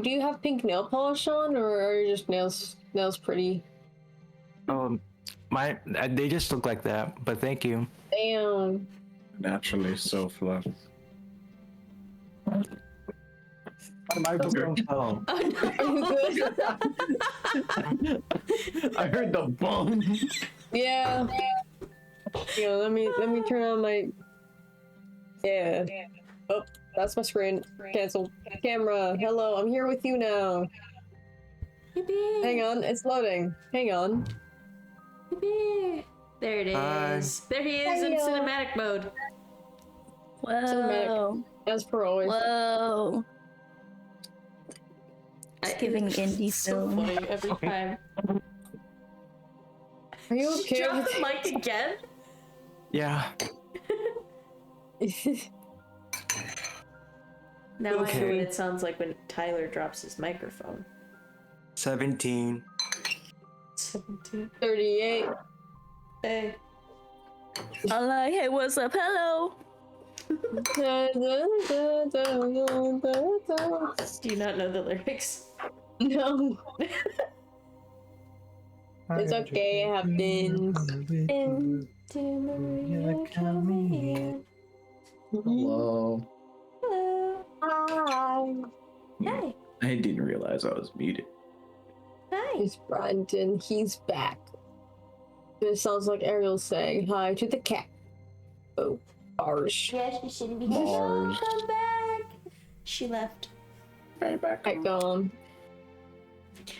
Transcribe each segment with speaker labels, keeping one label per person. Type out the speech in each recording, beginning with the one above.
Speaker 1: Do you have pink nail polish on, or are your just nails pretty?
Speaker 2: They just look like that, but thank you.
Speaker 1: Damn.
Speaker 3: Naturally so fluff.
Speaker 2: My phone fell.
Speaker 1: Are you good?
Speaker 3: I heard the boom.
Speaker 1: Yeah. Yeah, let me turn on my. Yeah. Oh, that's my screen. Cancel. Camera. Hello, I'm here with you now.
Speaker 4: Yippee!
Speaker 1: Hang on, it's loading. Hang on.
Speaker 4: Yippee! There it is.
Speaker 2: Hi.
Speaker 4: There he is in
Speaker 1: Hiya.
Speaker 4: cinematic mode.
Speaker 1: Cinematic. As per always.
Speaker 5: Whoa. It's giving indie
Speaker 4: So
Speaker 5: film.
Speaker 4: funny every time.
Speaker 1: Are you okay?
Speaker 4: Drop the mic again?
Speaker 2: Yeah.
Speaker 4: Now I know
Speaker 2: Okay.
Speaker 4: what it sounds like when Tyler drops his microphone.
Speaker 2: 17.
Speaker 4: 17.
Speaker 1: 38.
Speaker 4: Hey.
Speaker 5: I'm like, hey, what's up? Hello.
Speaker 4: Do you not know the lyrics?
Speaker 1: No. It's okay, I have been.
Speaker 3: Hello.
Speaker 4: Hello.
Speaker 1: Hi.
Speaker 4: Hey.
Speaker 3: I didn't realize I was muted.
Speaker 4: Hi.
Speaker 1: It's Brandon. He's back. It sounds like Ariel saying hi to the cat. Oh, bars.
Speaker 4: Yes, she shouldn't be
Speaker 3: here.
Speaker 4: No, come back. She left.
Speaker 3: Right back.
Speaker 1: Back on.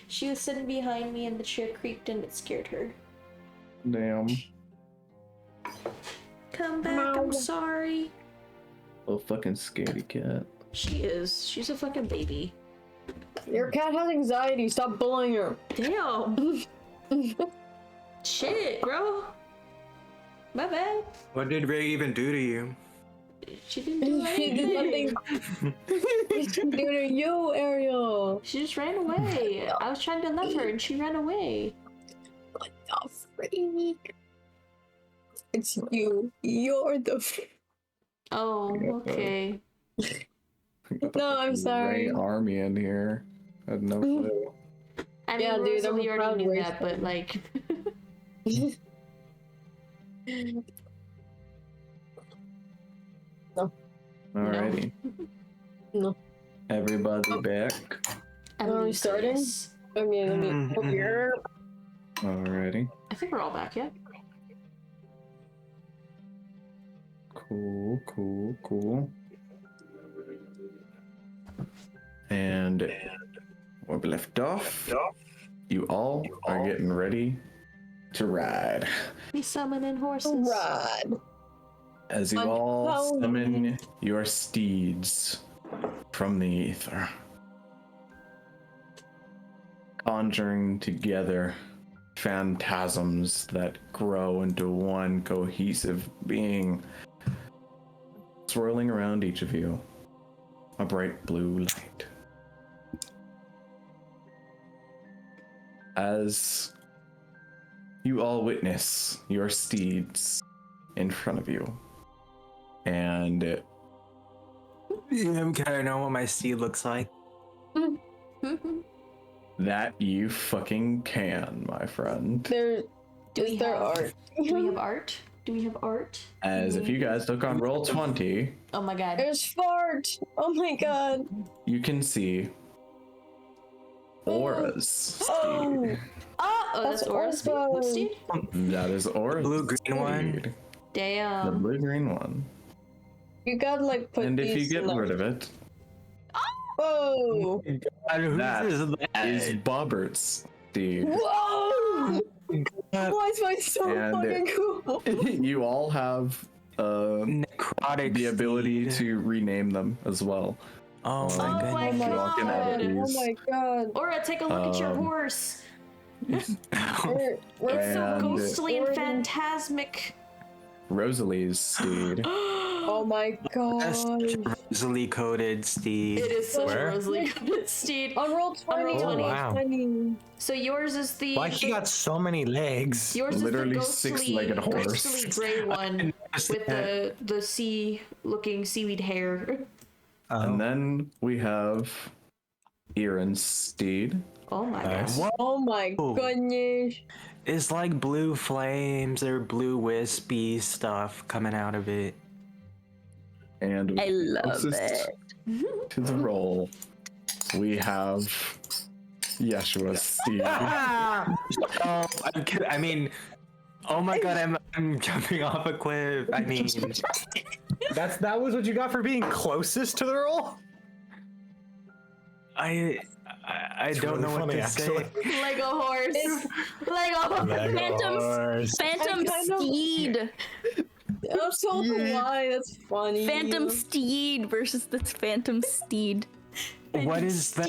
Speaker 4: She was sitting behind me and the chair creaked and it scared her.
Speaker 3: Damn.
Speaker 4: Come back, I'm sorry.
Speaker 3: Little fucking scaredy cat.
Speaker 4: She is. She's a fucking baby.
Speaker 1: Your cat has anxiety. Stop bullying her.
Speaker 4: Damn. Shit, bro. My bad.
Speaker 2: What did Ray even do to you?
Speaker 4: She didn't do
Speaker 1: She did
Speaker 4: anything.
Speaker 1: nothing. What she do to you, Ariel?
Speaker 4: She just ran away. I was trying to love her and she ran away.
Speaker 1: What the freak? It's you. You're the freak.
Speaker 4: Oh, okay.
Speaker 1: No, I'm sorry.
Speaker 3: Ray army in here. I had no clue.
Speaker 4: I mean,
Speaker 1: Yeah, dude, I'm
Speaker 4: Rosalie
Speaker 1: a proud
Speaker 4: already knew
Speaker 1: Ray
Speaker 4: that,
Speaker 1: fan.
Speaker 4: but like...
Speaker 3: Alrighty.
Speaker 1: No.
Speaker 3: Everybody back.
Speaker 1: Are we starting?
Speaker 4: Yes.
Speaker 1: I mean, here.
Speaker 3: Alrighty.
Speaker 4: I think we're all back yet.
Speaker 3: Cool, cool, cool. And where we left off, you all are getting ready to ride.
Speaker 4: We summoning horses.
Speaker 1: Rod.
Speaker 3: As you
Speaker 1: I'm
Speaker 3: all
Speaker 1: following.
Speaker 3: summon your steeds from the ether, conjuring together phantasms that grow into one cohesive being, swirling around each of you, a bright blue light. As you all witness your steeds in front of you, and
Speaker 2: Can I know what my steed looks like?
Speaker 3: that you fucking can, my friend.
Speaker 1: There,
Speaker 4: Do we
Speaker 1: is there
Speaker 4: have
Speaker 1: art?
Speaker 4: Do we have art? Do we have art?
Speaker 3: As if you guys look on roll 20,
Speaker 4: Oh my god.
Speaker 1: There's fart. Oh my god.
Speaker 3: you can see Aura's
Speaker 1: Oh.
Speaker 3: steed.
Speaker 4: Oh, that's Aura's
Speaker 1: awesome.
Speaker 4: steed?
Speaker 3: That is Aura's
Speaker 2: Blue-green one?
Speaker 3: steed. The
Speaker 4: Damn.
Speaker 3: blue-green one.
Speaker 1: You gotta like put
Speaker 3: And if you
Speaker 1: these
Speaker 3: get
Speaker 1: in
Speaker 3: rid
Speaker 1: the...
Speaker 3: of it,
Speaker 1: Whoa.
Speaker 3: that
Speaker 2: Who's
Speaker 3: is Bobert's steed.
Speaker 1: Whoa. Why is mine so
Speaker 3: And-
Speaker 1: fucking cool?
Speaker 3: You all have
Speaker 2: necrotic
Speaker 3: the ability
Speaker 2: steed.
Speaker 3: to rename them as well.
Speaker 2: Oh my
Speaker 4: Oh my
Speaker 2: goodness.
Speaker 3: You all can add
Speaker 4: god.
Speaker 1: Oh
Speaker 3: these.
Speaker 1: my god.
Speaker 4: Aura, take a look at your
Speaker 3: Um,
Speaker 4: horse.
Speaker 1: We're
Speaker 4: It's so
Speaker 3: And-
Speaker 4: ghostly and
Speaker 1: Or-
Speaker 4: phantasmic.
Speaker 3: Rosalie's steed.
Speaker 1: oh my
Speaker 2: That's
Speaker 1: god.
Speaker 2: such a rosily coated steed.
Speaker 4: It is such
Speaker 2: Where?
Speaker 4: a rosely coated steed.
Speaker 1: On roll 20.
Speaker 4: roll 20.
Speaker 2: Wow.
Speaker 1: 20.
Speaker 4: So yours is the
Speaker 2: Why he got so many legs?
Speaker 4: yours
Speaker 3: Literally
Speaker 4: is the ghostly,
Speaker 3: six-legged horse.
Speaker 4: ghostly gray one with the sea looking seaweed hair.
Speaker 2: Oh.
Speaker 3: And then we have Erin's steed.
Speaker 4: Oh my
Speaker 6: Nice.
Speaker 4: god.
Speaker 1: Oh my
Speaker 2: Ooh.
Speaker 1: goodness.
Speaker 2: It's like blue flames or blue wispy stuff coming out of it.
Speaker 3: And
Speaker 5: I love
Speaker 3: closest
Speaker 5: it.
Speaker 3: to the roll, we have Yeshua's steed.
Speaker 2: Oh, I'm kidding. I mean, oh my god, I'm jumping off a cliff. I mean,
Speaker 6: That was what you got for being closest to the roll?
Speaker 2: I don't
Speaker 6: really
Speaker 2: know what
Speaker 6: funny,
Speaker 2: to
Speaker 6: actually.
Speaker 2: say.
Speaker 4: Lego horse. Lego horse.
Speaker 5: Phantom
Speaker 1: kind of-
Speaker 5: Steed.
Speaker 1: I'm so why. That's funny.
Speaker 5: Phantom Steed versus this Phantom Steed.
Speaker 2: What is that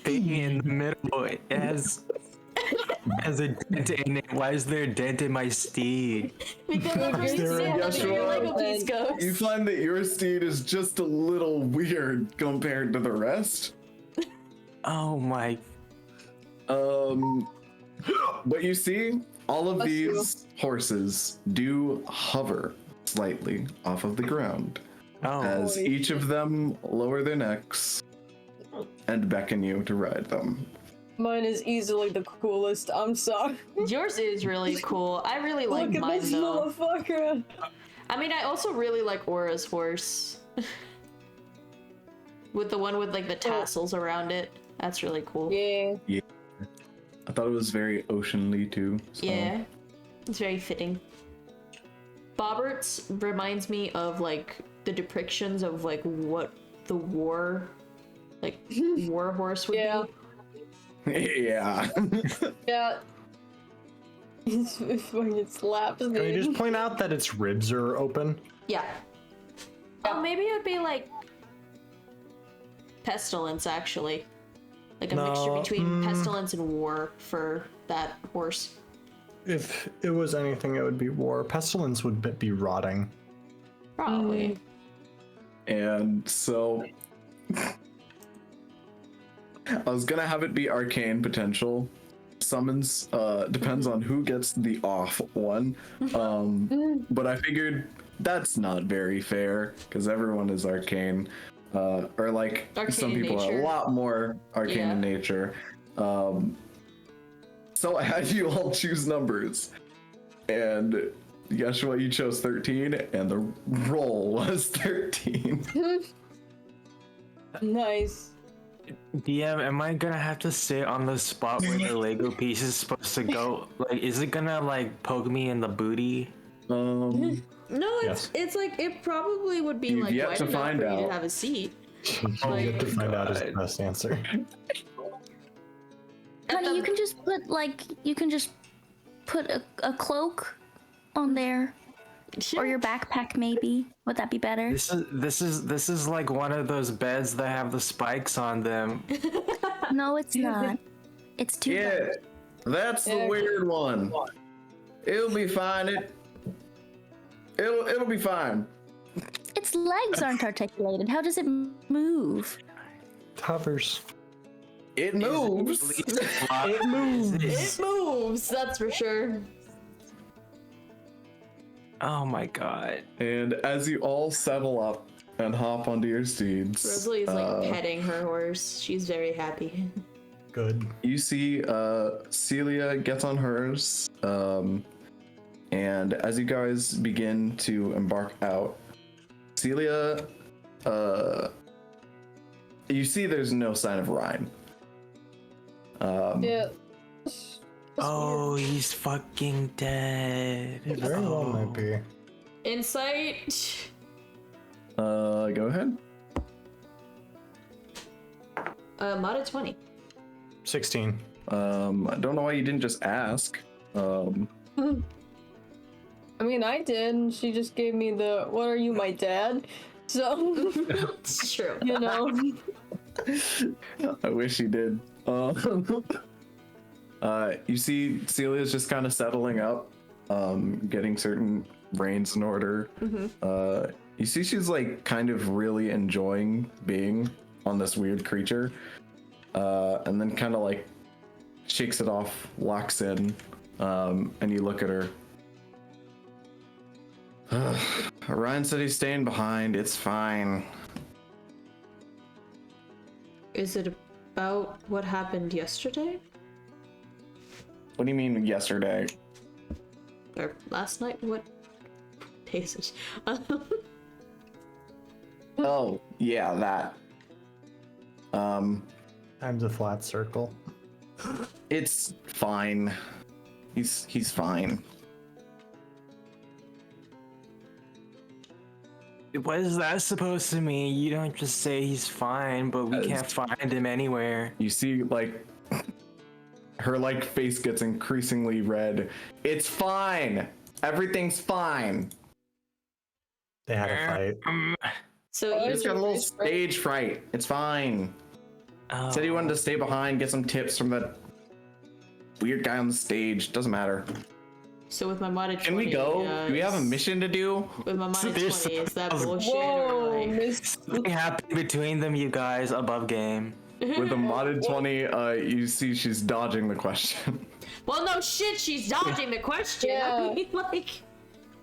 Speaker 2: thing in the middle? It has a dent in it. Why is there a dent in my steed?
Speaker 4: Because that's where you
Speaker 3: There,
Speaker 4: stand under your
Speaker 3: Yeshua.
Speaker 4: Lego piece goes.
Speaker 3: You find that your steed is just a little weird compared to the rest.
Speaker 2: Oh my.
Speaker 3: But you see, all of
Speaker 1: Bless you.
Speaker 3: these horses do hover slightly off of the ground
Speaker 2: Oh.
Speaker 3: as each of them lower their necks and beckon you to ride them.
Speaker 1: Mine is easily the coolest. I'm sorry.
Speaker 4: Yours is really cool. I really like
Speaker 1: Look at
Speaker 4: mine
Speaker 1: this
Speaker 4: though.
Speaker 1: motherfucker.
Speaker 4: I mean, I also really like Aura's horse. With the one with like the tassels around it. That's really cool.
Speaker 1: Yeah.
Speaker 3: I thought it was very oceanly too. So.
Speaker 4: Yeah. It's very fitting. Bobert's reminds me of like the depictions of like what the war horse would
Speaker 1: Yeah.
Speaker 4: be.
Speaker 3: Yeah.
Speaker 1: Yeah. It's fucking slaps
Speaker 6: Can we
Speaker 1: me.
Speaker 6: just point out that its ribs are open?
Speaker 4: Yeah. Oh, maybe it would be like pestilence actually. Like a mixture
Speaker 6: No,
Speaker 4: between pestilence and war for that horse.
Speaker 6: If it was anything, it would be war. Pestilence would be rotting.
Speaker 4: Probably.
Speaker 3: And so I was gonna have it be arcane potential. Summons depends on who gets the off one. But I figured that's not very fair because everyone is arcane. Or like
Speaker 4: Arcane
Speaker 3: some
Speaker 4: in
Speaker 3: people are
Speaker 4: nature.
Speaker 3: a lot more arcane
Speaker 4: Yeah.
Speaker 3: in nature. So I had you all choose numbers. And Yeshua, you chose 13, and the roll was 13.
Speaker 1: Nice.
Speaker 2: DM, am I gonna have to sit on the spot where the Lego piece is supposed to go? Like, is it gonna like poke me in the booty?
Speaker 4: No,
Speaker 6: Yes.
Speaker 4: it's like it probably would be
Speaker 3: You've
Speaker 4: like
Speaker 3: yet
Speaker 4: wide
Speaker 3: to
Speaker 4: enough
Speaker 3: find
Speaker 4: for you
Speaker 3: out.
Speaker 4: to have a seat.
Speaker 6: You have to find out is the best answer.
Speaker 5: Honey, you can just put a cloak on there. Or your backpack maybe. Would that be better?
Speaker 2: This is like one of those beds that have the spikes on them.
Speaker 5: No, it's not. It's too
Speaker 3: Yeah, that's the weird one. It'll be fine. It'll be fine.
Speaker 5: Its legs aren't articulated. How does it move?
Speaker 6: It hovers.
Speaker 3: It moves.
Speaker 6: It moves.
Speaker 4: It moves, that's for sure.
Speaker 2: Oh my god.
Speaker 3: And as you all settle up and hop onto your steeds,
Speaker 4: Rosalie is like petting her horse. She's very happy.
Speaker 6: Good.
Speaker 3: you see Celia gets on hers. And as you guys begin to embark out, Celia, you see there's no sign of Ryan.
Speaker 1: Yeah.
Speaker 2: Oh, he's fucking dead.
Speaker 6: It very well might be.
Speaker 4: Insight.
Speaker 3: Go ahead.
Speaker 4: Mod of 20.
Speaker 6: 16.
Speaker 3: I don't know why you didn't just ask.
Speaker 1: I mean, I did. And she just gave me the, what are you, my dad? So,
Speaker 4: It's true.
Speaker 1: you know.
Speaker 3: I wish you did. You see Celia's just kind of settling up, getting certain reins in order. You see she's like kind of really enjoying being on this weird creature, and then kind of like shakes it off, locks in, and you look at her. Ryan said he's staying behind. It's fine.
Speaker 4: Is it about what happened yesterday?
Speaker 3: What do you mean yesterday?
Speaker 4: Or last night? What day is it?
Speaker 3: Oh, yeah, that.
Speaker 6: Time's a flat circle.
Speaker 3: It's fine. He's fine.
Speaker 2: What is that supposed to mean? You don't just say he's fine, but we can't find him anywhere.
Speaker 3: You see, like, her like face gets increasingly red. It's fine. Everything's fine.
Speaker 6: They had a fight.
Speaker 4: So
Speaker 3: He's got a little stage fright. It's fine. Said he wanted to stay behind, get some tips from that weird guy on the stage. Doesn't matter.
Speaker 4: So with my modded 20,
Speaker 3: Can we go? Do we have a mission to do?
Speaker 4: With my modded 20, is that bullshit
Speaker 1: Whoa,
Speaker 4: or like...
Speaker 1: miss.
Speaker 2: Something happened between them, you guys, above game.
Speaker 3: With the modded 20, you see she's dodging the question.
Speaker 4: Well, no shit, she's dodging the question.
Speaker 1: Yeah.
Speaker 4: I mean, like...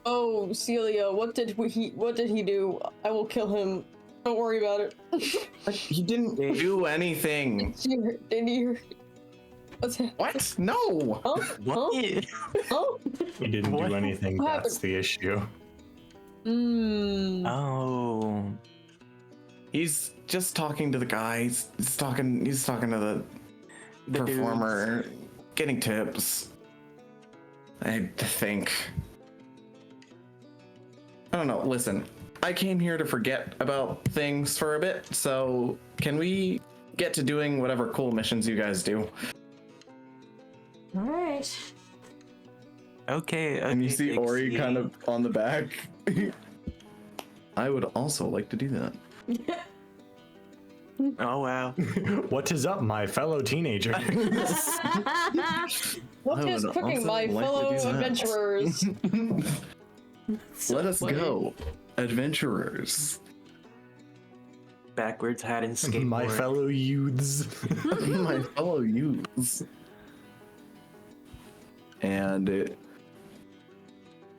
Speaker 1: Oh, Celia, what did he do? I will kill him. Don't worry about it.
Speaker 3: He didn't do anything.
Speaker 1: Did you? What's that?
Speaker 3: What? No.
Speaker 1: Huh?
Speaker 2: What?
Speaker 1: Oh.
Speaker 6: He didn't
Speaker 2: What?
Speaker 6: do anything.
Speaker 1: What
Speaker 6: That's
Speaker 1: happened?
Speaker 6: the issue.
Speaker 2: Oh.
Speaker 3: He's just talking to the guy. He's talking to the performer, getting tips. I think. I don't know. Listen, I came here to forget about things for a bit, so can we get to doing whatever cool missions you guys do?
Speaker 4: Alright.
Speaker 2: Okay.
Speaker 3: And you see Ori
Speaker 2: Pixie.
Speaker 3: kind of on the back. I would also like to do that.
Speaker 2: Oh wow.
Speaker 6: What is up, my fellow teenager?
Speaker 1: What
Speaker 3: I
Speaker 1: is
Speaker 3: would
Speaker 1: cooking,
Speaker 3: also
Speaker 1: my
Speaker 3: like to
Speaker 1: fellow
Speaker 3: do that.
Speaker 1: adventurers?
Speaker 3: Let us
Speaker 4: funny.
Speaker 3: go, adventurers.
Speaker 2: Backwards hat and skateboard.
Speaker 6: My fellow youths.
Speaker 3: My fellow youths. And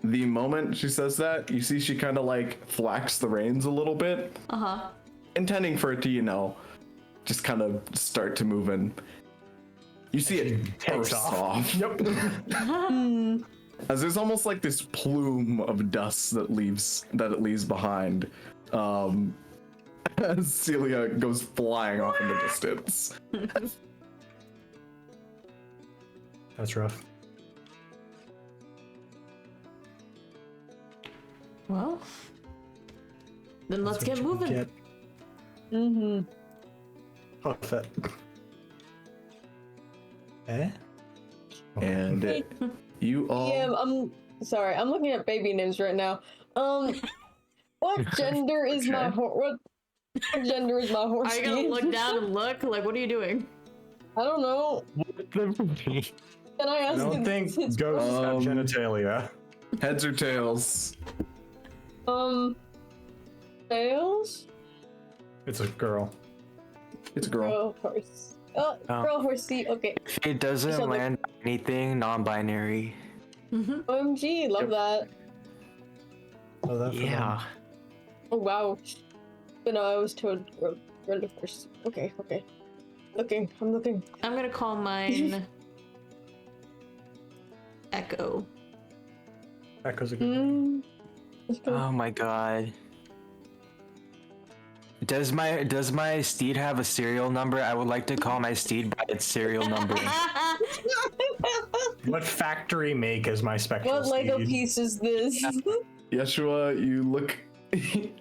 Speaker 3: the moment she says that, you see she kind of like thwacks the reins a little bit,
Speaker 4: Uh-huh.
Speaker 3: intending for it to, you know, just kind of start to move in. You see it
Speaker 6: Takes
Speaker 3: bursts off.
Speaker 6: Yep.
Speaker 3: As there's almost like this plume of dust that it leaves behind. As Celia goes flying off in the distance.
Speaker 6: That's rough.
Speaker 4: Well, then let's
Speaker 6: That's
Speaker 4: get
Speaker 6: what you
Speaker 4: moving.
Speaker 1: Mm-hmm.
Speaker 6: Puff it. Eh?
Speaker 3: And you all.
Speaker 1: Yeah, I'm sorry. I'm looking at baby names right now. What gender is my what gender is my horse?
Speaker 4: Are you gonna
Speaker 1: name?
Speaker 4: look down and look? Like, what are you doing?
Speaker 1: I don't know. Can I
Speaker 6: I
Speaker 1: ask?
Speaker 6: don't think
Speaker 1: his-
Speaker 6: ghosts have
Speaker 3: Um,
Speaker 6: genitalia.
Speaker 3: Heads or tails?
Speaker 1: Tails?
Speaker 6: It's a girl.
Speaker 3: It's a girl.
Speaker 1: Girl horse. Oh, girl horsey. Okay.
Speaker 2: If it doesn't
Speaker 1: Sounds like-
Speaker 2: land on anything non-binary.
Speaker 1: OMG, love that.
Speaker 6: Oh, that for them.
Speaker 2: Yeah.
Speaker 1: Oh wow. But no, I was told girl horse. Okay. Looking. I'm looking.
Speaker 4: I'm gonna call mine Echo.
Speaker 6: Echo's a good name.
Speaker 1: Let's go.
Speaker 2: Oh my god. Does my steed have a serial number? I would like to call my steed by its serial number.
Speaker 6: What factory make is my spectral
Speaker 1: What Lego
Speaker 6: steed?
Speaker 1: piece is this?
Speaker 3: Yeshua, you look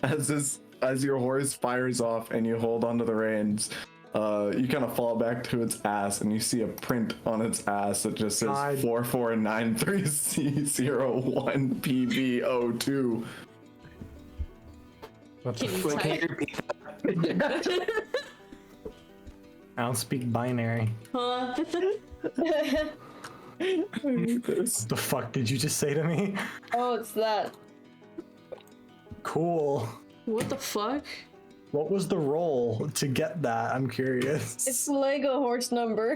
Speaker 3: as your horse fires off and you hold onto the reins. You kind of fall back to its ass and you see a print on its ass that just says
Speaker 6: God.
Speaker 3: 4493C01PB02.
Speaker 6: What the
Speaker 4: Can you
Speaker 6: fuck?
Speaker 2: Can
Speaker 4: type?
Speaker 2: you repeat that?
Speaker 6: I don't speak binary.
Speaker 4: Huh?
Speaker 6: What the fuck did you just say to me?
Speaker 1: Oh, it's that.
Speaker 6: Cool.
Speaker 4: What the fuck?
Speaker 6: What was the roll to get that? I'm curious.
Speaker 1: It's the Lego horse number.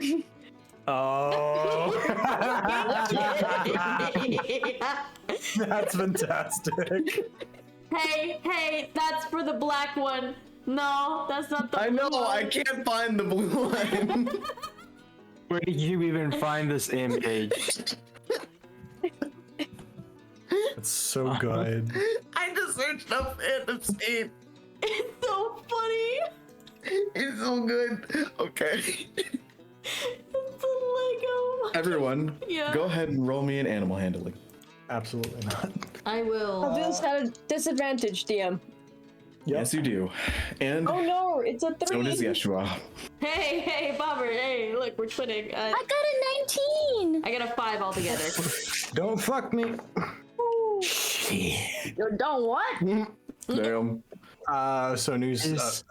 Speaker 6: Oh. That's fantastic.
Speaker 4: Hey, that's for the black one. No, that's not the
Speaker 3: I know,
Speaker 4: blue
Speaker 3: I
Speaker 4: one.
Speaker 3: can't find the blue line.
Speaker 2: Where did you even find this image?
Speaker 6: It's so good.
Speaker 3: I just searched up fantasy.
Speaker 4: It's so funny.
Speaker 3: It's so good. Okay.
Speaker 4: It's a Lego.
Speaker 3: Everyone,
Speaker 4: Yeah.
Speaker 3: go ahead and roll me an animal handling.
Speaker 6: Absolutely not.
Speaker 4: I will.
Speaker 1: I'll do this at a disadvantage, DM.
Speaker 3: Yes, you do. And
Speaker 1: Oh no, it's a 3.
Speaker 3: so does Yeshua.
Speaker 4: Hey, Bobber. Hey, look, we're twinning.
Speaker 5: I got a 19.
Speaker 4: I got a 5 altogether.
Speaker 6: Don't fuck me.
Speaker 1: You don't what?
Speaker 3: Damn.
Speaker 6: So news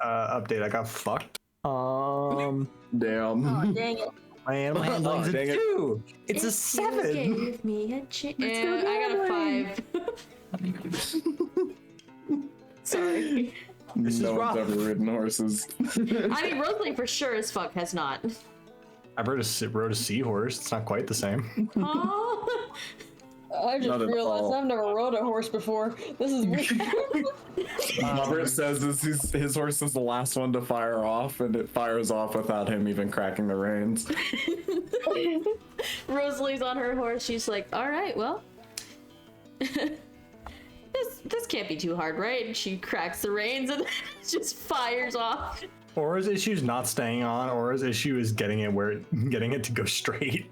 Speaker 6: update. I got fucked.
Speaker 3: Damn.
Speaker 5: Oh, dang it.
Speaker 6: My animal handling's a
Speaker 3: dang it.
Speaker 6: 2. It's a
Speaker 4: You
Speaker 6: 7.
Speaker 4: gave me a chance. Yeah, I got a 5. Sorry.
Speaker 6: This is
Speaker 3: No one's
Speaker 6: rough.
Speaker 3: ever ridden horses.
Speaker 4: I mean, Rosalie for sure as fuck has not.
Speaker 6: I rode a seahorse. It's not quite the same.
Speaker 4: Oh.
Speaker 1: I just
Speaker 3: Not at
Speaker 1: realized
Speaker 3: all.
Speaker 1: I've never rode a horse before. This is weird.
Speaker 3: Bobert says his horse is the last one to fire off, and it fires off without him even cracking the reins.
Speaker 4: Rosalie's on her horse. She's like, all right, well, this can't be too hard, right? And she cracks the reins and just fires off.
Speaker 6: Aura's issue is not staying on. Aura's issue is getting it to go straight.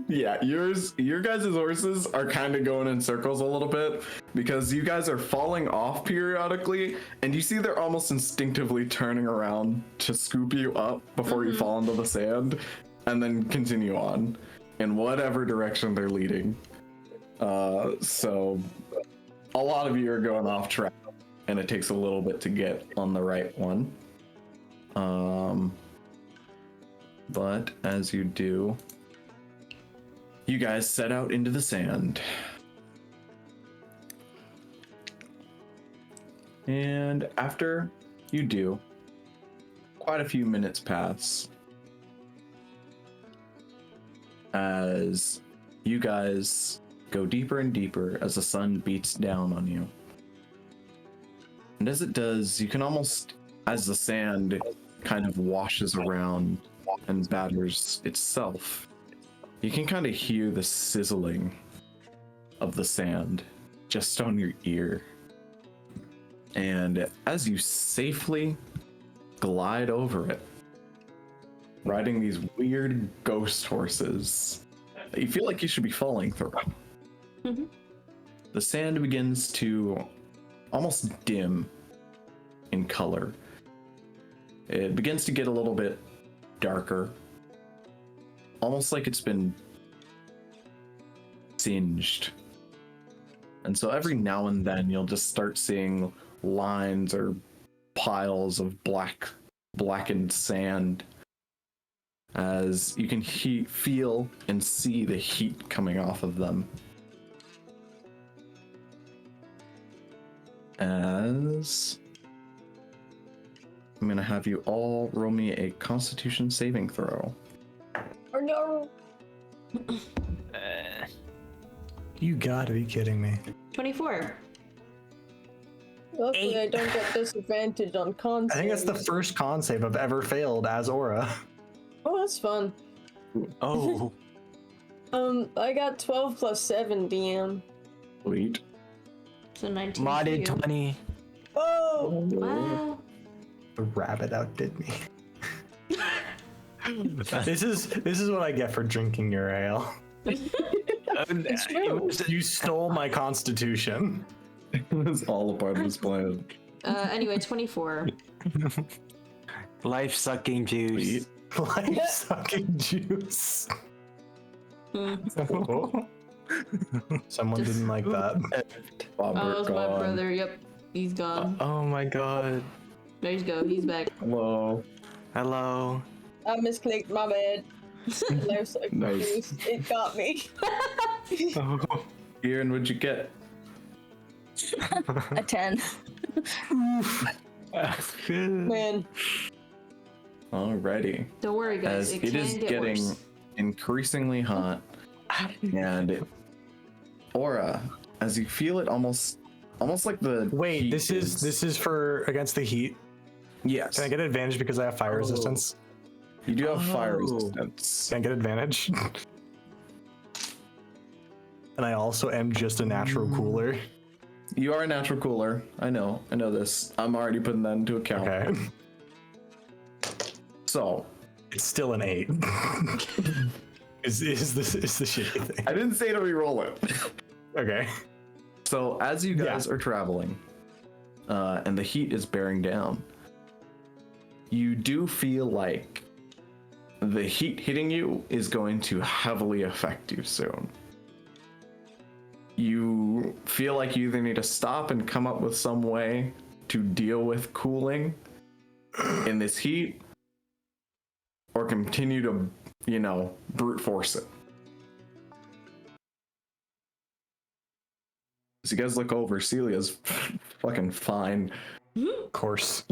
Speaker 3: Yeah, your guys' horses are kind of going in circles a little bit because you guys are falling off periodically, and you see they're almost instinctively turning around to scoop you up before you fall into the sand, and then continue on in whatever direction they're leading. So a lot of you are going off track, and it takes a little bit to get on the right one. But as you do, you guys set out into the sand. And after you do, quite a few minutes pass as you guys go deeper and deeper as the sun beats down on you. And as it does, you can almost, as the sand kind of washes around and batters itself, you can kind of hear the sizzling of the sand just on your ear. And as you safely glide over it, riding these weird ghost horses that you feel like you should be falling through, the sand begins to almost dim in color. It begins to get a little bit darker, almost like it's been singed. And so every now and then you'll just start seeing lines or piles of blackened sand as you can feel and see the heat coming off of them. As I'm gonna have you all roll me a Constitution saving throw.
Speaker 1: Or no.
Speaker 6: You gotta be kidding me.
Speaker 4: 24.
Speaker 1: Luckily, I don't get disadvantage on con
Speaker 6: I think that's the
Speaker 1: saves.
Speaker 6: first con save I've ever failed as Aura.
Speaker 1: Oh, that's fun.
Speaker 2: Oh,
Speaker 1: I got 12 plus 7, DM.
Speaker 3: Sweet.
Speaker 4: So 19. for
Speaker 2: modded
Speaker 4: you.
Speaker 2: 20.
Speaker 1: Oh!
Speaker 4: Wow.
Speaker 6: The rabbit outdid me. This is what I get for drinking your ale.
Speaker 1: It's true.
Speaker 6: You stole my constitution.
Speaker 3: It was all a part of his plan.
Speaker 4: Anyway, 24.
Speaker 2: Life sucking juice.
Speaker 6: Life sucking juice. Someone didn't like that.
Speaker 4: Oh,
Speaker 3: Bobert
Speaker 4: that's my
Speaker 3: gone.
Speaker 4: brother. Yep. He's gone.
Speaker 2: Oh my god.
Speaker 4: There you go. He's back.
Speaker 3: Hello.
Speaker 2: Hello.
Speaker 1: I misclicked my bed. They're so
Speaker 3: Nice.
Speaker 1: confused. It got me.
Speaker 2: Oh.
Speaker 3: Ian, what'd you get?
Speaker 5: A 10.
Speaker 1: Man.
Speaker 3: Alrighty.
Speaker 4: Don't worry, guys.
Speaker 3: As
Speaker 4: It
Speaker 3: it
Speaker 4: can
Speaker 3: is
Speaker 4: get
Speaker 3: getting
Speaker 4: worse.
Speaker 3: increasingly hot, and Aura, as you feel it almost like the
Speaker 6: Wait,
Speaker 3: heat
Speaker 6: this is for against the heat.
Speaker 3: Yes.
Speaker 6: Can I get advantage because I have fire resistance?
Speaker 3: You do have fire
Speaker 2: Oh.
Speaker 3: resistance.
Speaker 6: Can I get advantage? And I also am just a natural cooler.
Speaker 3: You are a natural cooler. I know this. I'm already putting that into account.
Speaker 6: Okay.
Speaker 3: So,
Speaker 6: It's still an 8. is the shitty thing.
Speaker 3: I didn't say to re-roll it.
Speaker 6: Okay.
Speaker 3: So, as you guys are traveling, and the heat is bearing down, you do feel like the heat hitting you is going to heavily affect you soon. You feel like you either need to stop and come up with some way to deal with cooling in this heat, or continue to, brute force it. As you guys look over, Celia's fucking fine.
Speaker 6: Of course.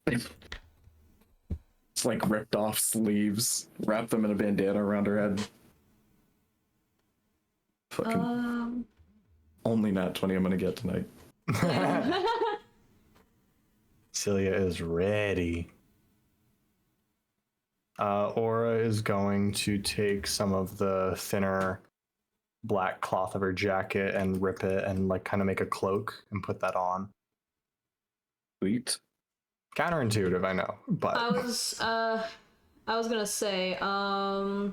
Speaker 3: It's like ripped off sleeves, wrapped them in a bandana around her head. Fucking only nat 20 I'm gonna get tonight.
Speaker 6: Celia is ready. Aura is going to take some of the thinner black cloth of her jacket and rip it and like kind of make a cloak and put that on.
Speaker 3: Sweet.
Speaker 6: Counterintuitive, I know, but
Speaker 4: I was gonna say, how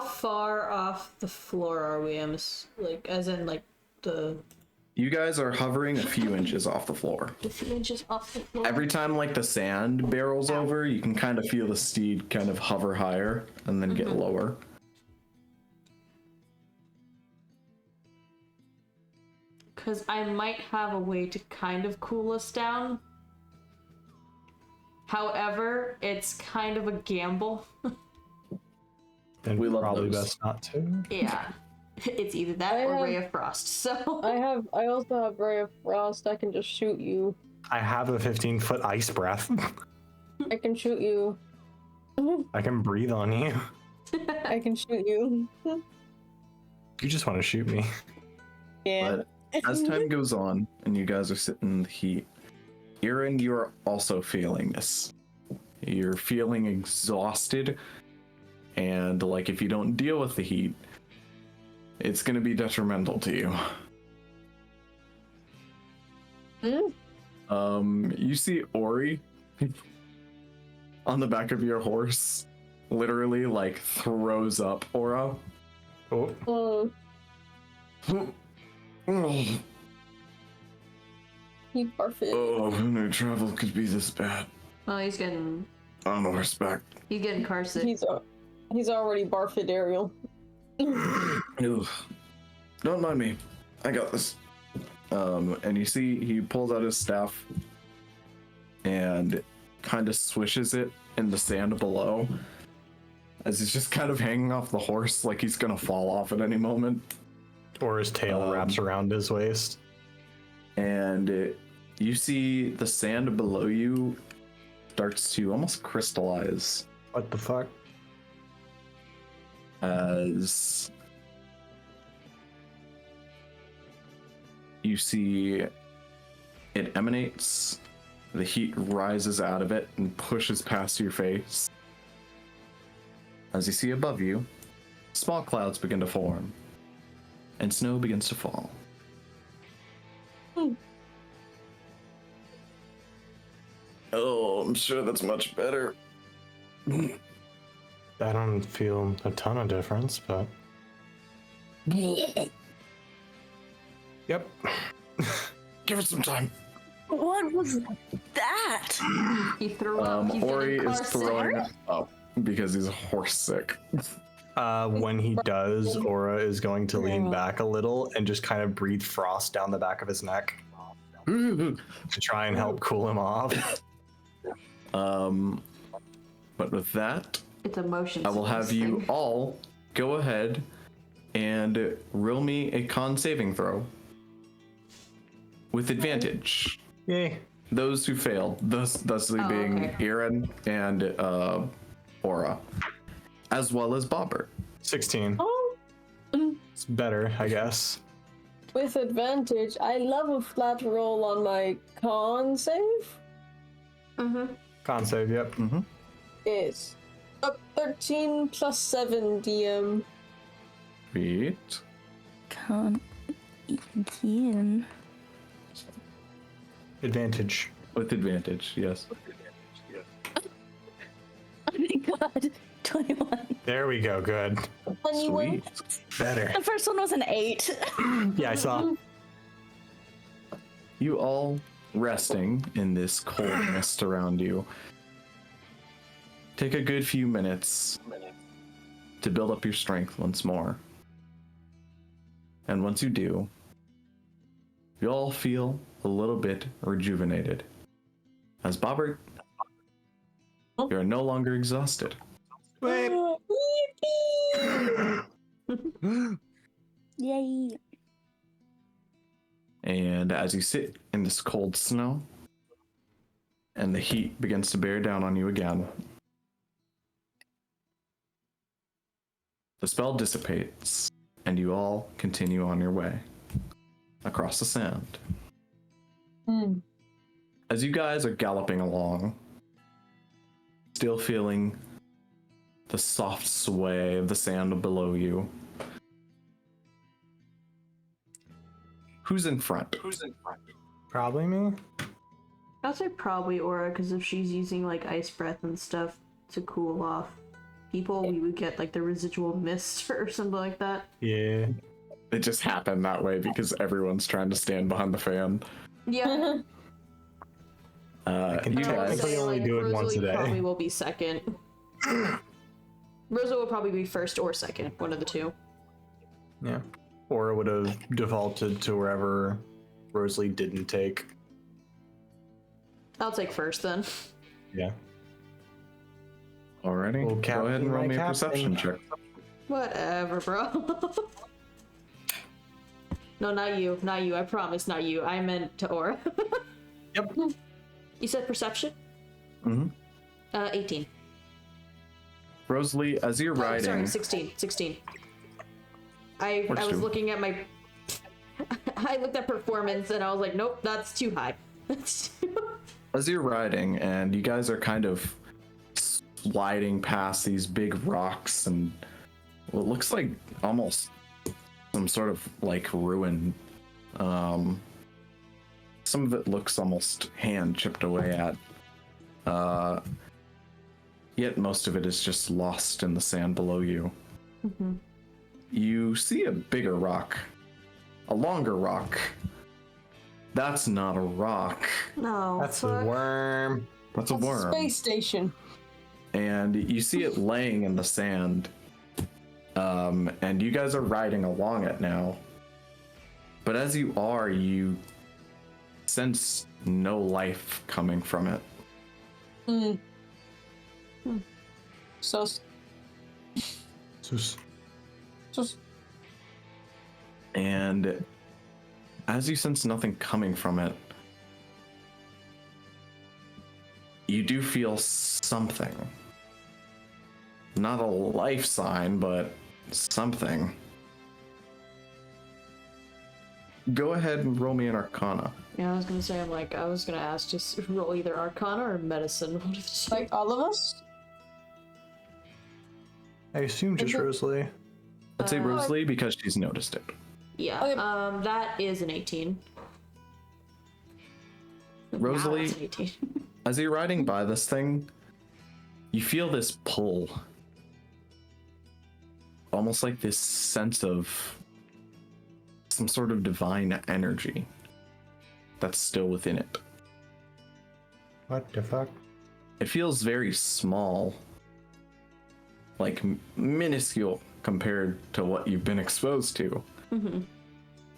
Speaker 4: far off the floor are we? Like, as in, like,
Speaker 3: You guys are hovering a few inches off the floor.
Speaker 4: a few inches off the floor?
Speaker 3: Every time like the sand barrels over, you can kind of feel the steed kind of hover higher and then get lower.
Speaker 4: Because I might have a way to kind of cool us down. However, it's kind of a gamble.
Speaker 6: then
Speaker 3: we love
Speaker 6: probably
Speaker 3: those.
Speaker 6: best not to.
Speaker 4: Yeah. It's either that or Ray of Frost, so...
Speaker 1: I also have Ray of Frost. I can just shoot you.
Speaker 6: I have a 15-foot ice breath.
Speaker 1: I can shoot you.
Speaker 6: I can breathe on you.
Speaker 1: I can shoot you.
Speaker 6: You just want to shoot me.
Speaker 1: Yeah.
Speaker 3: But as time goes on and you guys are sitting in the heat, Erin, you're also feeling this. You're feeling exhausted, and like if you don't deal with the heat, it's going to be detrimental to you. You see Ori on the back of your horse, literally like throws up Aura.
Speaker 6: Oh,
Speaker 1: He barfed.
Speaker 3: Oh, who knew travel could be this bad?
Speaker 4: Oh, he's getting
Speaker 3: On horseback.
Speaker 4: car sick.
Speaker 1: He's already barfed, Ariel.
Speaker 3: Ugh. Don't mind me. I got this. And you see he pulls out his staff and kind of swishes it in the sand below as he's just kind of hanging off the horse like he's gonna fall off at any moment.
Speaker 6: or his tail wraps around his waist.
Speaker 3: And you see the sand below you starts to almost crystallize
Speaker 6: What the fuck?
Speaker 3: as you see it emanates, the heat rises out of it and pushes past your face. As you see above you, small clouds begin to form and snow begins to fall. Oh, I'm sure that's much better.
Speaker 6: I don't feel a ton of difference, but yep.
Speaker 3: Give it some time.
Speaker 5: What was that?
Speaker 4: He threw up. He's
Speaker 3: Ori
Speaker 4: getting
Speaker 3: is
Speaker 4: car sick.
Speaker 3: throwing up because he's horse sick.
Speaker 6: When he does, Aura is going to lean back a little and just kind of breathe frost down the back of his neck to try and help cool him off.
Speaker 3: But with that,
Speaker 4: It's emotions.
Speaker 3: I will have you all go ahead and roll me a con saving throw with advantage.
Speaker 6: Yay.
Speaker 3: Those who failed, thusly being
Speaker 4: okay.
Speaker 3: Erin and Aura, as well as Bobert.
Speaker 6: 16.
Speaker 1: Oh.
Speaker 6: It's better, I guess.
Speaker 1: with advantage. I love a flat roll on my con save.
Speaker 4: Mm-hmm.
Speaker 6: Con save, yep.
Speaker 3: Mm-hmm.
Speaker 1: Is up 13 plus 7 DM.
Speaker 3: Sweet.
Speaker 5: Con again.
Speaker 6: Advantage.
Speaker 3: With advantage, yes.
Speaker 5: Oh my god. 21.
Speaker 6: There we go, good.
Speaker 3: Sweet.
Speaker 6: Better.
Speaker 5: The first one was an 8.
Speaker 6: Yeah, I saw.
Speaker 3: You all resting in this cold mist around you. Take a good few minutes to build up your strength once more. And once you do, you all feel a little bit rejuvenated. As Bobert, you are no longer exhausted.
Speaker 5: Yay.
Speaker 3: And as you sit in this cold snow, and the heat begins to bear down on you again, the spell dissipates, and you all continue on your way across the sand. As you guys are galloping along, still feeling the soft sway of the sand below you, who's in front?
Speaker 6: Probably me.
Speaker 4: I'll say probably Aura, because if she's using like ice breath and stuff to cool off people, we would get like the residual mist or something like that.
Speaker 6: Yeah.
Speaker 3: It just happened that way because everyone's trying to stand behind the fan.
Speaker 4: Yeah.
Speaker 6: can
Speaker 3: You
Speaker 6: do that.
Speaker 3: guys,
Speaker 6: I only do it once a day.
Speaker 4: Probably will be second. Rosa will probably be first or second, one of the two.
Speaker 6: Yeah. Or it would have defaulted to wherever Rosalie didn't take.
Speaker 4: I'll take first then.
Speaker 6: Yeah.
Speaker 3: alrighty.
Speaker 6: Well,
Speaker 3: Go ahead and roll me a perception check.
Speaker 4: Whatever, bro. No, not you. Not you. I promise, not you. I meant to Aura.
Speaker 6: Yep.
Speaker 4: You said perception?
Speaker 3: Mm-hmm.
Speaker 4: 18.
Speaker 3: Rosalie, as you're riding,
Speaker 4: Sorry, 16. 16. I
Speaker 3: Works
Speaker 4: was
Speaker 3: too.
Speaker 4: looking at my... I looked at performance and I was like, nope, that's too high.
Speaker 3: as you're riding, and you guys are kind of sliding past these big rocks and what looks like almost some sort of like ruin. Some of it looks almost hand chipped away at. Yet most of it is just lost in the sand below you.
Speaker 4: Mm-hmm.
Speaker 3: You see a bigger rock, a longer rock. That's not a rock.
Speaker 4: No.
Speaker 6: That's a
Speaker 4: fuck.
Speaker 6: worm.
Speaker 3: That's a worm.
Speaker 1: Space station.
Speaker 3: And you see it laying in the sand. And you guys are riding along it now. But as you are, you sense no life coming from it.
Speaker 1: Sus.
Speaker 3: And as you sense nothing coming from it, you do feel something. Not a life sign, but something. Go ahead and roll me an Arcana.
Speaker 4: Yeah, I was gonna say, I was gonna ask, just roll either Arcana or Medicine. One of the two.
Speaker 1: Like all of us?
Speaker 6: I assume just Rosalie.
Speaker 3: I'd say Rosalie because she's noticed it.
Speaker 4: Yeah,
Speaker 1: Okay.
Speaker 4: that is an 18.
Speaker 3: Rosalie-
Speaker 4: Now it's an 18.
Speaker 3: As you're riding by this thing, you feel this pull. Almost like this sense of some sort of divine energy that's still within it.
Speaker 6: What the fuck?
Speaker 3: It feels very small, like minuscule compared to what you've been exposed to,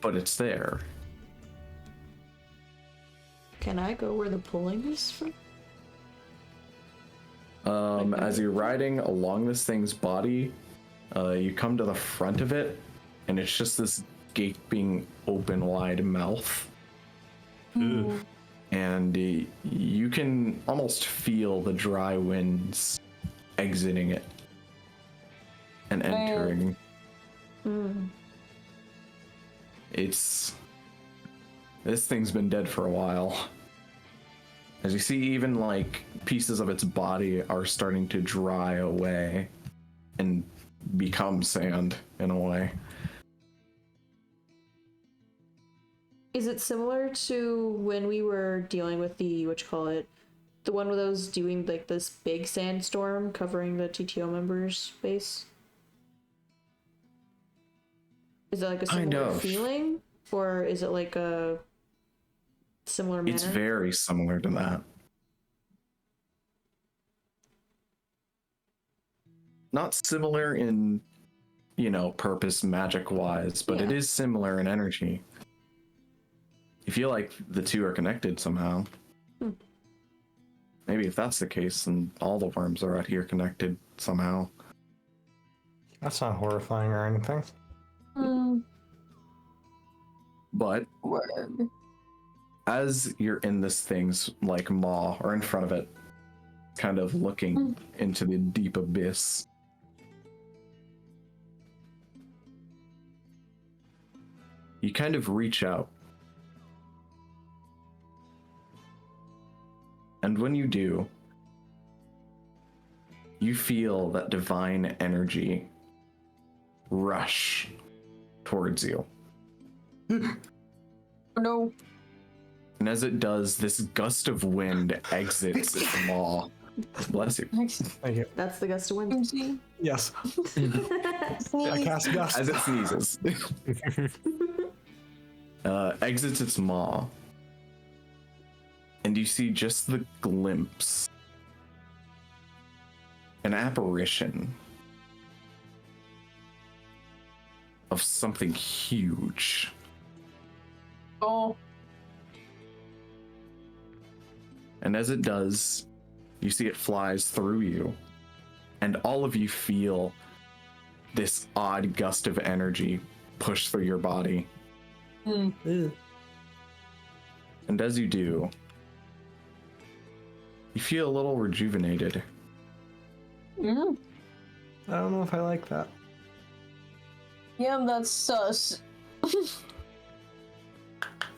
Speaker 3: but it's there.
Speaker 4: Can I go where the pulling is from?
Speaker 3: As you're riding along this thing's body, you come to the front of it, and it's just this gaping, open, wide mouth. And you can almost feel the dry winds exiting it and entering. This thing's been dead for a while. As you see, even like pieces of its body are starting to dry away and become sand in a way.
Speaker 4: Is it similar to when we were dealing with the the one with those doing like this big sandstorm covering the TTO members' base? Is it like a similar feeling, or is it like a similar manner?
Speaker 3: It's very similar to that. Not similar in, purpose magic wise, but it is similar in energy. You feel like the two are connected somehow. Maybe if that's the case, then all the worms are out here connected somehow.
Speaker 6: That's not horrifying or anything.
Speaker 3: But as you're in this thing's like maw, or in front of it, kind of looking into the deep abyss, you kind of reach out. And when you do, you feel that divine energy rush towards you.
Speaker 1: No.
Speaker 3: And as it does, this gust of wind exits its maw. Bless you.
Speaker 6: Thank you.
Speaker 4: That's the gust of wind.
Speaker 6: Yes. I cast gust.
Speaker 3: As it sneezes. Exits its maw. And you see just the glimpse. An apparition of something huge.
Speaker 1: Oh.
Speaker 3: And as it does, you see it flies through you. And all of you feel this odd gust of energy push through your body. And as you do, you feel a little rejuvenated.
Speaker 6: I don't know if I like that.
Speaker 1: Yeah, that's sus.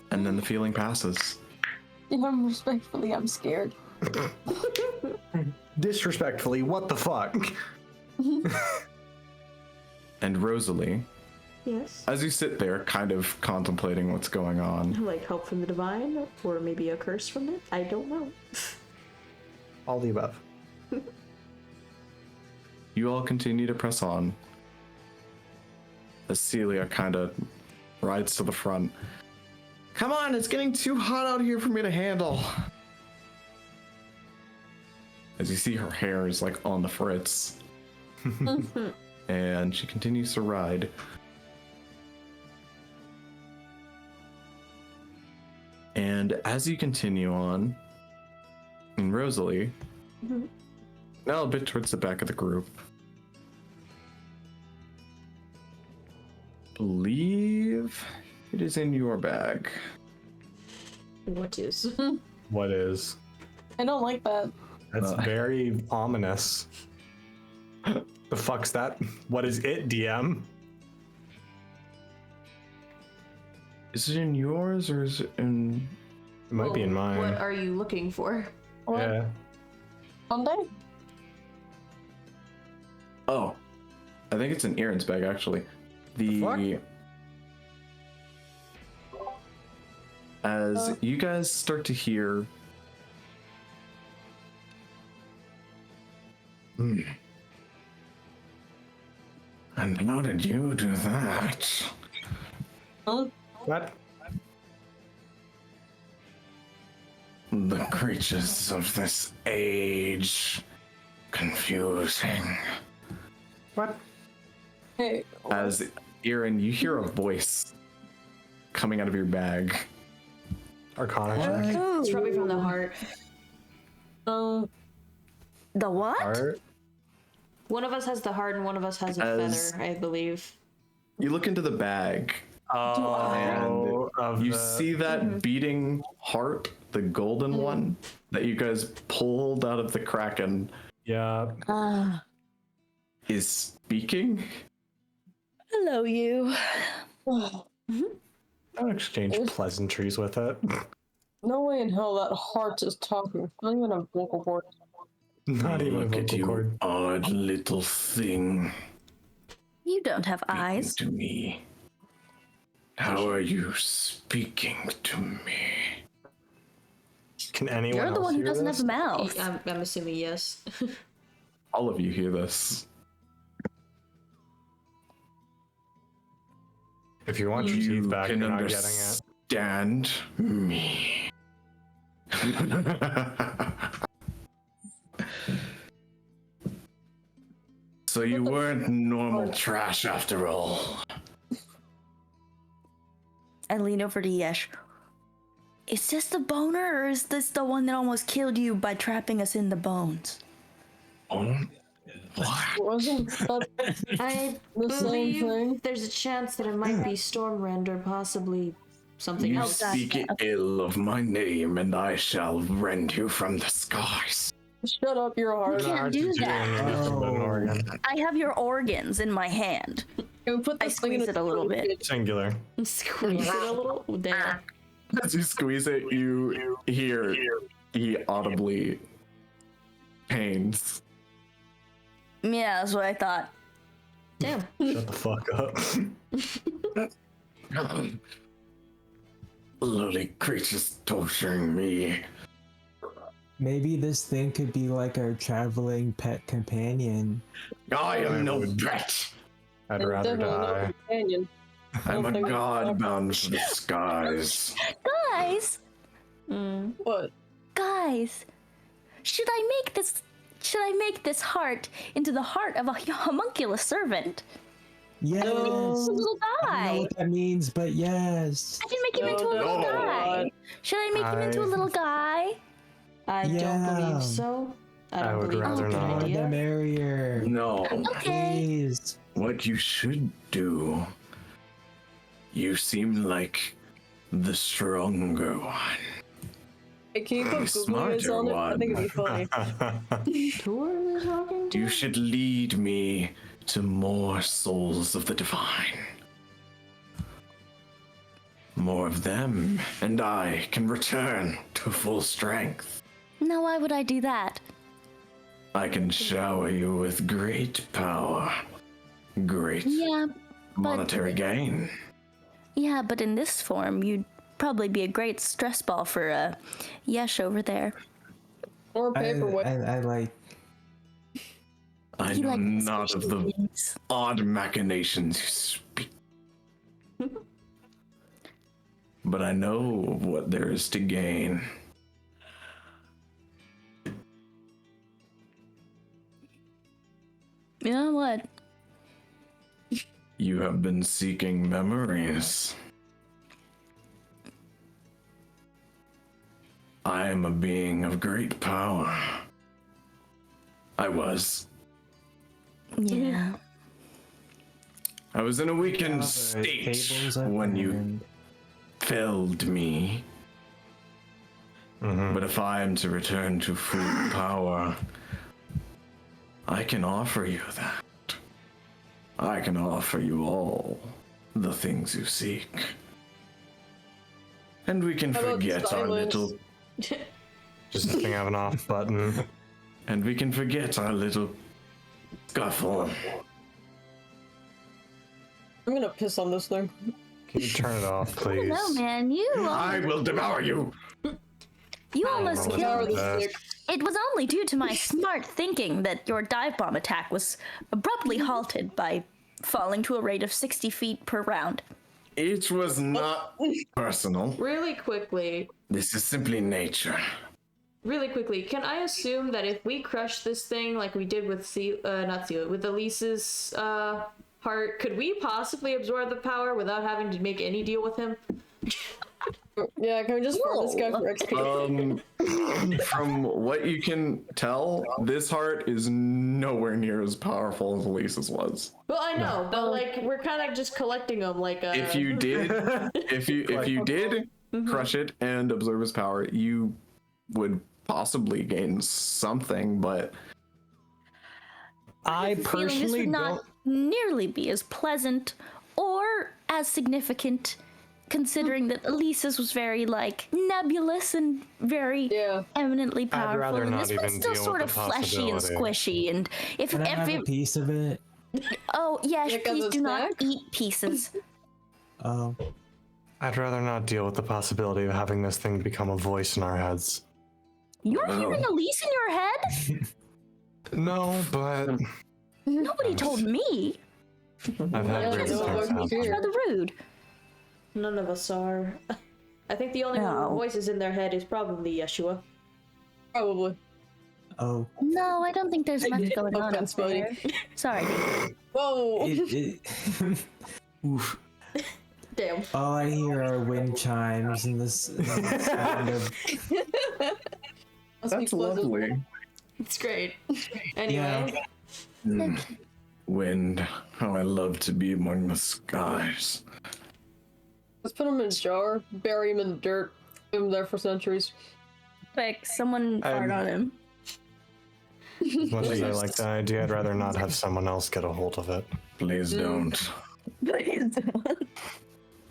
Speaker 3: And then the feeling passes.
Speaker 1: Respectfully, I'm scared.
Speaker 6: Disrespectfully, what the fuck?
Speaker 3: And Rosalie,
Speaker 4: Yes.
Speaker 3: as you sit there kind of contemplating what's going on,
Speaker 4: Like help from the divine, or maybe a curse from it? I don't know.
Speaker 6: All the above.
Speaker 3: you all continue to press on. As Celia kind of rides to the front. Come on, it's getting too hot out here for me to handle. As you see her hair is like on the fritz. And she continues to ride. And as you continue on, and Rosalie, now a bit towards the back of the group, believe it is in your bag.
Speaker 4: What is?
Speaker 6: What is?
Speaker 1: I don't like that.
Speaker 6: That's very ominous. The fuck's that? What is it, DM?
Speaker 3: Is it in yours or is it in...
Speaker 6: It might be in mine.
Speaker 4: What are you looking for?
Speaker 1: What?
Speaker 6: Yeah.
Speaker 1: Monday?
Speaker 3: Oh, I think it's in Aaron's bag actually. The as you guys start to hear and how did you do that?
Speaker 1: Huh?
Speaker 6: What?
Speaker 3: The creatures of this age. Confusing.
Speaker 6: What?
Speaker 1: Hey.
Speaker 3: As Aaron, you hear a voice coming out of your bag.
Speaker 6: Arcana check.
Speaker 4: It's probably from the heart.
Speaker 5: The what?
Speaker 6: Art.
Speaker 4: One of us has the heart and one of us has a
Speaker 3: As-
Speaker 4: feather, I believe.
Speaker 3: You look into the bag
Speaker 6: Oh,
Speaker 3: and you see that beating heart, the golden one that you guys pulled out of the Kraken,
Speaker 6: Yeah.
Speaker 3: is speaking.
Speaker 5: Hello, you.
Speaker 6: I'll exchange pleasantries with it.
Speaker 1: No way in hell that heart is talking. Not even a vocal cord.
Speaker 6: Not even a
Speaker 3: Look at
Speaker 6: vocal
Speaker 3: you,
Speaker 6: cord.
Speaker 3: odd little thing.
Speaker 5: You don't have
Speaker 3: Speaking
Speaker 5: eyes.
Speaker 3: to me. How are you speaking to me?
Speaker 6: Can anyone
Speaker 5: You're the
Speaker 6: else
Speaker 5: one who
Speaker 6: hear
Speaker 5: doesn't
Speaker 6: this?
Speaker 5: have a mouth.
Speaker 4: I'm assuming yes.
Speaker 3: All of you hear this.
Speaker 6: If you want your teeth back, you're not getting it.
Speaker 3: Understand me. So you weren't normal trash after all.
Speaker 5: I lean over to Yesh. Is this the boner, or is this the one that almost killed you by trapping us in the bones?
Speaker 3: Oh, what?
Speaker 1: Wasn't that
Speaker 4: I
Speaker 1: the same
Speaker 4: believe
Speaker 1: thing?
Speaker 4: there's a chance that it might be Stormrend or possibly something
Speaker 3: You
Speaker 4: else.
Speaker 3: speak ill of my name, and I shall rend you from the skies.
Speaker 1: Shut up, your heart.
Speaker 5: You can't do that.
Speaker 6: Different than an organ.
Speaker 5: I have your organs in my hand.
Speaker 1: Can we put
Speaker 5: I
Speaker 1: this thing in
Speaker 5: squeeze it a little bit.
Speaker 6: Singular.
Speaker 4: Squeeze it a little. There.
Speaker 3: As you squeeze it, you hear he audibly pains.
Speaker 5: Yeah, that's what I thought.
Speaker 4: Damn.
Speaker 6: Shut the fuck up.
Speaker 3: Lowly creatures torturing me.
Speaker 7: Maybe this thing could be like our traveling pet companion.
Speaker 3: I am no pet.
Speaker 6: I'd
Speaker 1: And
Speaker 6: rather
Speaker 1: definitely no
Speaker 6: die.
Speaker 1: companion.
Speaker 3: I'm a
Speaker 1: think-
Speaker 3: god bound for the skies.
Speaker 5: Guys,
Speaker 1: What?
Speaker 5: guys, should I make this heart into the heart of a homunculus servant?
Speaker 7: Yes.
Speaker 5: A little
Speaker 7: I don't know
Speaker 5: guy.
Speaker 7: what that means, but yes.
Speaker 5: I can make him
Speaker 1: No,
Speaker 5: into a little
Speaker 3: no.
Speaker 5: guy. Should I make him into a little guy?
Speaker 4: I don't
Speaker 7: Yeah.
Speaker 4: believe so. I don't
Speaker 6: I would
Speaker 4: believe it's a
Speaker 6: rather
Speaker 4: good
Speaker 6: not.
Speaker 7: More the
Speaker 4: idea.
Speaker 7: merrier.
Speaker 3: No.
Speaker 5: Okay.
Speaker 7: Please.
Speaker 3: What you should do. You seem like the stronger one.
Speaker 1: Hey, can you put
Speaker 3: The
Speaker 1: googly eyes
Speaker 3: smarter
Speaker 1: on it? I think it'd be
Speaker 3: one.
Speaker 1: funny.
Speaker 4: Who are we talking to?
Speaker 3: You should lead me to more souls of the divine. More of them, and I can return to full strength.
Speaker 5: Now, why would I do that?
Speaker 3: I can shower you with great power. Great
Speaker 5: Yeah,
Speaker 3: monetary gain.
Speaker 5: yeah, but in this form, you'd probably be a great stress ball for Yesh over there.
Speaker 1: Or
Speaker 7: I
Speaker 1: paperweight.
Speaker 7: like.
Speaker 3: I
Speaker 5: You
Speaker 3: know
Speaker 5: like
Speaker 3: not of the
Speaker 5: things.
Speaker 3: odd machinations you speak. But I know what there is to gain.
Speaker 5: You know what?
Speaker 3: You have been seeking memories. I am a being of great power. I was.
Speaker 5: Yeah.
Speaker 3: I was in a weakened
Speaker 7: the
Speaker 3: state
Speaker 7: cables I've
Speaker 3: when you
Speaker 7: learned.
Speaker 3: felled me. But if I am to return to full power, I can offer you that. I can offer you all the things you seek. And we can
Speaker 1: How about
Speaker 3: forget our
Speaker 1: silence?
Speaker 3: little
Speaker 6: Just a thing I have an off button.
Speaker 3: and we can forget our little scuffle.
Speaker 1: I'm gonna piss on this thing.
Speaker 6: Can you turn it off, please?
Speaker 5: No, man,
Speaker 3: I will devour you.
Speaker 5: you almost
Speaker 6: know.
Speaker 1: Power
Speaker 5: killed me.
Speaker 1: the stick.
Speaker 5: It was only due to my smart thinking that your dive bomb attack was abruptly halted by falling to a rate of 60 feet per round.
Speaker 3: It was not personal.
Speaker 4: Really quickly,
Speaker 3: This is simply nature.
Speaker 4: can I assume that if we crush this thing like we did with with Elise's heart, could we possibly absorb the power without having to make any deal with him?
Speaker 1: Yeah, can we just farm this guy for XP?
Speaker 3: From what you can tell, this heart is nowhere near as powerful as Elisa's was.
Speaker 4: Well, I know, but like we're kind of just collecting them, like
Speaker 3: If you did, if you did crush it and absorb his power, you would possibly gain something. But
Speaker 7: I
Speaker 5: Feeling this
Speaker 7: personally
Speaker 5: would not
Speaker 7: don't.
Speaker 5: nearly be as pleasant or as significant considering that Elisa's was very like nebulous and very eminently powerful,
Speaker 6: rather
Speaker 5: and
Speaker 6: not
Speaker 5: this one's
Speaker 6: even
Speaker 5: still
Speaker 6: deal
Speaker 5: sort
Speaker 6: with
Speaker 5: of
Speaker 6: the
Speaker 5: fleshy and
Speaker 6: possibility.
Speaker 5: squishy. And if
Speaker 7: Can I have a piece of it?
Speaker 5: oh yes,
Speaker 1: Like as
Speaker 5: please
Speaker 1: a
Speaker 5: do not
Speaker 1: snack?
Speaker 5: eat pieces.
Speaker 7: Oh,
Speaker 6: I'd rather not deal with the possibility of having this thing become a voice in our heads.
Speaker 5: You're hearing Elise in your head?
Speaker 6: No, but
Speaker 5: Nobody told me.
Speaker 6: I've had weird
Speaker 1: no,
Speaker 6: things
Speaker 1: I'm
Speaker 6: happen.
Speaker 1: here.
Speaker 5: Rather rude.
Speaker 4: None of us are. I think the only one with
Speaker 5: No.
Speaker 4: voices in their head is probably Yeshua.
Speaker 1: Probably.
Speaker 7: oh.
Speaker 5: No, I don't think there's much going on up
Speaker 1: Offense, buddy.
Speaker 5: there. Sorry.
Speaker 1: Whoa!
Speaker 7: Oof.
Speaker 4: Damn.
Speaker 7: All I hear are wind chimes and this sound of
Speaker 1: Must be
Speaker 3: That's
Speaker 1: pleasant.
Speaker 3: lovely.
Speaker 4: It's great. Anyway,
Speaker 3: Wind, how I love to be among the skies.
Speaker 1: Let's put him in a jar, bury him in the dirt, leave him there for centuries.
Speaker 5: Quick, someone fart on him.
Speaker 6: As much as I like the idea, I'd rather not have someone else get a hold of it.
Speaker 3: Please don't.
Speaker 5: Please don't.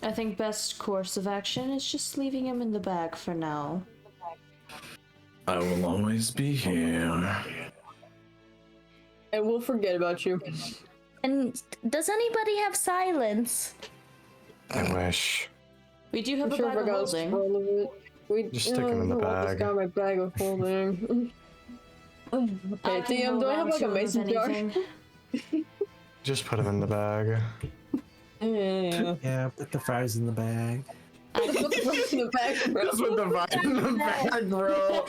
Speaker 4: I think best course of action is just leaving him in the bag for now.
Speaker 3: I will always be here.
Speaker 1: And we'll forget about you.
Speaker 5: And does anybody have silence?
Speaker 6: I wish.
Speaker 4: We do have
Speaker 1: I'm
Speaker 4: a
Speaker 1: sure
Speaker 4: bag
Speaker 1: if I
Speaker 4: of
Speaker 1: got a
Speaker 4: holding.
Speaker 1: scroll of it. We
Speaker 6: Just stick him in the bag.
Speaker 1: Got my bag of holding.
Speaker 4: I
Speaker 1: Okay,
Speaker 4: can
Speaker 1: TM,
Speaker 4: hold
Speaker 1: do I
Speaker 4: on
Speaker 1: have like
Speaker 4: to
Speaker 1: a
Speaker 4: him if
Speaker 1: mason jar?
Speaker 4: anything.
Speaker 6: Just put him in the bag.
Speaker 1: Yeah.
Speaker 7: yeah. Put the fries in the bag.
Speaker 1: Put the rest in the bag, bro.
Speaker 3: Just with the vibe in the bag, bro.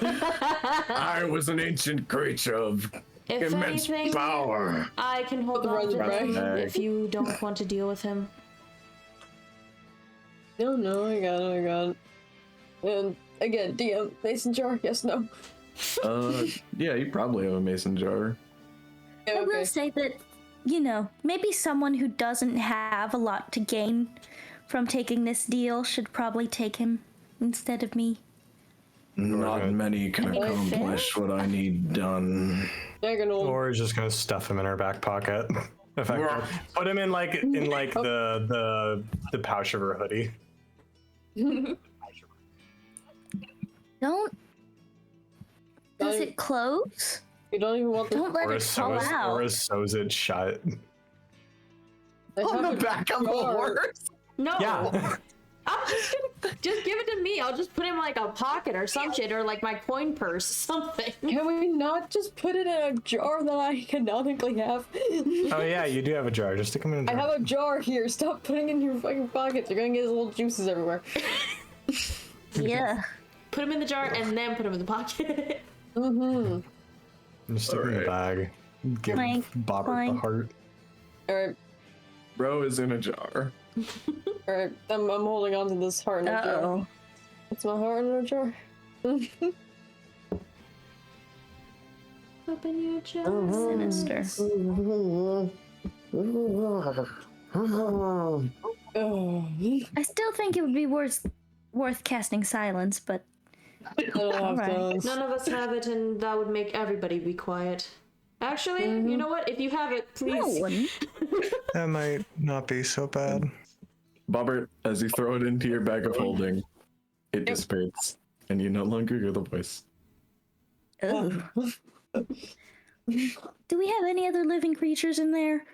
Speaker 3: I was an ancient creature of
Speaker 4: If
Speaker 3: immense
Speaker 4: anything,
Speaker 3: power.
Speaker 4: I can hold
Speaker 1: the
Speaker 4: on
Speaker 1: rest
Speaker 4: to
Speaker 1: in the
Speaker 4: him
Speaker 3: bag.
Speaker 4: if you don't want to deal with him.
Speaker 1: No, I got it. And again, DM, mason jar, yes, no.
Speaker 3: Yeah, you probably have a mason jar.
Speaker 1: Yeah,
Speaker 5: I
Speaker 1: okay.
Speaker 5: will say that, you know, maybe someone who doesn't have a lot to gain from taking this deal should probably take him instead of me.
Speaker 3: Not many can
Speaker 5: Fair.
Speaker 3: accomplish what I need done.
Speaker 1: Diagonal.
Speaker 6: Or just gonna stuff him in our back pocket. Effectively. Put him in the pouch of her hoodie.
Speaker 5: Don't. Does it close?
Speaker 1: You don't even want the
Speaker 5: Don't let it fall out.
Speaker 6: Or sews it shut.
Speaker 3: On the back of the horse?
Speaker 4: No.
Speaker 6: Yeah.
Speaker 4: I'm just give it to me. I'll just put it in like a pocket or some shit, or like my coin purse, something.
Speaker 1: Can we not just put it in a jar that I canonically have?
Speaker 6: Oh yeah, you do have a jar. Just stick him in a
Speaker 1: I
Speaker 6: jar.
Speaker 1: have a jar here. Stop putting it in your fucking pockets. You're gonna get his little juices everywhere.
Speaker 5: Yeah.
Speaker 4: Put him in the jar and then put him in the pocket.
Speaker 6: Just stick him in the bag. Give
Speaker 5: Clank,
Speaker 6: Bobert the
Speaker 5: clank.
Speaker 6: heart.
Speaker 1: Alright,
Speaker 3: Bro is in a jar.
Speaker 1: alright. I'm holding on to this heart in a jar.
Speaker 5: Uh-oh.
Speaker 1: It's my heart in a jar.
Speaker 4: Open your jar.
Speaker 5: Sinister.
Speaker 1: Oh,
Speaker 5: I still think it would be worth casting silence, but
Speaker 1: I don't have
Speaker 5: Alright.
Speaker 1: those.
Speaker 4: None of us have it, and that would make everybody be quiet. Actually, you know what? If you have it,
Speaker 5: no
Speaker 4: please.
Speaker 5: one.
Speaker 6: That might not be so bad.
Speaker 3: Bobert, as you throw it into your bag of holding, it dissipates, and you no longer hear the voice.
Speaker 5: Ugh. Do we have any other living creatures in there?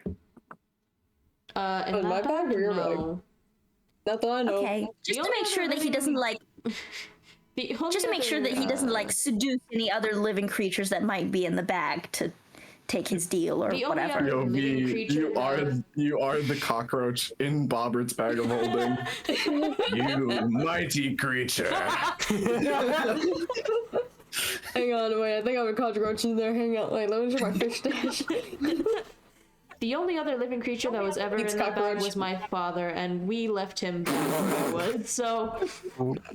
Speaker 4: In
Speaker 1: In my
Speaker 4: that
Speaker 1: bag or your bag?
Speaker 4: no.
Speaker 1: Not that I know.
Speaker 5: Okay, just to
Speaker 4: only
Speaker 5: make
Speaker 4: other
Speaker 5: sure that he
Speaker 4: living-
Speaker 5: doesn't like.
Speaker 4: The only
Speaker 5: Just to make sure that he doesn't like seduce any other living creatures that might be in the bag to take his deal or
Speaker 4: The only
Speaker 5: whatever.
Speaker 4: other-
Speaker 3: Yo,
Speaker 4: Living
Speaker 3: V,
Speaker 4: creature
Speaker 3: you are the cockroach in Bobert's bag of holding. You mighty creature.
Speaker 1: Hang on, wait. I think I have a cockroach in there. Hang on, wait. Let me check my fish stash.
Speaker 4: The only other living creature that was ever in
Speaker 1: It's
Speaker 4: that bag
Speaker 1: cockroach.
Speaker 4: was my father, and we left him where he was. So,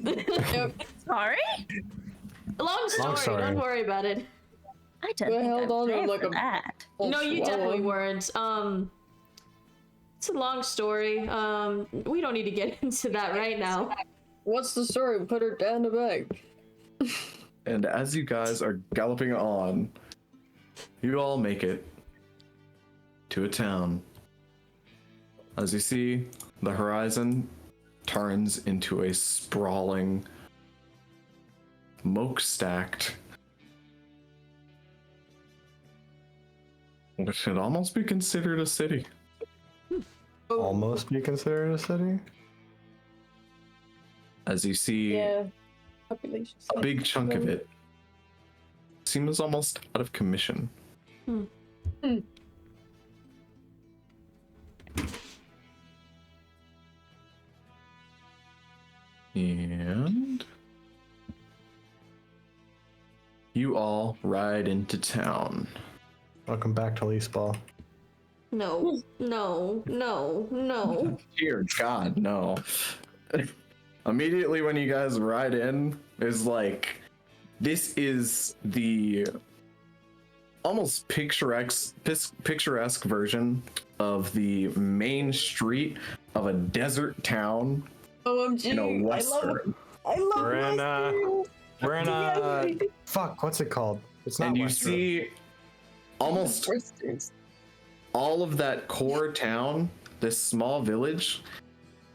Speaker 1: Yep.
Speaker 5: Sorry?
Speaker 4: long story.
Speaker 6: story.
Speaker 4: Don't worry about it.
Speaker 5: I don't
Speaker 1: We
Speaker 5: think
Speaker 1: held
Speaker 5: I was
Speaker 1: on to him
Speaker 5: there
Speaker 1: like
Speaker 5: for
Speaker 1: a-
Speaker 5: that.
Speaker 4: No, you
Speaker 1: Swallow
Speaker 4: definitely
Speaker 1: him.
Speaker 4: weren't. It's a long story. We don't need to get into that right now.
Speaker 1: What's the story? Put her down the bag.
Speaker 3: And as you guys are galloping on, you all make it to a town. As you see the horizon turns into a sprawling, smoke-stacked, which should almost be considered a city.
Speaker 6: Almost be considered a city?
Speaker 3: As you see,
Speaker 1: Yeah. Population.
Speaker 3: a big chunk of it seems almost out of commission. And you all ride into town.
Speaker 6: Welcome back to Leaseball.
Speaker 4: No, no, no, no.
Speaker 3: Dear God, no. Immediately when you guys ride in, is like, this is the almost picturesque version of the main street of a desert town
Speaker 1: OMG.
Speaker 3: in a western.
Speaker 1: I love
Speaker 6: We're in,
Speaker 1: Western.
Speaker 6: We're in
Speaker 1: Yes.
Speaker 6: fuck, what's it called? It's not
Speaker 3: And you
Speaker 6: Western.
Speaker 3: see almost
Speaker 1: Westerns.
Speaker 3: all of that core town, this small village,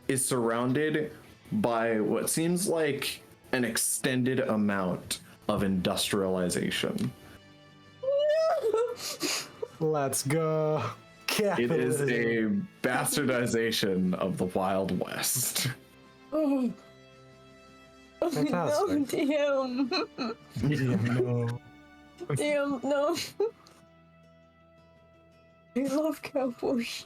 Speaker 3: is surrounded by what seems like an extended amount of industrialization.
Speaker 6: Let's go.
Speaker 3: It is
Speaker 6: Capitalism.
Speaker 3: a bastardization of the Wild West.
Speaker 1: Oh. Oh, no,
Speaker 6: Fantastic.
Speaker 1: damn.
Speaker 6: Yeah, no.
Speaker 1: Damn, no. I love cowboys.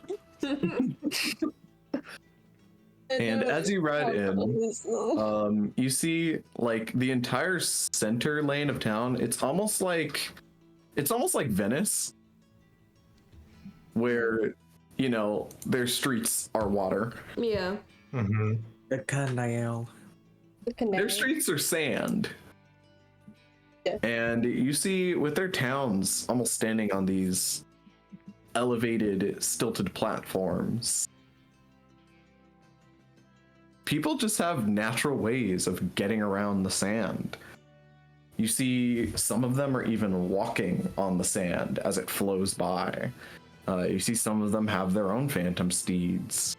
Speaker 3: And as you ride in, you see like the entire center lane of town. It's almost like Venice, where, you know, their streets are water.
Speaker 4: Yeah.
Speaker 6: Mm-hmm.
Speaker 2: The canal.
Speaker 3: Their streets are sand.
Speaker 1: Yeah.
Speaker 3: And you see with their towns almost standing on these elevated, stilted platforms, people just have natural ways of getting around the sand. You see some of them are even walking on the sand as it flows by. You see some of them have their own phantom steeds.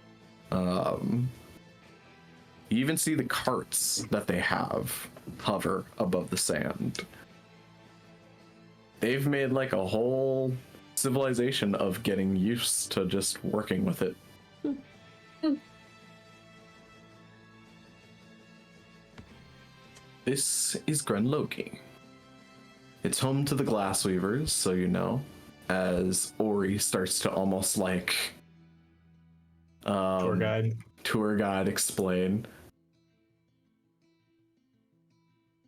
Speaker 3: You even see the carts that they have hover above the sand. They've made like a whole civilization of getting used to just working with it. This is Grendlogi. It's home to the Glassweavers, so you know, as Ori starts to almost like tour guide explain.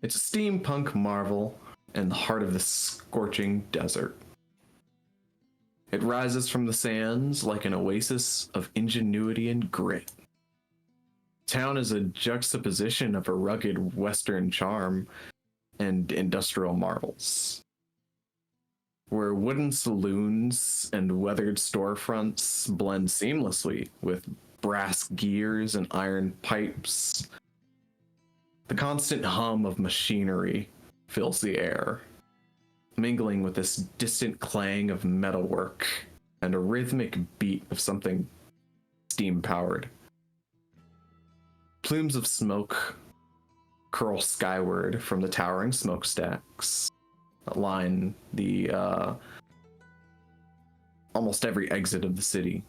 Speaker 3: It's a steampunk marvel in the heart of the scorching desert. It rises from the sands like an oasis of ingenuity and grit. Town is a juxtaposition of a rugged western charm and industrial marvels, where wooden saloons and weathered storefronts blend seamlessly with brass gears and iron pipes. The constant hum of machinery fills the air, mingling with this distant clang of metalwork and a rhythmic beat of something steam-powered. Plumes of smoke curl skyward from the towering smokestacks that line the almost every exit of the city,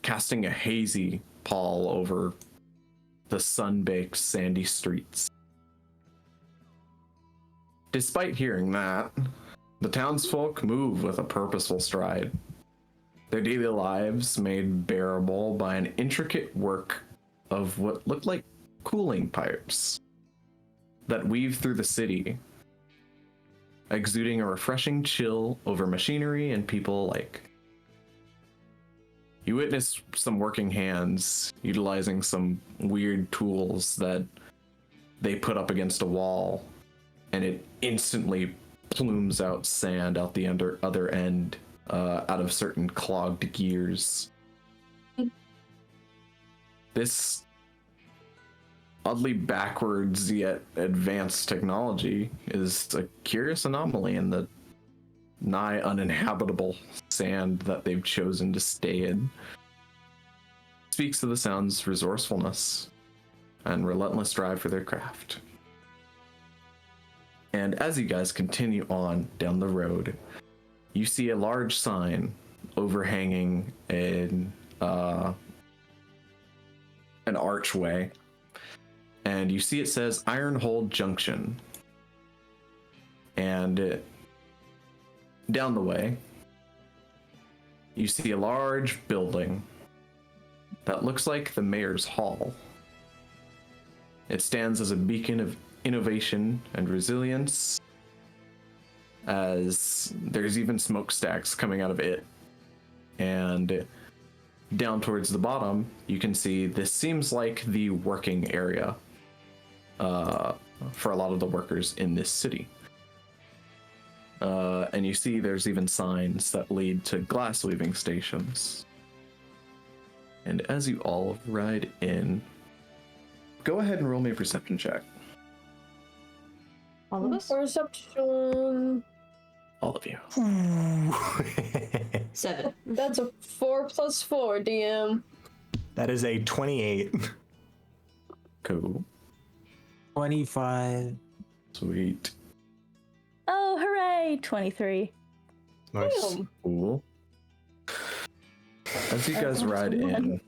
Speaker 3: casting a hazy pall over the sun-baked sandy streets. Despite hearing that, the townsfolk move with a purposeful stride, their daily lives made bearable by an intricate work of what look like cooling pipes that weave through the city, exuding a refreshing chill over machinery and people alike. You witness some working hands utilizing some weird tools that they put up against a wall, and it instantly plumes out sand out the other end out of certain clogged gears. This oddly backwards yet advanced technology is a curious anomaly in the nigh uninhabitable sand that they've chosen to stay in. It's speaks to the sound's resourcefulness and relentless drive for their craft. And as you guys continue on down the road, you see a large sign overhanging an archway, and you see it says Ironhold Junction. And down the way, you see a large building that looks like the mayor's hall. It stands as a beacon of innovation and resilience, as there's even smokestacks coming out of it. And down towards the bottom, you can see this seems like the working area for a lot of the workers in this city. And you see there's even signs that lead to glass weaving stations. And as you all ride in, go ahead and roll me a perception check.
Speaker 4: All of us?
Speaker 1: Perception.
Speaker 3: All of you.
Speaker 4: 7.
Speaker 1: That's a 4 + 4, DM.
Speaker 6: That is a 28.
Speaker 3: Cool.
Speaker 7: 25.
Speaker 3: Sweet.
Speaker 5: Oh, hooray! 23.
Speaker 6: Nice.
Speaker 1: Damn.
Speaker 3: Cool. As you guys ride in,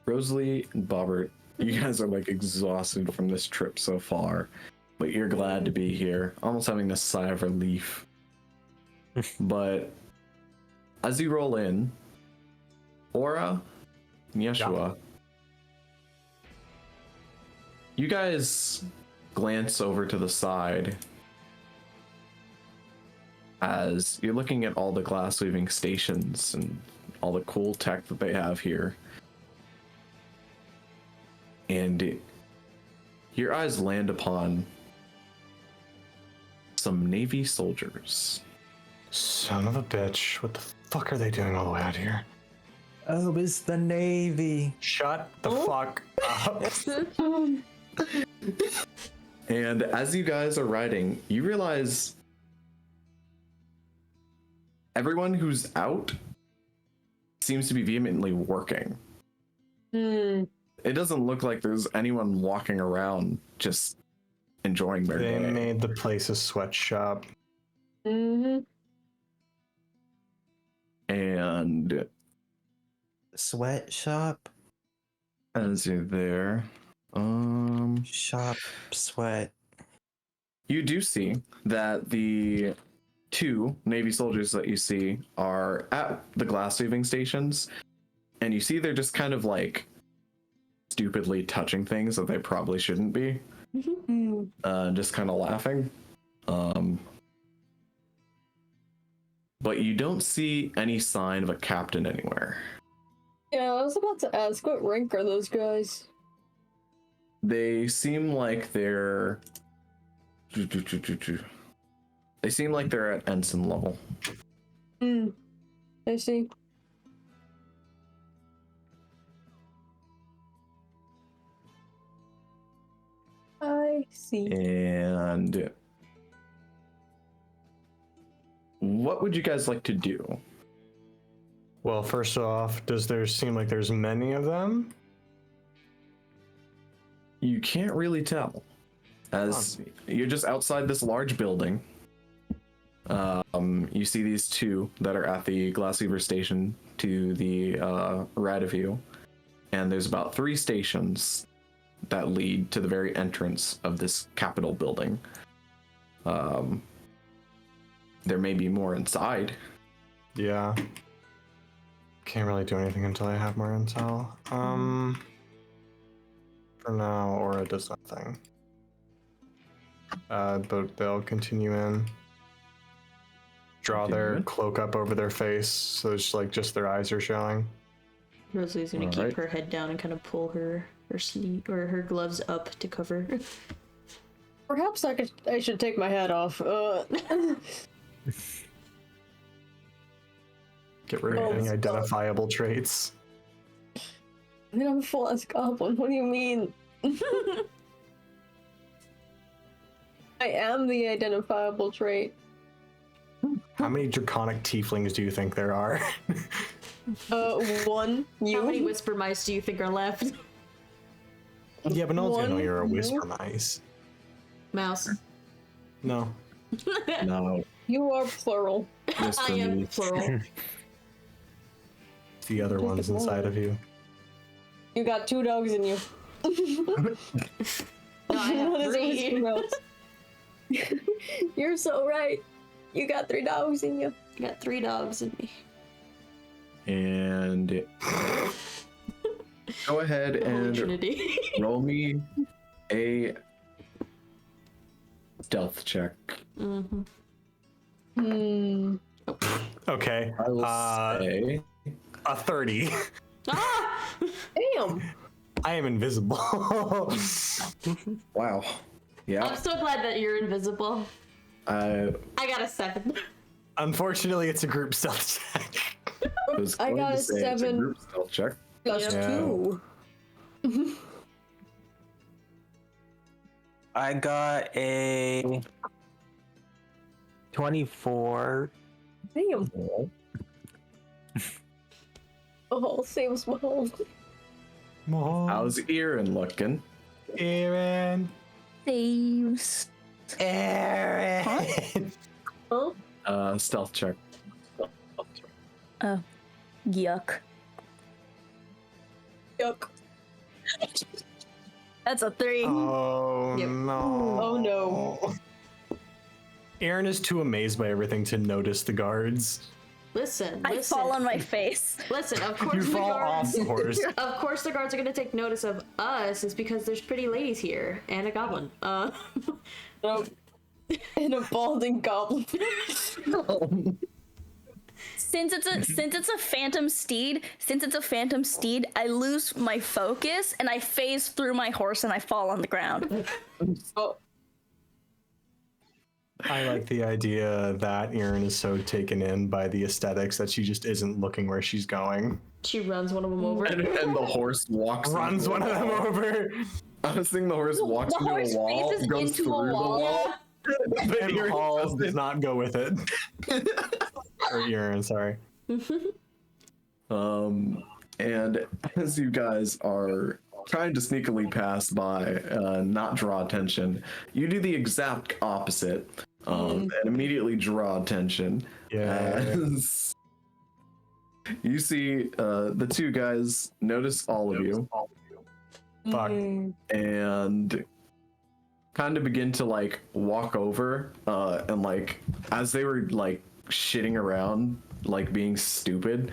Speaker 3: Rosalie and Bobert, you guys are like exhausted from this trip so far, but you're glad to be here, almost having this sigh of relief. But as you roll in, Aura and Yeshua, you guys glance over to the side as you're looking at all the glass weaving stations and all the cool tech that they have here. And your eyes land upon some Navy soldiers.
Speaker 6: Son of a bitch. What the fuck are they doing all the way out here?
Speaker 7: Oh, it's the Navy.
Speaker 6: Shut the fuck up.
Speaker 3: And as you guys are riding, you realize everyone who's out seems to be vehemently working. It doesn't look like there's anyone walking around just enjoying their
Speaker 6: They
Speaker 3: day.
Speaker 6: made the place a sweatshop.
Speaker 1: Mm-hmm.
Speaker 3: And
Speaker 7: Sweatshop.
Speaker 3: as you're there,
Speaker 7: Shop. Sweat.
Speaker 3: you do see that the 2 Navy soldiers that you see are at the glass weaving stations, and you see they're just kind of like stupidly touching things that they probably shouldn't be. Just kind of laughing. But you don't see any sign of a captain anywhere.
Speaker 1: Yeah, I was about to ask, what rank are those guys?
Speaker 3: They seem like they're at ensign level.
Speaker 1: I see. I see.
Speaker 3: And what would you guys like to do?
Speaker 6: Well, first off, does there seem like there's many of them?
Speaker 3: You can't really tell, as you're just outside this large building. You see these 2 that are at the Glassweaver station to the right of you, and there's about 3 stations that lead to the very entrance of this Capitol building. There may be more inside.
Speaker 6: Yeah. Can't really do anything until I have more intel. For now, Aura does nothing. But they'll continue in. Draw their cloak up over their face, so it's like just their eyes are showing.
Speaker 4: Rosalie's gonna keep
Speaker 3: Alright.
Speaker 4: her head down and kind of pull her sleeve or her gloves up to cover.
Speaker 1: Perhaps I should take my hat off.
Speaker 6: Get rid of any
Speaker 1: stop.
Speaker 6: identifiable traits.
Speaker 1: I mean, I'm a full-ass goblin. What do you mean? I am the identifiable trait.
Speaker 6: How many draconic tieflings do you think there are?
Speaker 1: One. You.
Speaker 4: How many whisper mice do you think are left?
Speaker 6: Yeah, but no one's gonna know
Speaker 1: One,
Speaker 6: you're a
Speaker 1: you.
Speaker 6: whisper mice.
Speaker 4: Mouse.
Speaker 6: No.
Speaker 3: No.
Speaker 1: You are plural.
Speaker 4: I am plural.
Speaker 6: The other one's inside of you.
Speaker 1: You got 2 dogs in you.
Speaker 4: No, I have
Speaker 1: What is a
Speaker 4: 3.
Speaker 1: whisper mouse? You're so right. You got 3 dogs in you.
Speaker 4: I got 3 dogs in me.
Speaker 3: And go ahead
Speaker 4: Holy
Speaker 3: and
Speaker 4: Trinity.
Speaker 3: roll me a stealth check.
Speaker 4: Mm-hmm.
Speaker 1: Hmm.
Speaker 6: Okay.
Speaker 3: I will say
Speaker 6: A 30.
Speaker 4: Ah!
Speaker 1: Damn.
Speaker 6: I am invisible.
Speaker 3: wow.
Speaker 4: I'm
Speaker 3: Yeah.
Speaker 4: so glad that you're invisible.
Speaker 3: I
Speaker 4: I got a 7.
Speaker 6: Unfortunately, it's a group stealth check.
Speaker 3: was
Speaker 1: I
Speaker 3: going
Speaker 1: got
Speaker 3: to
Speaker 1: a
Speaker 3: say it's a
Speaker 1: 7.
Speaker 3: group stealth check.
Speaker 1: Plus
Speaker 4: Yeah.
Speaker 1: 2.
Speaker 2: I got a 24.
Speaker 1: Damn. Oh, same as my home.
Speaker 3: How's Erin looking?
Speaker 6: Aaron.
Speaker 5: Saves.
Speaker 6: Aaron.
Speaker 1: Huh?
Speaker 3: Stealth check.
Speaker 5: Oh, yuck.
Speaker 1: Yuck.
Speaker 5: That's a 3.
Speaker 6: Oh
Speaker 4: Yep.
Speaker 6: no.
Speaker 1: Oh no.
Speaker 6: Aaron is too amazed by everything to notice the guards.
Speaker 4: Listen,
Speaker 5: I
Speaker 4: listen.
Speaker 5: fall on my face.
Speaker 4: Listen, of course
Speaker 6: You
Speaker 4: the
Speaker 6: fall
Speaker 4: guards.
Speaker 6: off the horse.
Speaker 4: Of course the guards are gonna take notice of us is because there's pretty ladies here and a goblin.
Speaker 1: And a balding goblin.
Speaker 5: Since it's a phantom steed, I lose my focus and I phase through my horse and I fall on the ground.
Speaker 1: Oh,
Speaker 6: I like the idea that Erin is so taken in by the aesthetics that she just isn't looking where she's going.
Speaker 4: She runs one of them over.
Speaker 3: And the horse walks.
Speaker 6: Runs
Speaker 3: into
Speaker 6: one
Speaker 3: a
Speaker 6: of them
Speaker 3: wall.
Speaker 6: over.
Speaker 3: I was thinking the horse walks
Speaker 5: The
Speaker 3: into
Speaker 5: horse
Speaker 3: a wall,
Speaker 5: faces
Speaker 3: goes
Speaker 5: into a
Speaker 3: through the
Speaker 5: wall.
Speaker 3: wall. But
Speaker 6: And
Speaker 3: Erin
Speaker 6: Hall
Speaker 3: doesn't.
Speaker 6: does not go with it. Or Erin, sorry.
Speaker 3: And as you guys are trying to sneakily pass by, not draw attention, you do the exact opposite, and immediately draw attention.
Speaker 6: Yeah.
Speaker 3: As you see the 2 guys notice all of you
Speaker 6: Fuck.
Speaker 3: and kind of begin to like walk over, and like as they were like shitting around, like being stupid,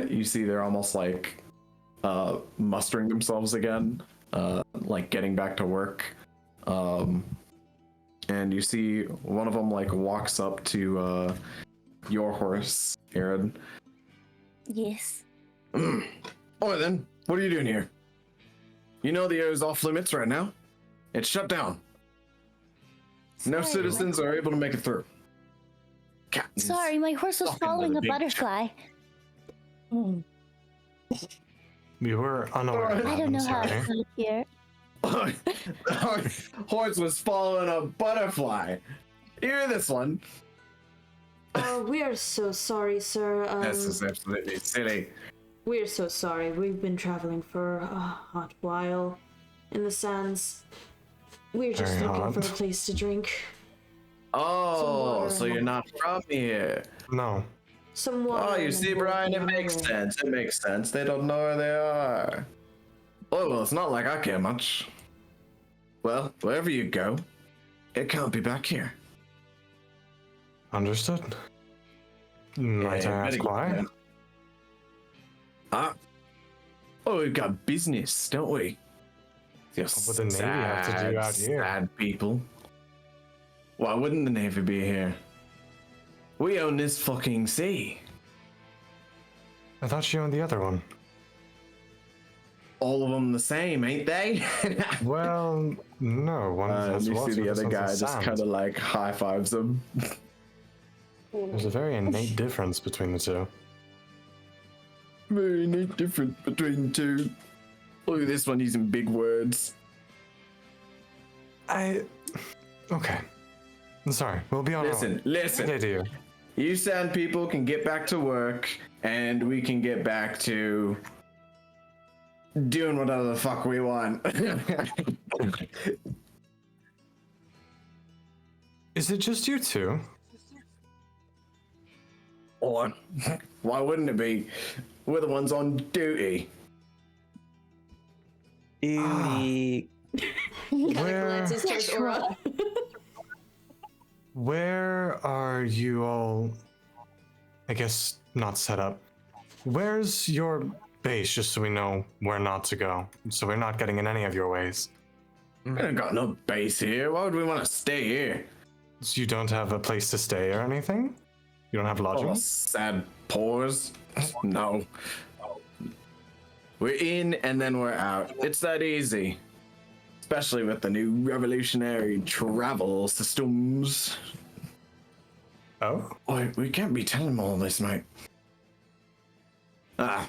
Speaker 3: you see they're almost like mustering themselves again, like getting back to work. And you see one of them like walks up to your horse, Aaron.
Speaker 5: Yes.
Speaker 3: Oh, then, what are you doing here? You know the area's off limits right now. It's shut down. No
Speaker 5: Sorry,
Speaker 3: citizens are able to make it through. Captains.
Speaker 5: Sorry, my horse was
Speaker 3: Fucking
Speaker 5: following a
Speaker 3: big
Speaker 5: butterfly.
Speaker 6: We were unaware of that.
Speaker 5: I don't know how
Speaker 6: I'm
Speaker 5: it
Speaker 6: sorry.
Speaker 5: got here.
Speaker 3: Horse was following a butterfly. You hear this one?
Speaker 4: Oh, we are so sorry, sir.
Speaker 3: This is absolutely silly.
Speaker 4: We are so sorry. We've been traveling for a hot while in the sands. We're just
Speaker 6: Very
Speaker 4: looking
Speaker 6: hot.
Speaker 4: for a place to drink.
Speaker 3: Oh,
Speaker 4: water
Speaker 3: so
Speaker 4: and-
Speaker 3: you're not from here.
Speaker 6: No.
Speaker 4: Some water.
Speaker 3: Oh, you
Speaker 4: and
Speaker 3: see,
Speaker 4: a
Speaker 3: Brian, it
Speaker 4: bowl.
Speaker 3: makes sense. It makes sense. They don't know where they are. Oh, well, it's not like I care much. Well, wherever you go, it can't be back here.
Speaker 6: Understood. Might I ask why?
Speaker 3: Ah. Oh, we've got business, don't we? Just
Speaker 6: What would the Navy have to do out here?
Speaker 3: Sad people. Why wouldn't the Navy be here? We own this fucking sea.
Speaker 6: I thought you owned the other one.
Speaker 3: All of them the same, ain't they?
Speaker 6: Well, no. One has
Speaker 3: you
Speaker 6: water,
Speaker 3: see the
Speaker 6: this
Speaker 3: other
Speaker 6: one's
Speaker 3: guy
Speaker 6: has
Speaker 3: just
Speaker 6: sand.
Speaker 3: kind of like high fives them.
Speaker 6: There's a very innate difference between the two.
Speaker 3: Very neat difference between the two. Look at this one using big words.
Speaker 6: Okay. I'm sorry. We'll be on our way.
Speaker 3: Listen.
Speaker 6: Good day to you.
Speaker 3: you sand people can get back to work, and we can get back to doing whatever the fuck we want.
Speaker 6: Is it just you two?
Speaker 3: Or why wouldn't it be? We're the ones on duty.
Speaker 7: Duty.
Speaker 4: Glances towards Aura.
Speaker 6: Where are you all? I guess not set up. Where's your base, just so we know where not to go, so we're not getting in any of your ways?
Speaker 3: We ain't got no base here. Why would we want to stay here?
Speaker 6: So you don't have a place to stay or anything? You don't have lodging?
Speaker 3: Oh, sad pores. No. We're in and then we're out. It's that easy. Especially with the new revolutionary travel systems.
Speaker 6: Oh?
Speaker 3: Boy, we can't be telling them all this, mate. Yeah,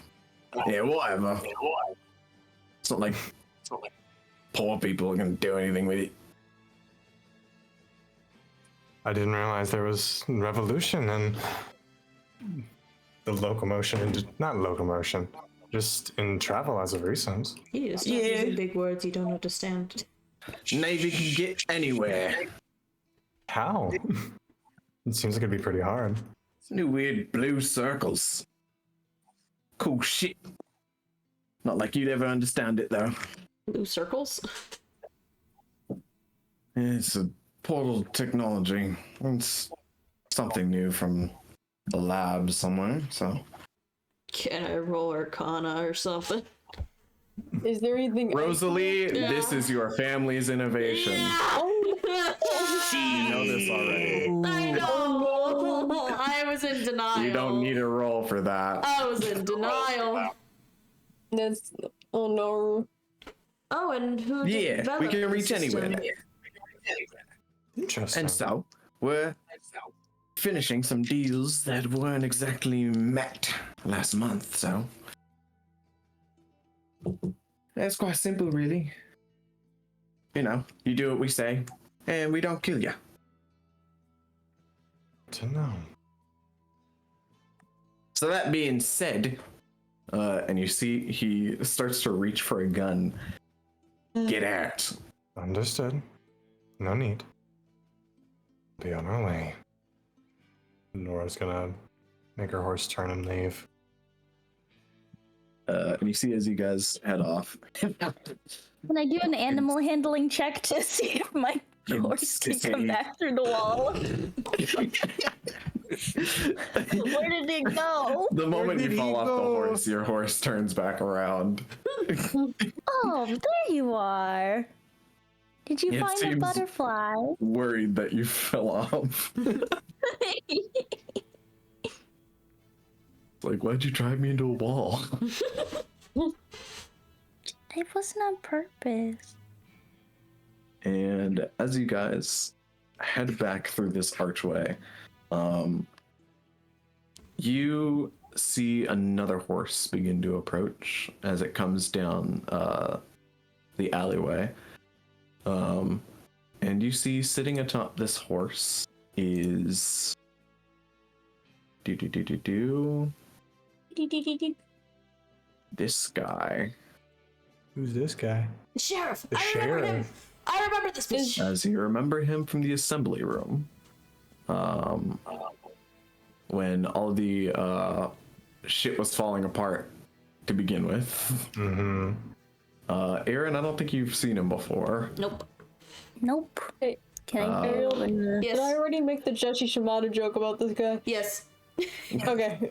Speaker 3: whatever. It's not like poor people are gonna do anything with it.
Speaker 6: I didn't realize there was revolution and the locomotion into not locomotion, just in travel as of recent.
Speaker 4: You just stop using big words you don't understand.
Speaker 3: Navy can get anywhere.
Speaker 6: How? It seems like it'd be pretty hard.
Speaker 3: New weird blue circles. Cool shit. Not like you'd ever understand it though.
Speaker 4: Blue circles?
Speaker 3: It's a portal technology. It's something new from the lab somewhere, so.
Speaker 4: Can I roll Arcana or something?
Speaker 1: Is there anything?
Speaker 3: Rosalie, this is your family's innovation. You know this already.
Speaker 4: I know! I was in denial.
Speaker 3: You don't need a roll for that.
Speaker 4: I was in denial.
Speaker 1: That's oh no.
Speaker 4: Oh, and who
Speaker 3: Yeah, we can
Speaker 4: developed the
Speaker 3: reach
Speaker 4: system?
Speaker 3: anywhere.
Speaker 6: Interesting.
Speaker 3: And so, we're finishing some deals that weren't exactly met last month, so. It's quite simple, really. You know, you do what we say, and we don't kill you.
Speaker 6: To know.
Speaker 3: So that being said, and you see he starts to reach for a gun. Get out.
Speaker 6: Understood. No need. Be on our way. Nora's gonna make her horse turn and leave.
Speaker 3: And you see as you guys head off.
Speaker 5: Can I do an animal handling check to see if my horse can come back through the wall? Where did it go?
Speaker 3: The moment
Speaker 7: did
Speaker 3: you fall
Speaker 7: he
Speaker 3: off the
Speaker 7: go?
Speaker 3: horse, your horse turns back around.
Speaker 5: Oh, there you are. Did you
Speaker 3: It
Speaker 5: find a
Speaker 3: seems-
Speaker 5: butterfly?
Speaker 3: Worried that you fell off. Like, why'd you drive me into a wall?
Speaker 5: It wasn't on purpose.
Speaker 3: And as you guys head back through this archway, you see another horse begin to approach as it comes down the alleyway. And you see sitting atop this horse is this guy.
Speaker 6: Who's this guy?
Speaker 4: The sheriff!
Speaker 6: The
Speaker 4: I remember him!
Speaker 6: sheriff.
Speaker 4: I remember this bitch!
Speaker 3: As you remember him from the assembly room, when all the shit was falling apart to begin with.
Speaker 6: Mm-hmm.
Speaker 3: Aaron, I don't think you've seen him before.
Speaker 4: Nope.
Speaker 5: Nope.
Speaker 1: Hey,
Speaker 5: Can I go in the...
Speaker 4: Yes.
Speaker 1: did I already make the Jesse Shimada joke about this guy?
Speaker 4: Yes.
Speaker 1: Okay.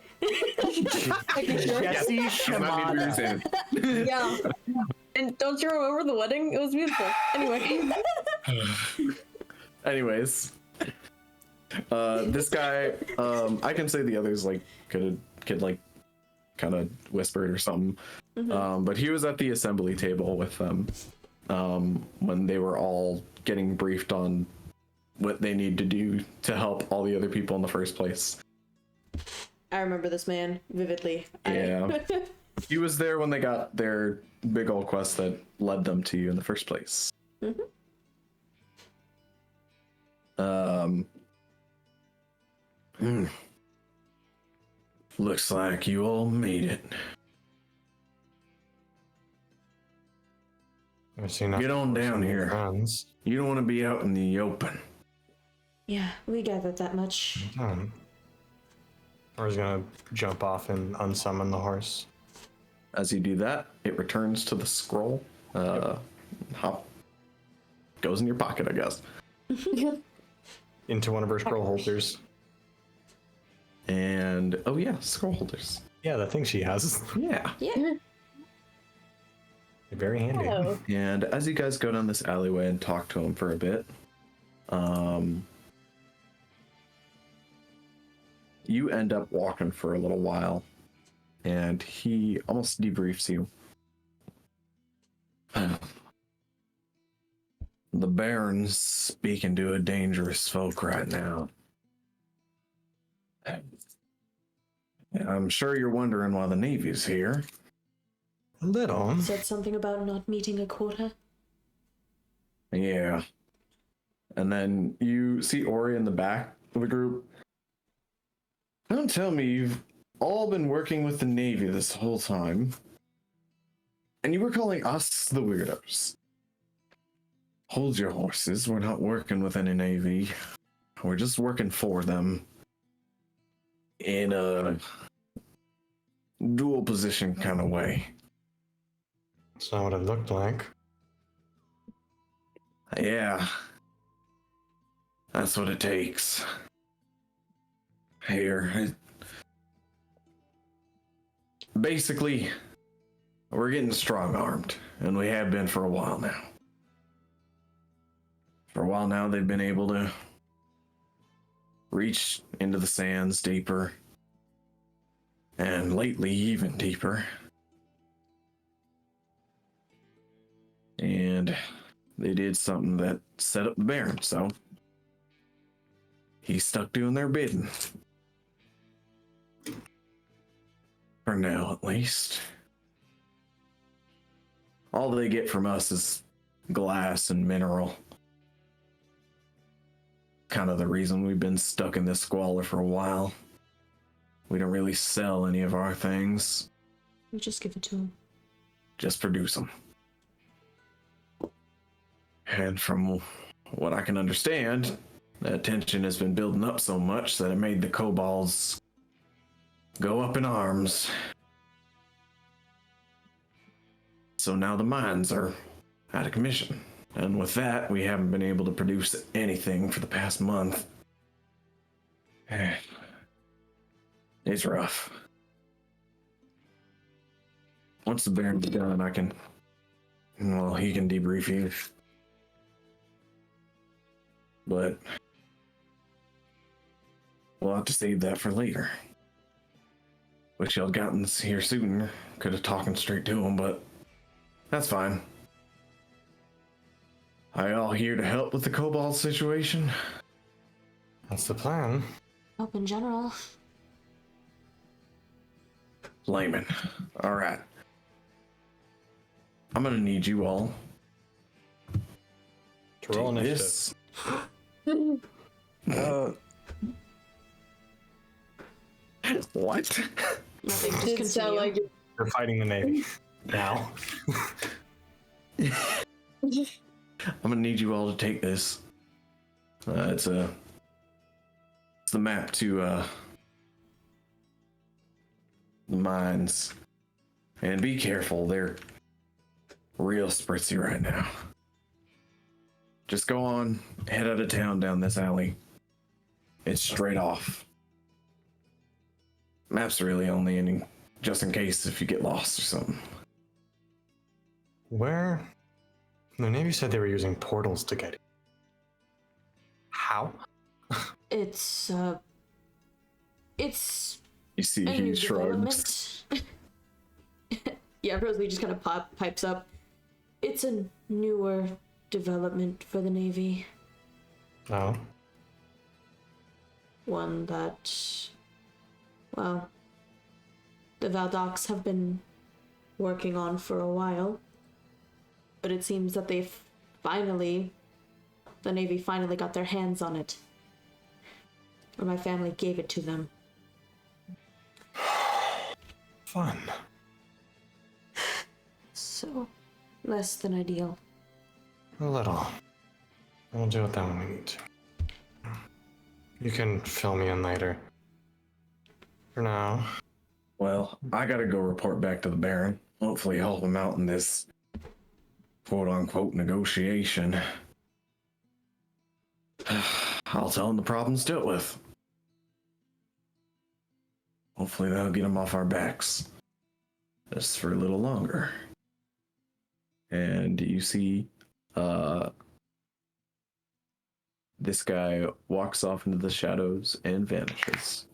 Speaker 1: Making sure.
Speaker 7: Jesse Shimada.
Speaker 1: Yeah. And don't you remember the wedding? It was beautiful. Anyway.
Speaker 3: Anyways, this guy, I can say the others like could like kind of whispered or something. But he was at the assembly table with them when they were all getting briefed on what they need to do to help all the other people in the first place.
Speaker 4: I remember this man vividly.
Speaker 3: Yeah. He was there when they got their big old quest that led them to you in the first place. Looks like you all made it. Get on down here.
Speaker 6: Friends.
Speaker 3: You don't want to be out in the open.
Speaker 4: Yeah, we gathered that much.
Speaker 6: Or gonna jump off and unsummon the horse.
Speaker 3: As you do that, it returns to the scroll. Hop. Goes in your pocket, I guess.
Speaker 6: Into one of her scroll holders.
Speaker 3: And, oh yeah, scroll holders.
Speaker 6: Yeah, the thing she has.
Speaker 3: Yeah.
Speaker 4: Yeah.
Speaker 6: Very handy.
Speaker 1: Oh.
Speaker 3: And as you guys go down this alleyway and talk to him for a bit, you end up walking for a little while, and he almost debriefs you. The Baron's speaking to a dangerous folk right now. I'm sure you're wondering why the Navy's here.
Speaker 6: A little.
Speaker 4: Said something about not meeting a quota.
Speaker 3: Yeah. And then you see Ori in the back of the group. Don't tell me you've all been working with the Navy this whole time. And you were calling us the weirdos. Hold your horses. We're not working with any Navy. We're just working for them. In a dual position kind of way.
Speaker 6: That's not what it looked like.
Speaker 3: Yeah. That's what it takes. Here. Basically, we're getting strong-armed, and we have been for a while now. For a while now, they've been able to reach into the sands deeper, and lately even deeper. And they did something that set up the Baron, so he's stuck doing their bidding. For now, at least. All they get from us is glass and mineral. Kind of the reason we've been stuck in this squalor for a while. We don't really sell any of our things.
Speaker 4: We just give it to him.
Speaker 3: Just produce them. And from what I can understand, that tension has been building up so much that it made the kobolds go up in arms. So now the mines are out of commission. And with that, we haven't been able to produce anything for the past month. It's rough. Once the Baron's done, he can debrief you. But we'll have to save that for later. Wish y'all gotten here sooner. Could have talking straight to him, but that's fine. Are y'all here to help with the kobold situation?
Speaker 6: That's the plan.
Speaker 4: Help in general.
Speaker 3: Layman. Alright. I'm gonna need you all
Speaker 6: To roll
Speaker 3: take
Speaker 6: initiative.
Speaker 3: this. What?
Speaker 4: Nothing, just
Speaker 1: Did sound
Speaker 4: continue.
Speaker 1: like it.
Speaker 6: We're fighting the Navy. Now.
Speaker 3: I'm gonna need you all to take this. It's the map to the mines. And be careful, they're real spritzy right now. Just go on, head out of town down this alley. It's straight off. Map's really only ending just in case if you get lost or something.
Speaker 6: Where? The Navy said they were using portals to get it. How?
Speaker 4: It's
Speaker 3: You see,
Speaker 4: a new
Speaker 3: he shrugs.
Speaker 4: development. Yeah, Rosalie just kind of pipes up. It's a newer development for the Navy.
Speaker 6: Oh.
Speaker 4: One that, well, the Valdocs have been working on for a while. But it seems that the Navy finally got their hands on it. Or my family gave it to them.
Speaker 6: Fun.
Speaker 4: So, less than ideal.
Speaker 6: A little. We'll deal with that when we need to. You can fill me in later. For now.
Speaker 3: Well, I gotta go report back to the Baron. Hopefully help him out in this quote-unquote negotiation. I'll tell him the problem's dealt with. Hopefully that'll get him off our backs. Just for a little longer. And you see, this guy walks off into the shadows and vanishes.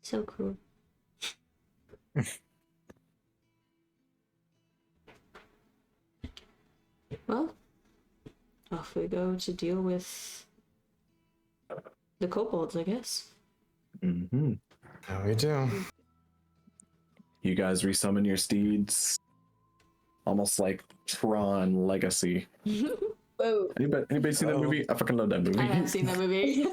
Speaker 4: So cool. Well, off we go to deal with the kobolds, I guess.
Speaker 3: Mm-hmm.
Speaker 6: How we do.
Speaker 3: You guys resummon your steeds. Almost like Tron Legacy.
Speaker 1: Whoa.
Speaker 3: Anybody seen that movie? I fucking love that movie.
Speaker 4: I have seen that movie.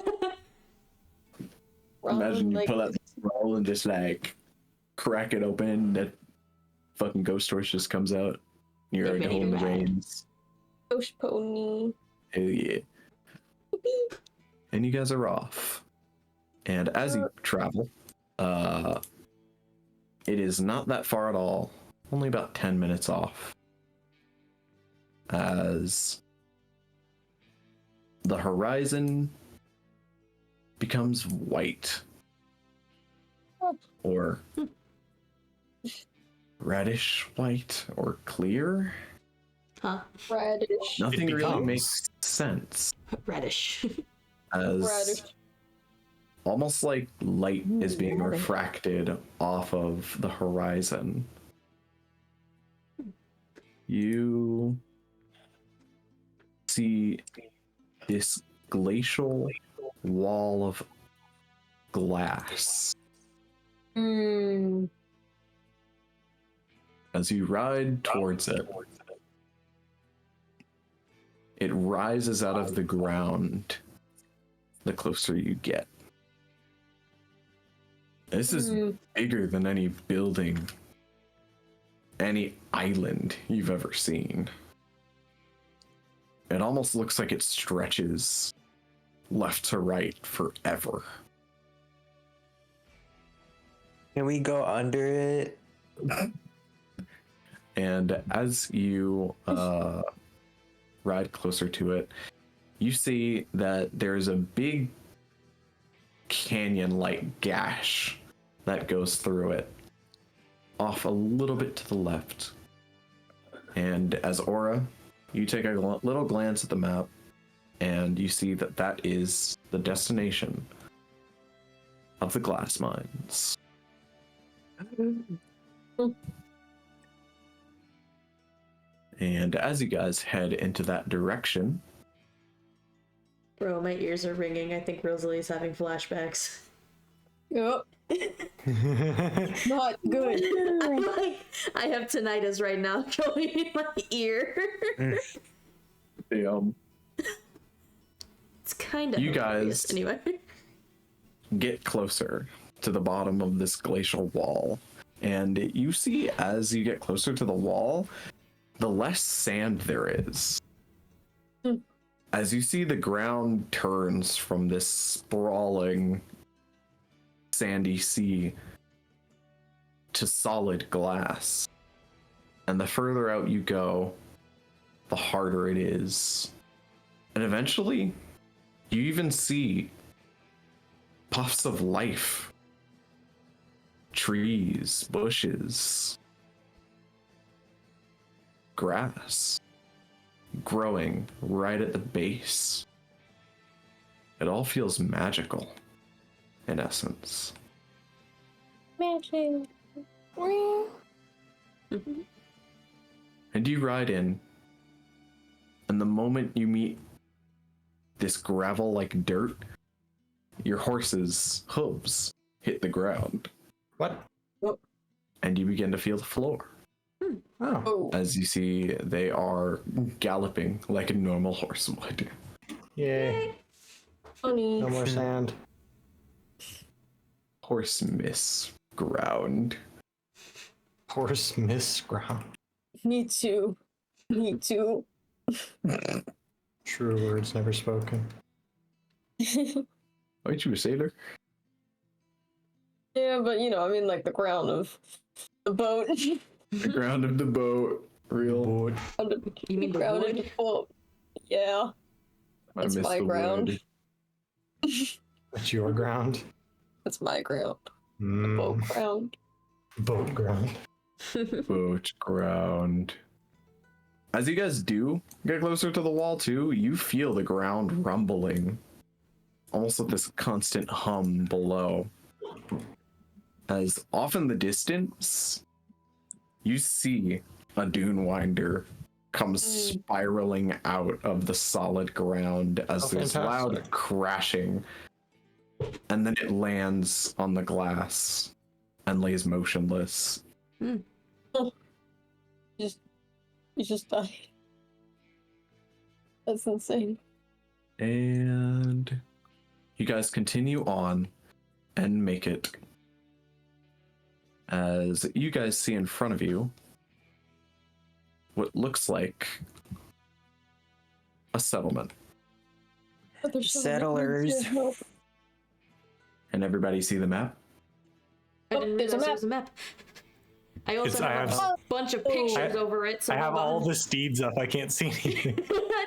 Speaker 3: Imagine you pull out the scroll and just like crack it open, that fucking ghost horse just comes out. You're already
Speaker 4: ready to
Speaker 3: holding the
Speaker 4: ride.
Speaker 3: reins.
Speaker 1: Ghost pony.
Speaker 3: Hell yeah. And you guys are off. And as you travel, it is not that far at all. Only about 10 minutes off. As the horizon becomes white. Or reddish white or clear.
Speaker 4: Huh?
Speaker 1: Radish.
Speaker 3: Nothing
Speaker 6: It
Speaker 3: really
Speaker 6: becomes.
Speaker 3: makes sense.
Speaker 4: Radish.
Speaker 3: As
Speaker 1: Radish.
Speaker 3: almost like light is being refracted off of the horizon. You see this glacial wall of glass.
Speaker 1: Hmm.
Speaker 3: As you ride towards it, it rises out of the ground the closer you get. This is bigger than any building, any island you've ever seen. It almost looks like it stretches left to right forever.
Speaker 2: Can we go under it?
Speaker 3: And as you ride closer to it, you see that there's a big canyon-like gash that goes through it, off a little bit to the left. And as Aura, you take a little glance at the map, and you see that that is the destination of the glass mines. And as you guys head into that direction,
Speaker 4: Bro, my ears are ringing. I think Rosalie's having flashbacks.
Speaker 1: Yep. Not good.
Speaker 4: I'm like, I have tinnitus right now going in my ear. It's kind of
Speaker 3: You guys-
Speaker 4: anyway.
Speaker 3: get closer to the bottom of this glacial wall, and you see as you get closer to the wall, the less sand there is. As you see, the ground turns from this sprawling sandy sea to solid glass. And the further out you go, the harder it is. And eventually, you even see puffs of life. Trees, bushes, grass growing right at the base. It all feels magical, in essence.
Speaker 1: Magic.
Speaker 3: And you ride in, and the moment you meet this gravel like dirt, your horse's hooves hit the ground.
Speaker 6: What?
Speaker 3: And you begin to feel the floor.
Speaker 6: Oh.
Speaker 1: Oh.
Speaker 3: As you see, they are galloping like a normal horse would.
Speaker 6: Yay.
Speaker 1: Funny.
Speaker 6: No more sand.
Speaker 3: horse miss ground.
Speaker 6: Horse miss ground.
Speaker 1: Me too. Me too.
Speaker 6: True words never spoken.
Speaker 3: Aren't you a sailor?
Speaker 1: Yeah, but you know, I mean, like the ground of the boat.
Speaker 3: The ground of the boat. Real.
Speaker 6: Boy.
Speaker 4: You mean the
Speaker 1: ground of
Speaker 4: wood?
Speaker 1: the boat. Yeah,
Speaker 3: I
Speaker 1: it's
Speaker 3: miss
Speaker 1: my
Speaker 3: the
Speaker 1: ground.
Speaker 3: wood.
Speaker 6: That's your ground.
Speaker 1: That's my ground. The
Speaker 6: Mm,
Speaker 1: boat ground.
Speaker 6: boat ground.
Speaker 3: Boat ground. As you guys do get closer to the wall too, you feel the ground rumbling. Almost like this constant hum below. As off in the distance, you see a dune winder come spiraling out of the solid ground as there's loud
Speaker 6: fantastic.
Speaker 3: crashing. And then it lands on the glass and lays motionless.
Speaker 1: You just died. That's insane.
Speaker 3: And you guys continue on and make it. As you guys see in front of you what looks like a settlement.
Speaker 1: But there's so
Speaker 7: Settlers.
Speaker 1: much to help.
Speaker 3: And everybody see the map?
Speaker 4: I didn't
Speaker 1: there's a
Speaker 4: realize there was a map. I also
Speaker 6: I
Speaker 4: have
Speaker 6: have-
Speaker 4: a bunch of pictures over it, so
Speaker 6: I have
Speaker 4: hold
Speaker 6: all
Speaker 4: on.
Speaker 6: the steeds up. I can't see anything.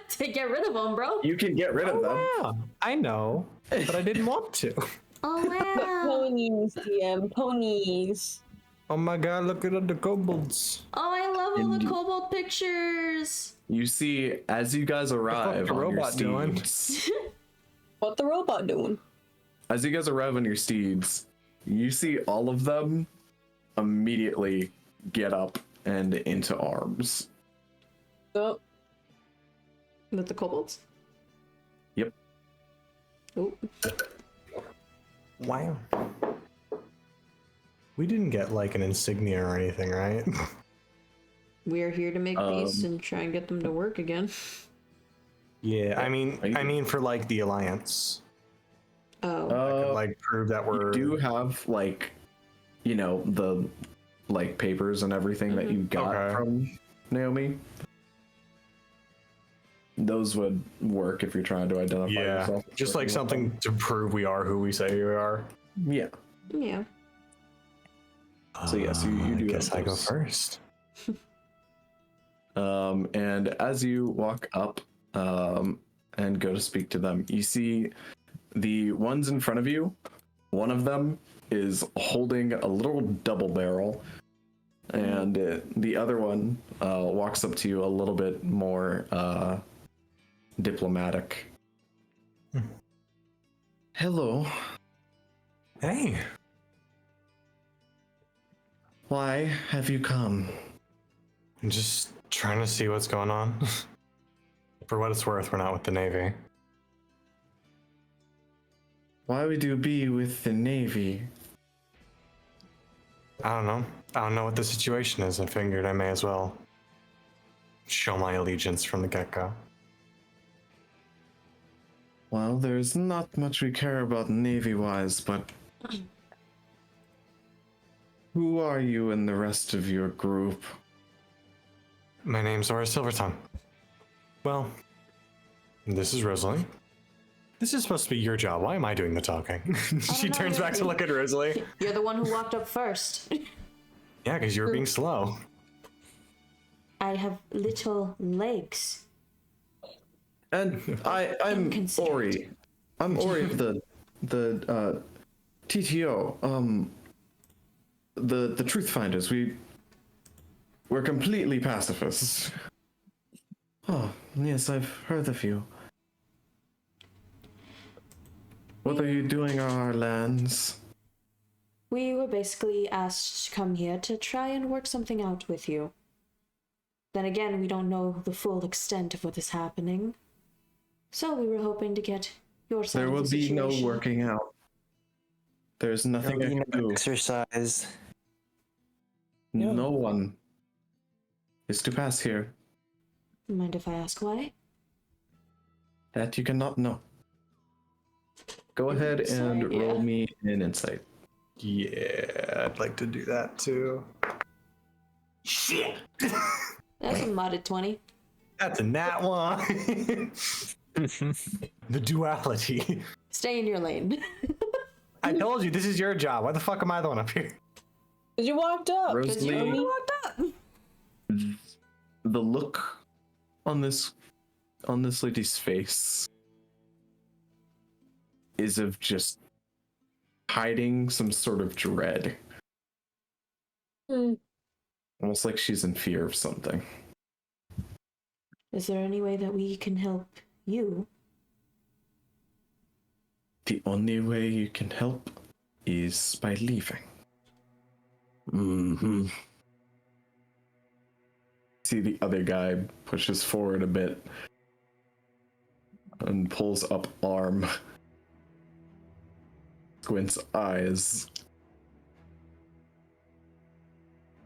Speaker 4: to get rid of them, bro.
Speaker 3: You can get rid of them.
Speaker 6: Yeah, I know, but I didn't want to.
Speaker 4: Oh wow.
Speaker 1: Ponies, DM, ponies.
Speaker 6: Oh my god, look at the kobolds.
Speaker 4: Oh, I love all the
Speaker 3: And-
Speaker 4: kobold pictures.
Speaker 3: You see, as you guys arrive
Speaker 6: the
Speaker 3: on your
Speaker 6: robot doing?
Speaker 3: steeds,
Speaker 1: What the robot doing?
Speaker 3: as you guys arrive on your steeds, you see all of them immediately get up and into arms.
Speaker 1: Oh,
Speaker 4: With the kobolds?
Speaker 3: Yep.
Speaker 4: Oh,
Speaker 6: Wow. We didn't get like an insignia or anything, right?
Speaker 4: we're here to make peace and try and get them to work again.
Speaker 6: Yeah, I mean for like the alliance,
Speaker 4: Oh,
Speaker 6: like prove that
Speaker 3: You
Speaker 6: we're.
Speaker 3: do have like, you know, the like papers and everything that you got
Speaker 6: Okay.
Speaker 3: from Naomi. Those would work if you're trying to identify
Speaker 6: Yeah,
Speaker 3: yourself.
Speaker 6: just like something to prove we are who we say we are.
Speaker 3: Yeah.
Speaker 4: yeah.
Speaker 3: So yes, you do
Speaker 6: I guess
Speaker 3: have
Speaker 6: I go
Speaker 3: those.
Speaker 6: first.
Speaker 3: And as you walk up and go to speak to them, you see the ones in front of you. One of them is holding a little double barrel, and the other one walks up to you a little bit more diplomatic. Hello.
Speaker 6: Hey,
Speaker 3: Why have you come?
Speaker 6: I'm just trying to see what's going on. For what it's worth, we're not with the Navy.
Speaker 3: Why would you be with the Navy?
Speaker 6: I don't know. I don't know what the situation is. I figured I may as well show my allegiance from the get-go.
Speaker 3: Well, there's not much we care about Navy-wise, but who are you and the rest of your group?
Speaker 6: My name's Aura Silvertongue. Well, this is Rosalie. This is supposed to be your job. Why am I doing the talking? She
Speaker 4: know,
Speaker 6: turns back to look at Rosalie.
Speaker 4: You're the one who walked up first.
Speaker 6: Yeah, because you were being slow.
Speaker 4: I have little legs.
Speaker 3: And I'm
Speaker 4: Inconsiderate.
Speaker 3: Ori. I'm Ori of the TTO. The Truth Finders. We're completely pacifists. Oh, yes, I've heard of you. What are you doing on our lands?
Speaker 4: We were basically asked to come here to try and work something out with you. Then again, we don't know the full extent of what is happening. So we were hoping to get your side
Speaker 3: There
Speaker 4: of
Speaker 3: will
Speaker 4: the
Speaker 3: be no
Speaker 4: situation.
Speaker 3: working out. There's nothing I can do.
Speaker 7: Exercise.
Speaker 3: No one is to pass here.
Speaker 4: Mind if I ask why?
Speaker 3: That you cannot know. Go ahead and
Speaker 4: Insight, yeah.
Speaker 3: roll me an insight.
Speaker 6: Yeah, I'd like to do that too. Shit!
Speaker 4: That's a modded 20.
Speaker 6: That's a nat one. The duality.
Speaker 4: Stay in your lane.
Speaker 6: I told you, this is your job. Why the fuck am I the one up here?
Speaker 1: Cause you walked up.
Speaker 4: Because you
Speaker 3: Rosalie,
Speaker 4: walked up.
Speaker 3: the look on this lady's face is of just hiding some sort of dread.
Speaker 1: Hmm.
Speaker 3: Almost like she's in fear of something.
Speaker 4: Is there any way that we can help you?
Speaker 3: The only way you can help is by leaving. Mm-hmm. See, the other guy pushes forward a bit and pulls up arm. Squints eyes.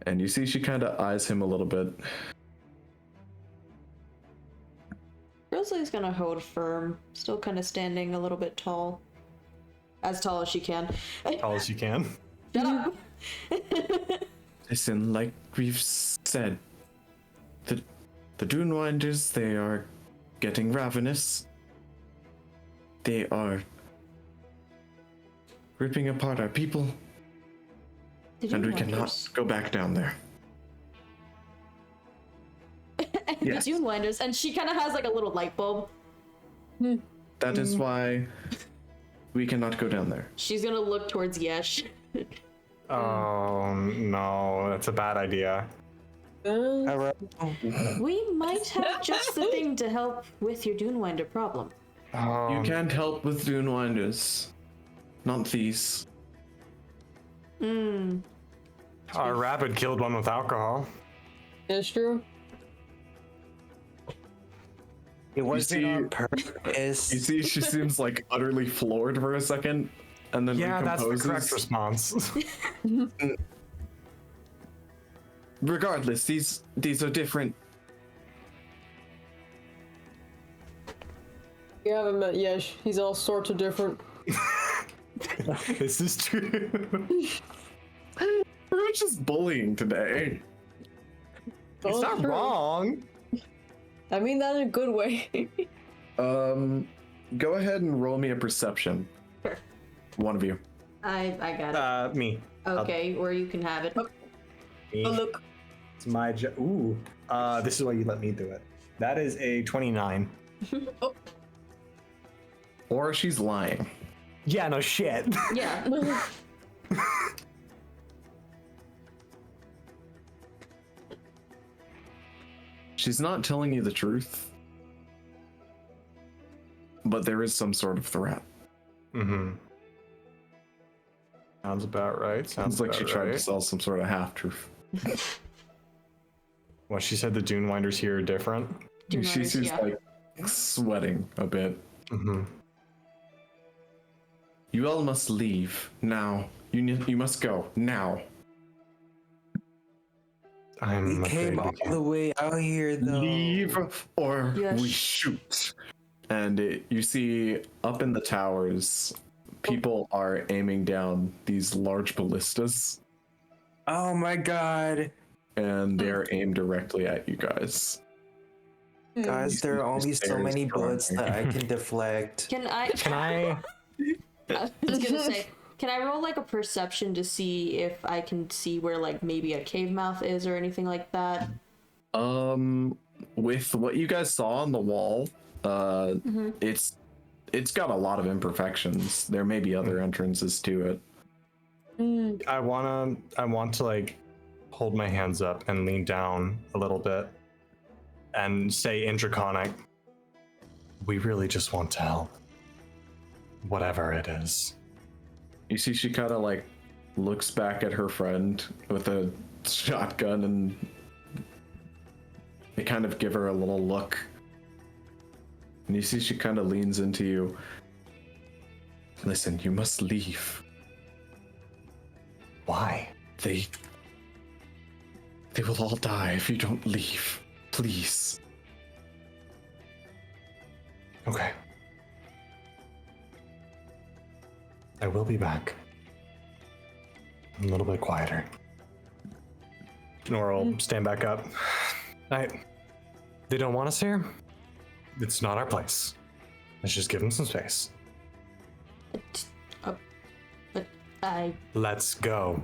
Speaker 3: And you see she kind of eyes him a little bit.
Speaker 4: Rosalie's gonna hold firm, still kind of standing a little bit tall. As tall as she can.
Speaker 6: Tall as you can.
Speaker 4: Shut up!
Speaker 3: Listen, like we've said, the Dunewinders, they are getting ravenous. They are ripping apart our people, and we cannot go back down there. Yes.
Speaker 4: The Dunewinders, and she kind of has like a little light bulb.
Speaker 3: That is why we cannot go down there.
Speaker 4: She's gonna look towards Yesh.
Speaker 6: Oh no, that's a bad idea.
Speaker 4: We might have just the thing to help with your Dunewinder problem.
Speaker 3: You can't help with Dunewinders. Not these.
Speaker 6: Our rabbit killed one with alcohol.
Speaker 1: That's true.
Speaker 2: It wasn't
Speaker 3: see-
Speaker 2: on purpose.
Speaker 3: You see, she seems like utterly floored for a second, and then
Speaker 6: Yeah, that's the
Speaker 3: recomposes.
Speaker 6: correct response.
Speaker 3: Regardless, these are different.
Speaker 1: You haven't met Yesh. He's all sorts of different.
Speaker 6: This is true.
Speaker 3: We're just bullying today.
Speaker 6: It's not
Speaker 1: true.
Speaker 6: wrong.
Speaker 1: I mean that in a good way.
Speaker 3: Go ahead and roll me a perception.
Speaker 4: Sure.
Speaker 3: One of you.
Speaker 4: I got it.
Speaker 6: Me.
Speaker 4: Okay, or you can have it.
Speaker 6: Me.
Speaker 1: Oh look.
Speaker 6: It's my job. Ooh. This is why you let me do it. That is a 29.
Speaker 3: Or she's lying.
Speaker 6: Yeah, no shit.
Speaker 4: Yeah.
Speaker 3: She's not telling you the truth. But there is some sort of threat.
Speaker 6: Mm-hmm. Sounds about right.
Speaker 3: Sounds like she tried to sell some sort of half-truth.
Speaker 6: Well, she said the Dunewinders here are different.
Speaker 3: She
Speaker 4: Dunewinders,
Speaker 3: seems
Speaker 4: yeah.
Speaker 3: like sweating a bit.
Speaker 6: Mm-hmm.
Speaker 3: You all must leave now. You must go now.
Speaker 6: I'm
Speaker 2: We came all the way out here, though.
Speaker 3: Leave or
Speaker 4: Yes.
Speaker 3: we shoot. And you see up in the towers, people are aiming down these large ballistas,
Speaker 2: Oh my god.
Speaker 3: and they're aimed directly at you guys.
Speaker 2: Guys, there are only so
Speaker 3: Very
Speaker 2: many
Speaker 3: strong.
Speaker 2: bullets that I can deflect.
Speaker 4: Can I?
Speaker 6: Can I?
Speaker 4: I was gonna say, can I roll like a perception to see if I can see where like maybe a cave mouth is or anything like that?
Speaker 3: With what you guys saw on the wall, it's got a lot of imperfections. There may be other entrances to it.
Speaker 6: I want to like hold my hands up and lean down a little bit and say in Draconic, we really just want to help. Whatever it is.
Speaker 3: You see, she kind of like looks back at her friend with a shotgun, and they kind of give her a little look. And you see, she kind of leans into you. Listen, you must leave.
Speaker 6: Why?
Speaker 3: They will all die if you don't leave. Please.
Speaker 6: Okay. I will be back. A little bit quieter. Nora will stand back up. They don't want us here. It's not our place. Let's just give them some space. Let's go.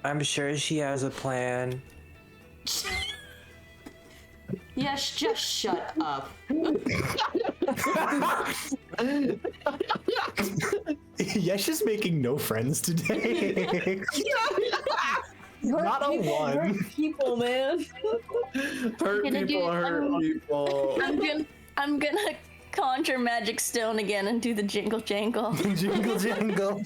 Speaker 2: I'm sure she has a plan.
Speaker 4: Yes, just shut up.
Speaker 6: Yesh is making no friends today. Not a one.
Speaker 1: Hurt people, man.
Speaker 3: Hurt people, hurt people.
Speaker 5: I'm gonna conjure magic stone again and do the jingle jangle.
Speaker 6: Jingle jangle.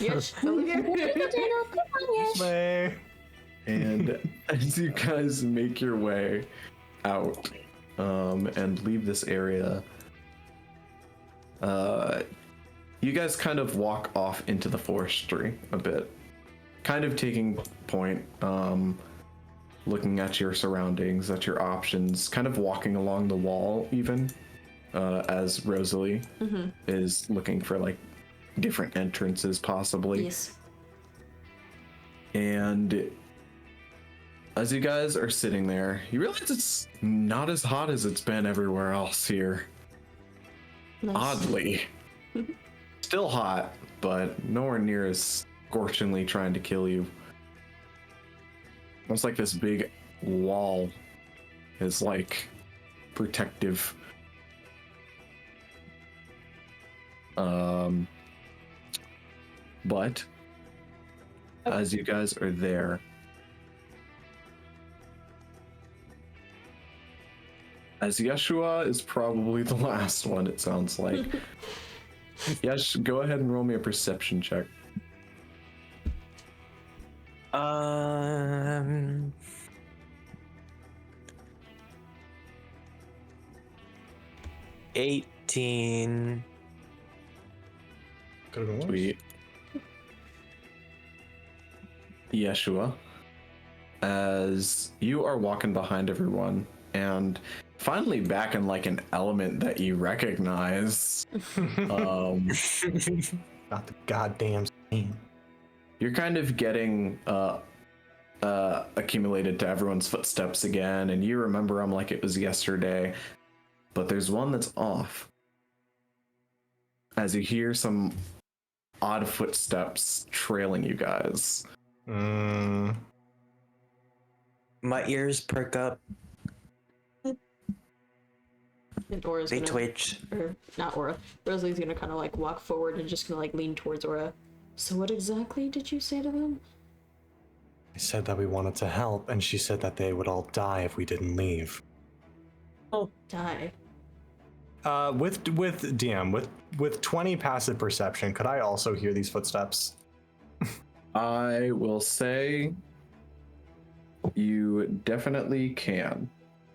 Speaker 4: Yes, over here.
Speaker 5: Jingle, come on, Yesh.
Speaker 6: Bye.
Speaker 3: And as you guys make your way out and leave this area, you guys kind of walk off into the forestry a bit, kind of taking point, looking at your surroundings, at your options, kind of walking along the wall even, as Rosalie is looking for like different entrances possibly.
Speaker 4: Yes.
Speaker 3: And as you guys are sitting there, you realize it's not as hot as it's been everywhere else here.
Speaker 4: Nice.
Speaker 3: Oddly. Still hot, but nowhere near as scorchingly trying to kill you. Almost like this big wall is like protective. But as you guys are there, as Yeshua is probably the last one, it sounds like. Yes, go ahead and roll me a perception check.
Speaker 2: 18.
Speaker 6: Could have been worse.
Speaker 3: Sweet. Yeshua, as you are walking behind everyone and finally back in like an element that you recognize,
Speaker 6: Not the goddamn scene.
Speaker 3: you're kind of getting accumulated to everyone's footsteps again, and you remember them like it was yesterday, but there's one that's off. As you hear some odd footsteps trailing you guys.
Speaker 2: My ears perk up.
Speaker 4: And Aura's
Speaker 2: They
Speaker 4: gonna,
Speaker 2: twitch.
Speaker 4: or not Aura. Rosalie's gonna kind of like walk forward and just gonna like lean towards Aura. So what exactly did you say to them?
Speaker 6: I said that we wanted to help, and she said that they would all die if we didn't leave.
Speaker 4: Oh, die.
Speaker 6: With DM, with 20 passive perception, could I also hear these footsteps?
Speaker 3: I will say you definitely can.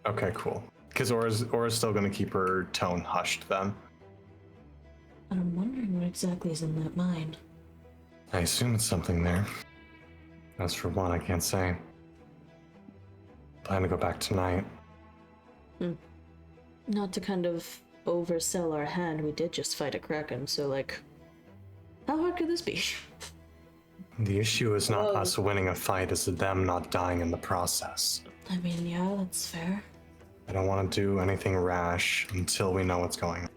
Speaker 6: Okay, cool. Because Aura's still gonna keep her tone hushed then.
Speaker 4: I'm wondering what exactly is in that mind.
Speaker 6: I assume it's something there. As for one, I can't say. Plan to go back tonight.
Speaker 4: Not to kind of oversell our hand, we did just fight a kraken, so like, how hard could this be?
Speaker 6: The issue is not us winning a fight, it's them not dying in the process.
Speaker 4: I mean, yeah, that's fair.
Speaker 6: I don't want to do anything rash until we know what's going on.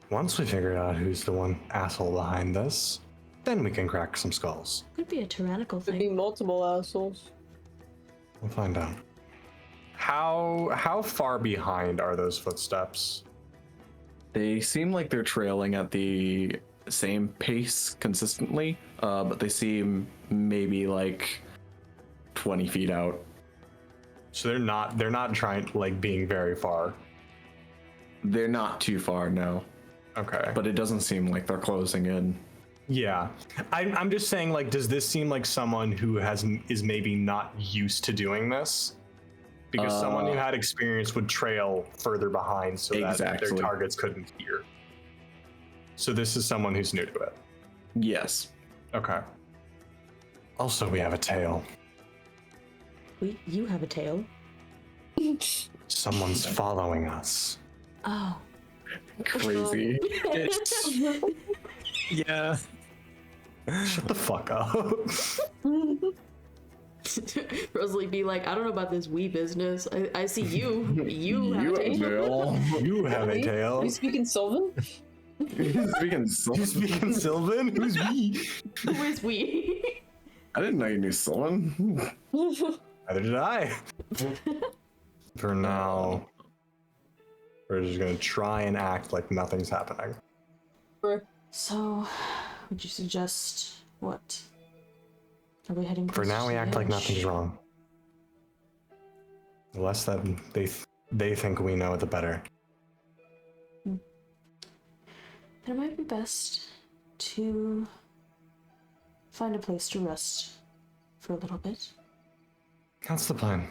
Speaker 6: Once we figure out who's the one asshole behind this, then we can crack some skulls.
Speaker 4: Could be a tyrannical
Speaker 1: Could be
Speaker 4: thing.
Speaker 1: multiple assholes.
Speaker 6: We'll find out. How far behind are those footsteps?
Speaker 3: They seem like they're trailing at the same pace consistently, but they seem maybe like 20 feet out.
Speaker 6: So they're not trying like being very far.
Speaker 3: They're not too far, no,
Speaker 6: Okay.
Speaker 3: but it doesn't seem like they're closing in.
Speaker 6: Yeah, I'm just saying, like, does this seem like someone who is maybe not used to doing this? Because someone who had experience would trail further behind so that their
Speaker 3: Exactly.
Speaker 6: targets couldn't hear. So this is someone who's new to it.
Speaker 3: Yes.
Speaker 6: Okay. Also, we have a tail.
Speaker 4: You have a tail.
Speaker 6: Someone's following us.
Speaker 4: Oh.
Speaker 3: Crazy.
Speaker 2: Yeah.
Speaker 6: Shut the fuck up.
Speaker 4: Rosalie be like, I don't know about this wee business. I see you. You have a tail.
Speaker 6: You have a tail.
Speaker 1: You speaking Sylvan?
Speaker 3: Speaking
Speaker 6: Speaking Sylvan? Who's we?
Speaker 4: Who is we?
Speaker 3: I didn't know you knew Sylvan.
Speaker 6: Neither did I. For now, we're just gonna try and act like nothing's happening.
Speaker 4: So, would you suggest what? Are we heading
Speaker 6: For now, we act like nothing's wrong. The less that they think we know, the better.
Speaker 4: Then it might be best to find a place to rest for a little bit.
Speaker 6: That's the plan.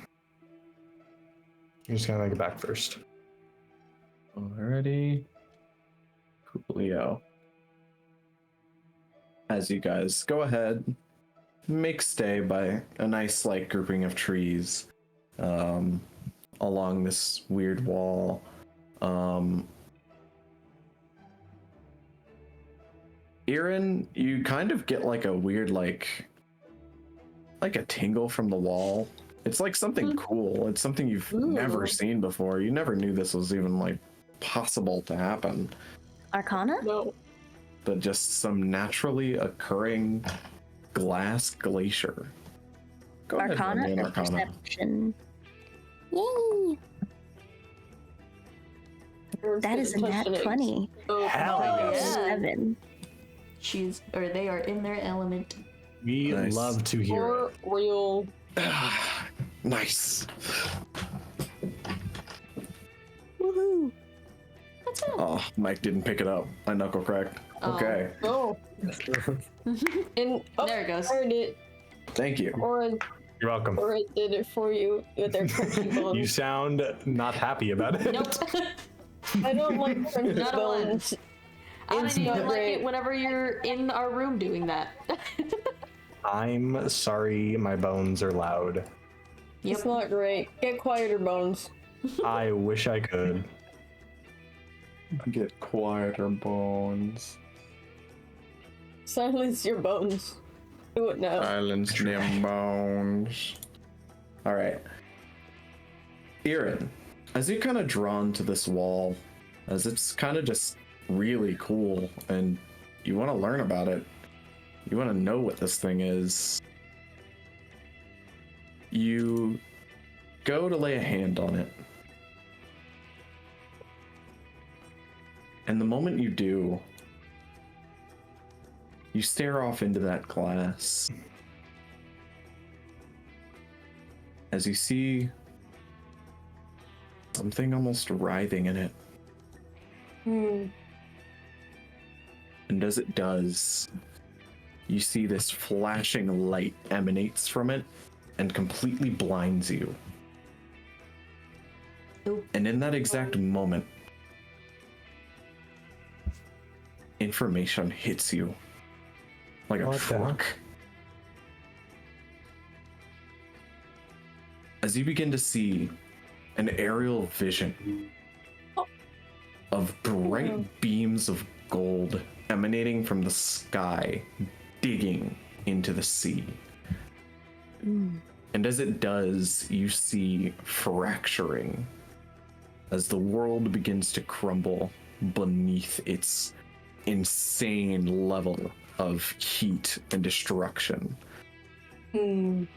Speaker 6: You're just gonna make it back first.
Speaker 3: Alrighty. Coolio. As you guys go ahead, make stay by a nice like grouping of trees along this weird wall. Erin, you kind of get like a weird like a tingle from the wall. It's like something cool. It's something you've never seen before. You never knew this was even like possible to happen.
Speaker 5: Arcana?
Speaker 1: No.
Speaker 3: But just some naturally occurring glass glacier. Go ahead,
Speaker 5: Arcana
Speaker 3: roll me an
Speaker 5: or
Speaker 3: Arcana.
Speaker 5: perception? Yay! That is a nat 20.
Speaker 1: Oh,
Speaker 6: Hell yes.
Speaker 5: 7.
Speaker 4: They are in their element.
Speaker 6: We
Speaker 3: Nice.
Speaker 6: love to hear
Speaker 1: or
Speaker 6: it.
Speaker 1: real.
Speaker 3: Nice.
Speaker 5: Woohoo!
Speaker 4: That's it.
Speaker 3: Oh, Mike didn't pick it up. I knuckle cracked.
Speaker 4: Oh.
Speaker 3: Okay.
Speaker 1: Oh. And
Speaker 4: There it goes.
Speaker 1: I heard it.
Speaker 3: Thank you.
Speaker 6: You're welcome.
Speaker 1: Or it did it for you with their crunchy bones.
Speaker 6: You sound not happy about it.
Speaker 4: Nope.
Speaker 1: I don't like crunchy
Speaker 4: Not a one.
Speaker 1: bones.
Speaker 4: I don't
Speaker 1: It's
Speaker 4: even
Speaker 1: not
Speaker 4: like
Speaker 1: great.
Speaker 4: it whenever you're in our room doing that.
Speaker 6: I'm sorry, my bones are loud.
Speaker 1: It's not great. Get quieter, bones.
Speaker 6: I wish I could.
Speaker 3: Get quieter, bones.
Speaker 1: Silence your bones. Do it now.
Speaker 3: Silence them bones. Alright. Erin, as you kind of drawn to this wall, as it's kind of just really cool, and you want to learn about it, you want to know what this thing is, you go to lay a hand on it. And the moment you do, you stare off into that glass as you see something almost writhing in it. And as it does, you see this flashing light emanates from it and completely blinds you. And in that exact moment, information hits you like a
Speaker 6: What the
Speaker 3: truck. As you begin to see an aerial vision of bright beams of gold emanating from the sky, digging into the sea. And as it does, you see fracturing as the world begins to crumble beneath its insane level of heat and destruction. And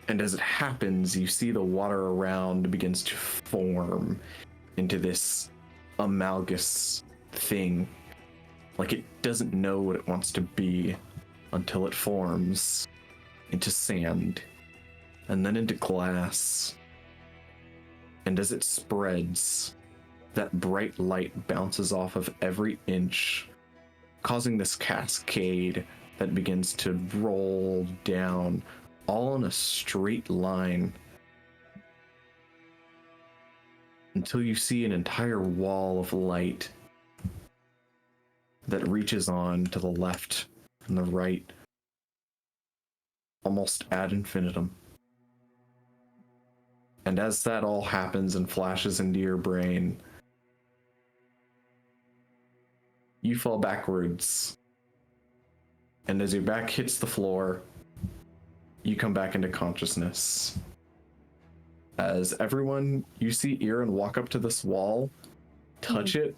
Speaker 3: as it happens, you see the water around begins to form into this amalgamous thing. Like it doesn't know what it wants to be until it forms into sand and then into glass. And as it spreads, that bright light bounces off of every inch, causing this cascade that begins to roll down all in a straight line until you see an entire wall of light that reaches on to the left and the right, almost ad infinitum. And as that all happens and flashes into your brain, you fall backwards and as your back hits the floor, you come back into consciousness. As everyone, you see Aaron walk up to this wall, touch it,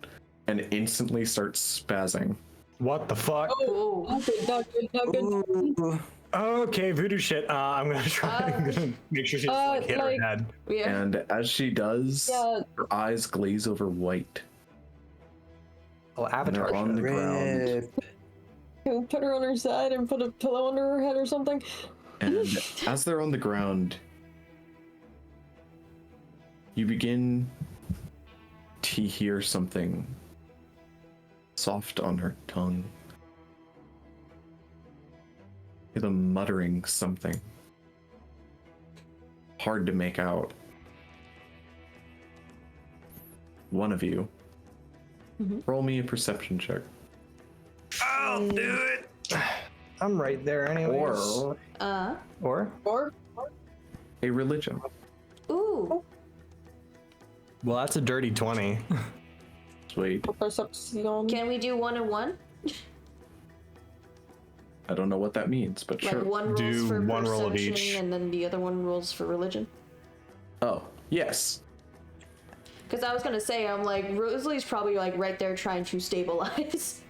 Speaker 3: and instantly start spazzing.
Speaker 6: What the fuck?
Speaker 1: Oh, not good, not good.
Speaker 6: Okay, voodoo shit. I'm gonna try. I'm gonna make sure she just like hit her head.
Speaker 4: Yeah.
Speaker 3: And as she does,
Speaker 1: Yeah.
Speaker 3: her eyes glaze over white.
Speaker 6: Oh,
Speaker 3: And
Speaker 6: avatar
Speaker 3: they're on the
Speaker 6: shit.
Speaker 3: ground.
Speaker 1: Can we put her on her side and put a pillow under her head or something?
Speaker 3: And as they're on the ground, you begin to hear something soft on her tongue. Hear them muttering something. Hard to make out. One of you, roll me a perception check.
Speaker 6: I'll do it. I'm right there, anyways.
Speaker 3: Or
Speaker 6: Or
Speaker 3: a religion.
Speaker 4: Ooh.
Speaker 6: well, that's a dirty 20.
Speaker 3: Sweet.
Speaker 1: Perception.
Speaker 4: Can we do 1 and 1?
Speaker 3: I don't know what that means, but
Speaker 4: Like
Speaker 3: sure.
Speaker 4: one rolls
Speaker 6: Do
Speaker 4: for
Speaker 6: one roll of
Speaker 4: perception
Speaker 6: each.
Speaker 4: and then the other one rolls for religion?
Speaker 3: Oh, yes.
Speaker 4: Because I was gonna say, I'm like, Rosalie's probably like right there trying to stabilize.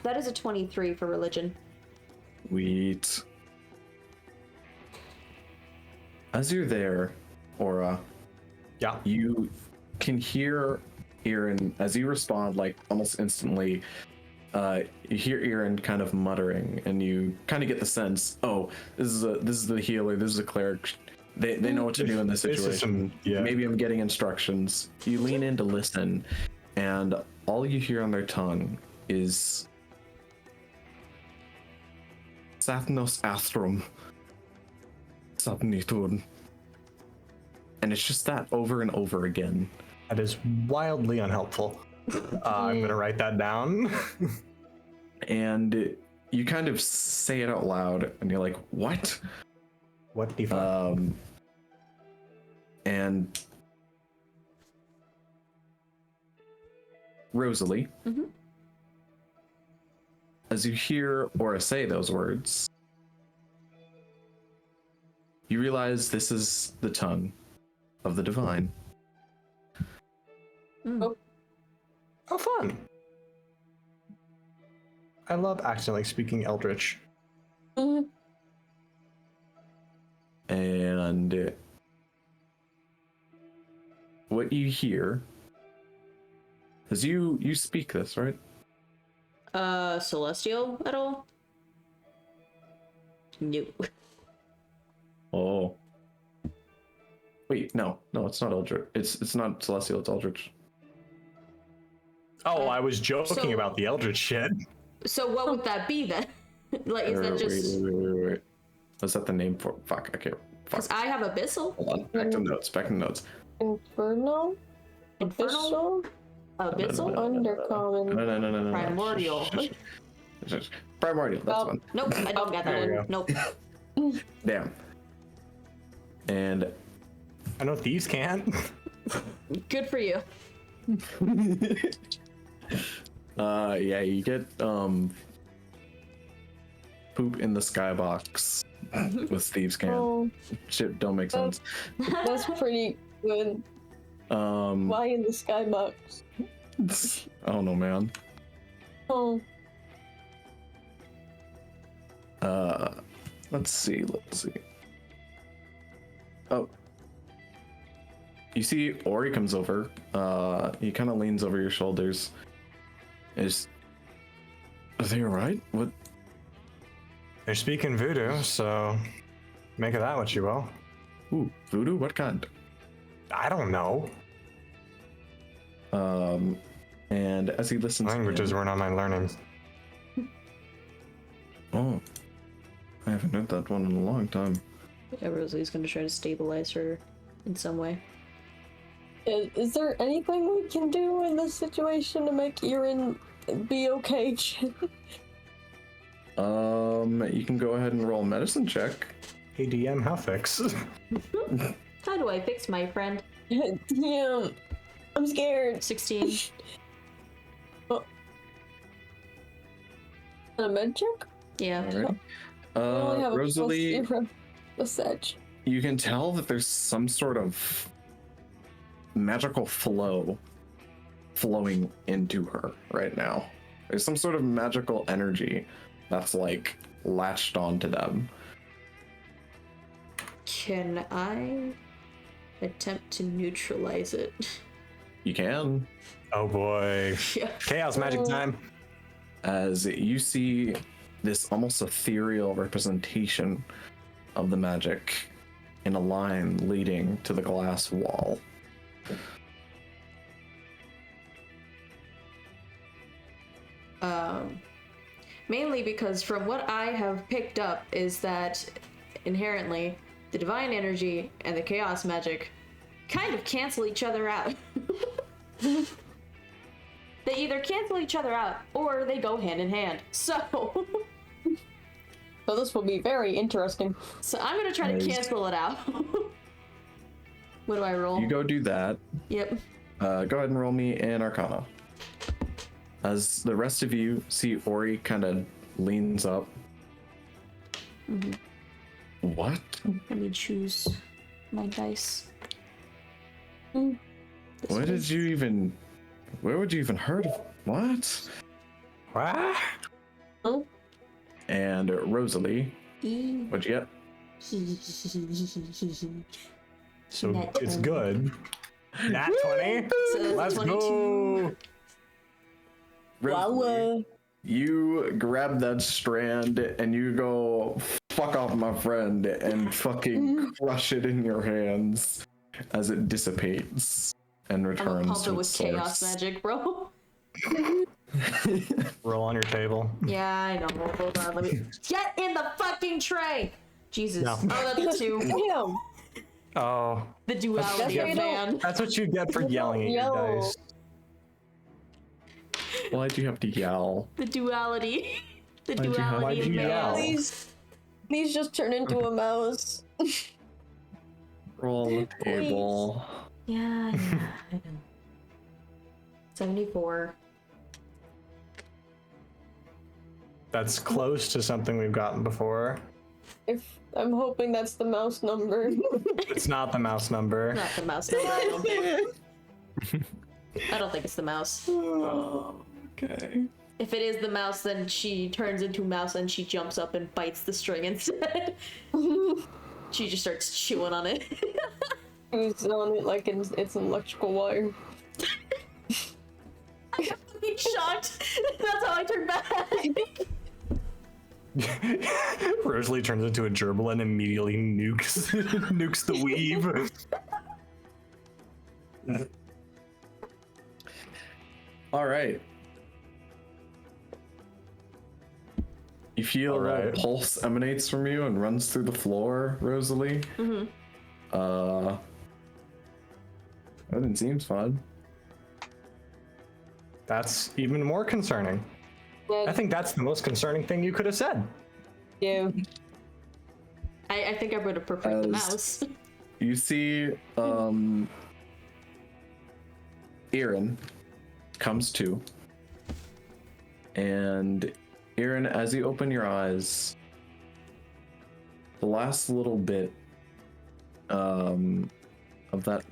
Speaker 4: That is a 23 for religion.
Speaker 3: Sweet. As you're there, Aura,
Speaker 6: Yeah.
Speaker 3: you can hear Aaron as you respond, like almost instantly. You hear Aaron kind of muttering, and you kind of get the sense, oh, this is the healer, this is the cleric. They know what to do in this
Speaker 6: This is
Speaker 3: situation.
Speaker 6: some- yeah.
Speaker 3: Maybe I'm getting instructions. You lean in to listen, and all you hear on their tongue is Sathnos Astrum Subnitun. And it's just that over and over again.
Speaker 6: That is wildly unhelpful. I'm gonna write that down.
Speaker 3: And you kind of say it out loud, and you're like, what?
Speaker 6: What the fuck?
Speaker 3: And Rosalie, as you hear Aura say those words, you realize this is the tongue of the divine.
Speaker 6: Oh, fun. I love accidentally speaking Eldritch.
Speaker 3: And what you hear, because you speak this, right?
Speaker 4: Celestial at all? No.
Speaker 3: Oh. Wait, no, it's not Eldritch. It's not Celestial, it's Eldritch.
Speaker 6: Oh, I was joking
Speaker 4: So-
Speaker 6: about the Eldritch shit.
Speaker 4: So what would that be then? Like, is that just...
Speaker 3: Wait. Was that the name for? Fuck, I can't. Fuck.
Speaker 4: Because I have Abyssal.
Speaker 3: Hold on. Back to notes.
Speaker 1: Inferno?
Speaker 4: Infernal?
Speaker 1: Abyssal?
Speaker 3: No.
Speaker 1: Undercommon.
Speaker 3: No.
Speaker 4: Primordial.
Speaker 3: Primordial, that's one.
Speaker 4: Nope, I don't get that
Speaker 6: There you
Speaker 4: one.
Speaker 6: go.
Speaker 4: Nope.
Speaker 3: Damn. And
Speaker 6: I know thieves can't.
Speaker 4: Good for you.
Speaker 3: yeah, you get poop in the skybox with Steve's can.
Speaker 1: Oh,
Speaker 3: Shit don't make sense.
Speaker 1: that's pretty good. Why in the skybox?
Speaker 3: I don't know, man.
Speaker 1: Oh,
Speaker 3: Let's see. Oh. You see Ori comes over. He kind of leans over your shoulders. Are they alright? What?
Speaker 6: They're speaking voodoo, so make of that what you will.
Speaker 3: Ooh, voodoo? What kind?
Speaker 6: I don't know.
Speaker 3: And as he listens
Speaker 6: Languages
Speaker 3: in,
Speaker 6: were not my learning.
Speaker 3: Oh. I haven't heard that one in a long time.
Speaker 4: Yeah, Rosalie's gonna try to stabilize her in some way.
Speaker 1: is there anything we can do in this situation to make Erin be okay?
Speaker 3: You can go ahead and roll a medicine check.
Speaker 6: Hey DM, how fix?
Speaker 4: How do I fix my friend?
Speaker 1: Yeah, I'm scared.
Speaker 4: 16.
Speaker 1: A med check?
Speaker 4: Yeah.
Speaker 3: All right.
Speaker 1: I only have
Speaker 3: Rosalie,
Speaker 1: a plus 0 sedge.
Speaker 3: you can tell that there's some sort of magical flow flowing into her right now. There's some sort of magical energy that's like latched onto them.
Speaker 4: Can I attempt to neutralize it?
Speaker 3: You can,
Speaker 6: Oh boy.
Speaker 4: Yeah.
Speaker 6: Chaos magic time.
Speaker 3: as you see this almost ethereal representation of the magic in a line leading to the glass wall.
Speaker 4: Mainly because from what I have picked up is that inherently the divine energy and the chaos magic kind of cancel each other out. They either cancel each other out or they go hand in hand. So
Speaker 1: So this will be very interesting.
Speaker 4: I'm gonna try to cancel it out. What do I roll?
Speaker 3: You go do that.
Speaker 4: Yep.
Speaker 3: Go ahead and roll me an Arcana. As the rest of you see Ori kind of leans up. What?
Speaker 4: Let me choose my dice.
Speaker 3: Where would you even heard of? What?
Speaker 6: What?
Speaker 1: Oh,
Speaker 3: And Rosalie,
Speaker 4: E.
Speaker 3: what'd you get?
Speaker 6: So
Speaker 4: Net
Speaker 6: it's
Speaker 4: 20.
Speaker 6: good. Nat 20?
Speaker 4: So
Speaker 6: Let's
Speaker 4: 22.
Speaker 6: go.
Speaker 3: Rosalie, you grab that strand and you go, fuck off, my friend, and fucking crush it in your hands as it dissipates and
Speaker 4: I'm
Speaker 3: returns
Speaker 4: pumped
Speaker 3: to
Speaker 4: with
Speaker 3: its
Speaker 4: chaos
Speaker 3: source.
Speaker 4: magic, bro.
Speaker 6: Roll on your table.
Speaker 4: Yeah, I know. Hold on, let me get in the fucking tray. Jesus.
Speaker 6: No.
Speaker 4: Oh, that's a 2.
Speaker 1: damn!
Speaker 6: Oh,
Speaker 4: The duality
Speaker 1: That's
Speaker 4: of
Speaker 1: why you
Speaker 4: man.
Speaker 6: that's what you get for yelling at your
Speaker 1: Yell.
Speaker 6: dice.
Speaker 3: Why'd you have to yell?
Speaker 4: The duality. The
Speaker 3: Why'd you have-
Speaker 4: duality
Speaker 6: why'd
Speaker 4: of
Speaker 6: you
Speaker 4: man.
Speaker 6: yell?
Speaker 1: Please just turn into a mouse.
Speaker 3: Roll the table.
Speaker 4: Yeah, I know. 74.
Speaker 6: That's close to something we've gotten before.
Speaker 1: If I'm hoping that's the mouse number.
Speaker 6: It's not the mouse number.
Speaker 4: Not the mouse number, I don't think. I don't think it's the mouse.
Speaker 3: Okay.
Speaker 4: If it is the mouse, then she turns into a mouse and she jumps up and bites the string instead. She just starts chewing on it.
Speaker 1: Who's on it like it's an electrical wire.
Speaker 4: I'm fucking shocked. That's how I turn back.
Speaker 6: Rosalie turns into a gerbil and immediately nukes the weave.
Speaker 3: All right. You feel
Speaker 6: All
Speaker 3: a
Speaker 6: right.
Speaker 3: pulse emanates from you and runs through the floor, Rosalie. Everything seems fine.
Speaker 6: That's even more concerning. I think that's the most concerning thing you could have said.
Speaker 1: Yeah.
Speaker 4: I think I would have preferred the
Speaker 3: As-
Speaker 4: mouse.
Speaker 3: You see, Erin comes to, and Erin, as you open your eyes, the last little bit of that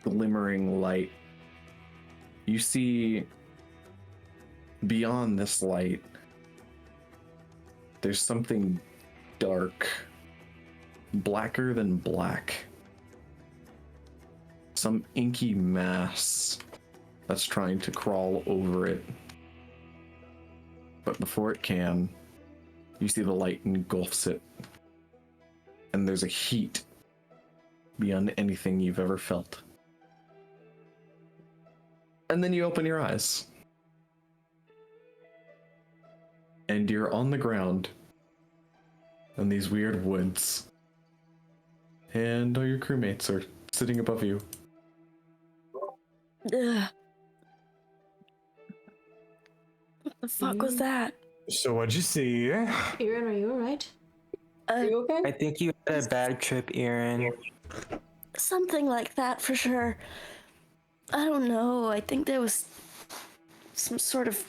Speaker 3: glimmering light, you see beyond this light, there's something dark, blacker than black. Some inky mass that's trying to crawl over it. But before it can, you see the light engulfs it. And there's a heat beyond anything you've ever felt. And then you open your eyes. And you're on the ground in these weird woods. And all your crewmates are sitting above you.
Speaker 5: Ugh. What the fuck was that?
Speaker 6: So what'd you see?
Speaker 4: Erin, are you alright?
Speaker 1: Are you okay?
Speaker 2: I think you had a bad trip, Erin.
Speaker 5: Something like that for sure. I don't know. I think there was some sort of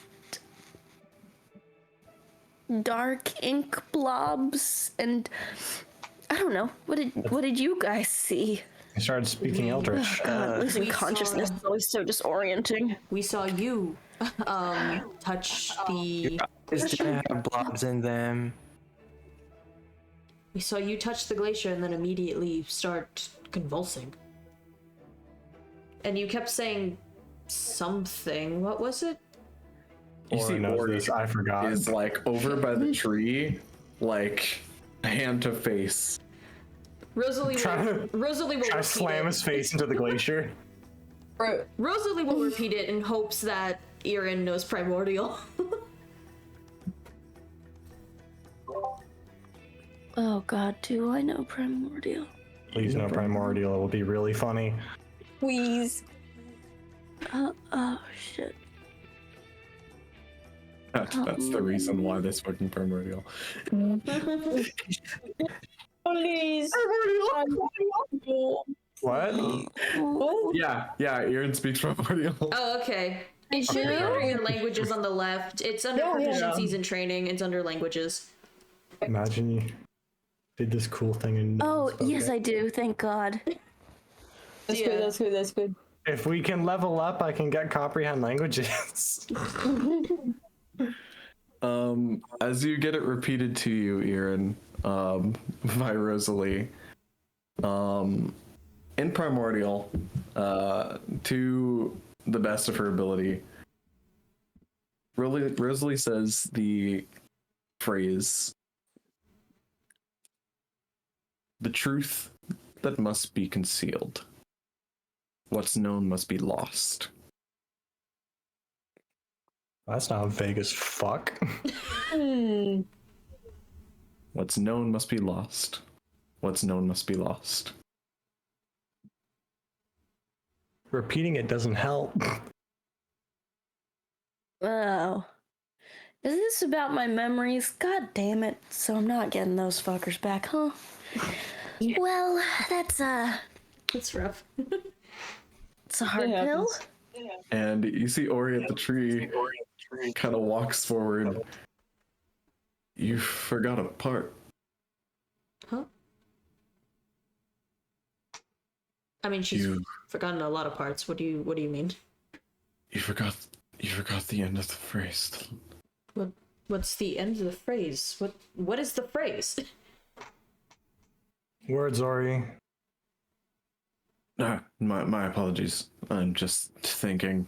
Speaker 5: dark ink blobs, and I don't know. What did you guys see?
Speaker 6: I started speaking Eldritch.
Speaker 5: God, losing
Speaker 4: we
Speaker 5: consciousness
Speaker 4: saw-
Speaker 5: is always so disorienting.
Speaker 4: We saw you touch the.
Speaker 2: It's didn't have blobs in them.
Speaker 4: We saw you touch the glacier and then immediately start convulsing. And you kept saying something. What was it?
Speaker 3: You
Speaker 6: Ori
Speaker 3: see
Speaker 6: knows
Speaker 3: Ori
Speaker 6: this, I forgot.
Speaker 3: is like over by the tree, like hand to face.
Speaker 4: Rosalie
Speaker 6: Try
Speaker 4: will
Speaker 6: to
Speaker 4: repeat
Speaker 6: slam
Speaker 4: it.
Speaker 6: his face into the glacier.
Speaker 1: Bro,
Speaker 4: Rosalie will repeat it in hopes that Erin knows Primordial.
Speaker 5: Oh God, do I know Primordial?
Speaker 6: Please no primordial. It will be really funny.
Speaker 1: please.
Speaker 5: Oh shit.
Speaker 3: That's the reason why this fucking primordial.
Speaker 1: Please.
Speaker 6: What?
Speaker 1: What?
Speaker 3: Yeah, Aaron speaks primordial.
Speaker 4: Oh, okay. It should be under your languages on the left. It's under
Speaker 1: Oh, yeah.
Speaker 4: proficiencies and training. It's under languages.
Speaker 6: Imagine you did this cool thing and no
Speaker 5: Oh
Speaker 6: one spoke
Speaker 5: yes,
Speaker 6: it.
Speaker 5: I do. Thank God.
Speaker 1: That's
Speaker 4: Yeah.
Speaker 1: good, that's good, that's good.
Speaker 6: If we can level up, I can get comprehend languages.
Speaker 3: As you get it repeated to you, Aaron, by Rosalie, in primordial, to the best of her ability, Rosalie says the phrase, "The truth that must be concealed. What's known must be lost."
Speaker 6: That's not vague as fuck.
Speaker 3: What's known must be lost. What's known must be lost.
Speaker 6: Repeating it doesn't help.
Speaker 5: Oh. Is this about my memories? God damn it. So I'm not getting those fuckers back, huh? Well, that's
Speaker 4: It's rough.
Speaker 5: it's a hard
Speaker 1: It
Speaker 5: pill.
Speaker 1: happens.
Speaker 3: And you see Ori at the tree kind of walks forward. You forgot a part.
Speaker 4: Huh? I mean, she's
Speaker 3: You
Speaker 4: forgotten a lot of parts. What do you mean?
Speaker 3: you forgot the end of the phrase.
Speaker 4: What's the end of the phrase? What is the phrase?
Speaker 6: Words, Ori.
Speaker 3: My apologies. I'm just thinking.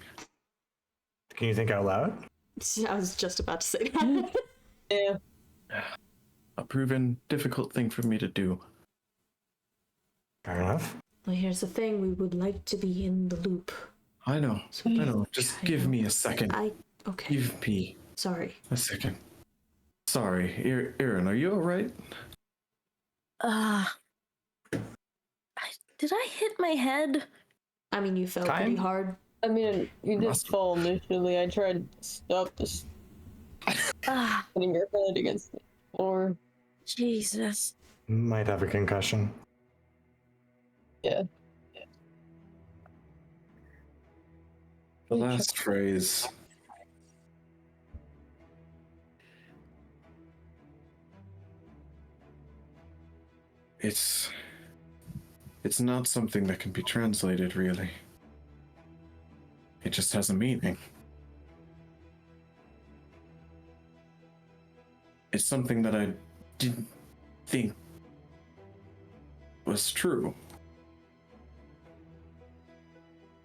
Speaker 6: Can you think out loud?
Speaker 4: I was just about to say that.
Speaker 1: Yeah.
Speaker 3: A proven difficult thing for me to do.
Speaker 6: Fair enough.
Speaker 4: Well, here's the thing. We would like to be in the loop.
Speaker 3: I know. Just give me a second.
Speaker 4: Okay.
Speaker 3: Give me
Speaker 4: Sorry.
Speaker 3: a second. Sorry, Aaron, are you alright?
Speaker 5: Did I hit my head?
Speaker 4: I mean, you fell pretty
Speaker 6: Kind?
Speaker 4: hard.
Speaker 1: I mean, you did
Speaker 3: Must-
Speaker 1: fall initially. I tried to stop this
Speaker 5: Ah,
Speaker 1: hitting your head against the floor.
Speaker 5: Jesus.
Speaker 6: Might have a concussion.
Speaker 1: Yeah.
Speaker 3: The last phrase. It's not something that can be translated, really. It just has a meaning. It's something that I didn't think was true.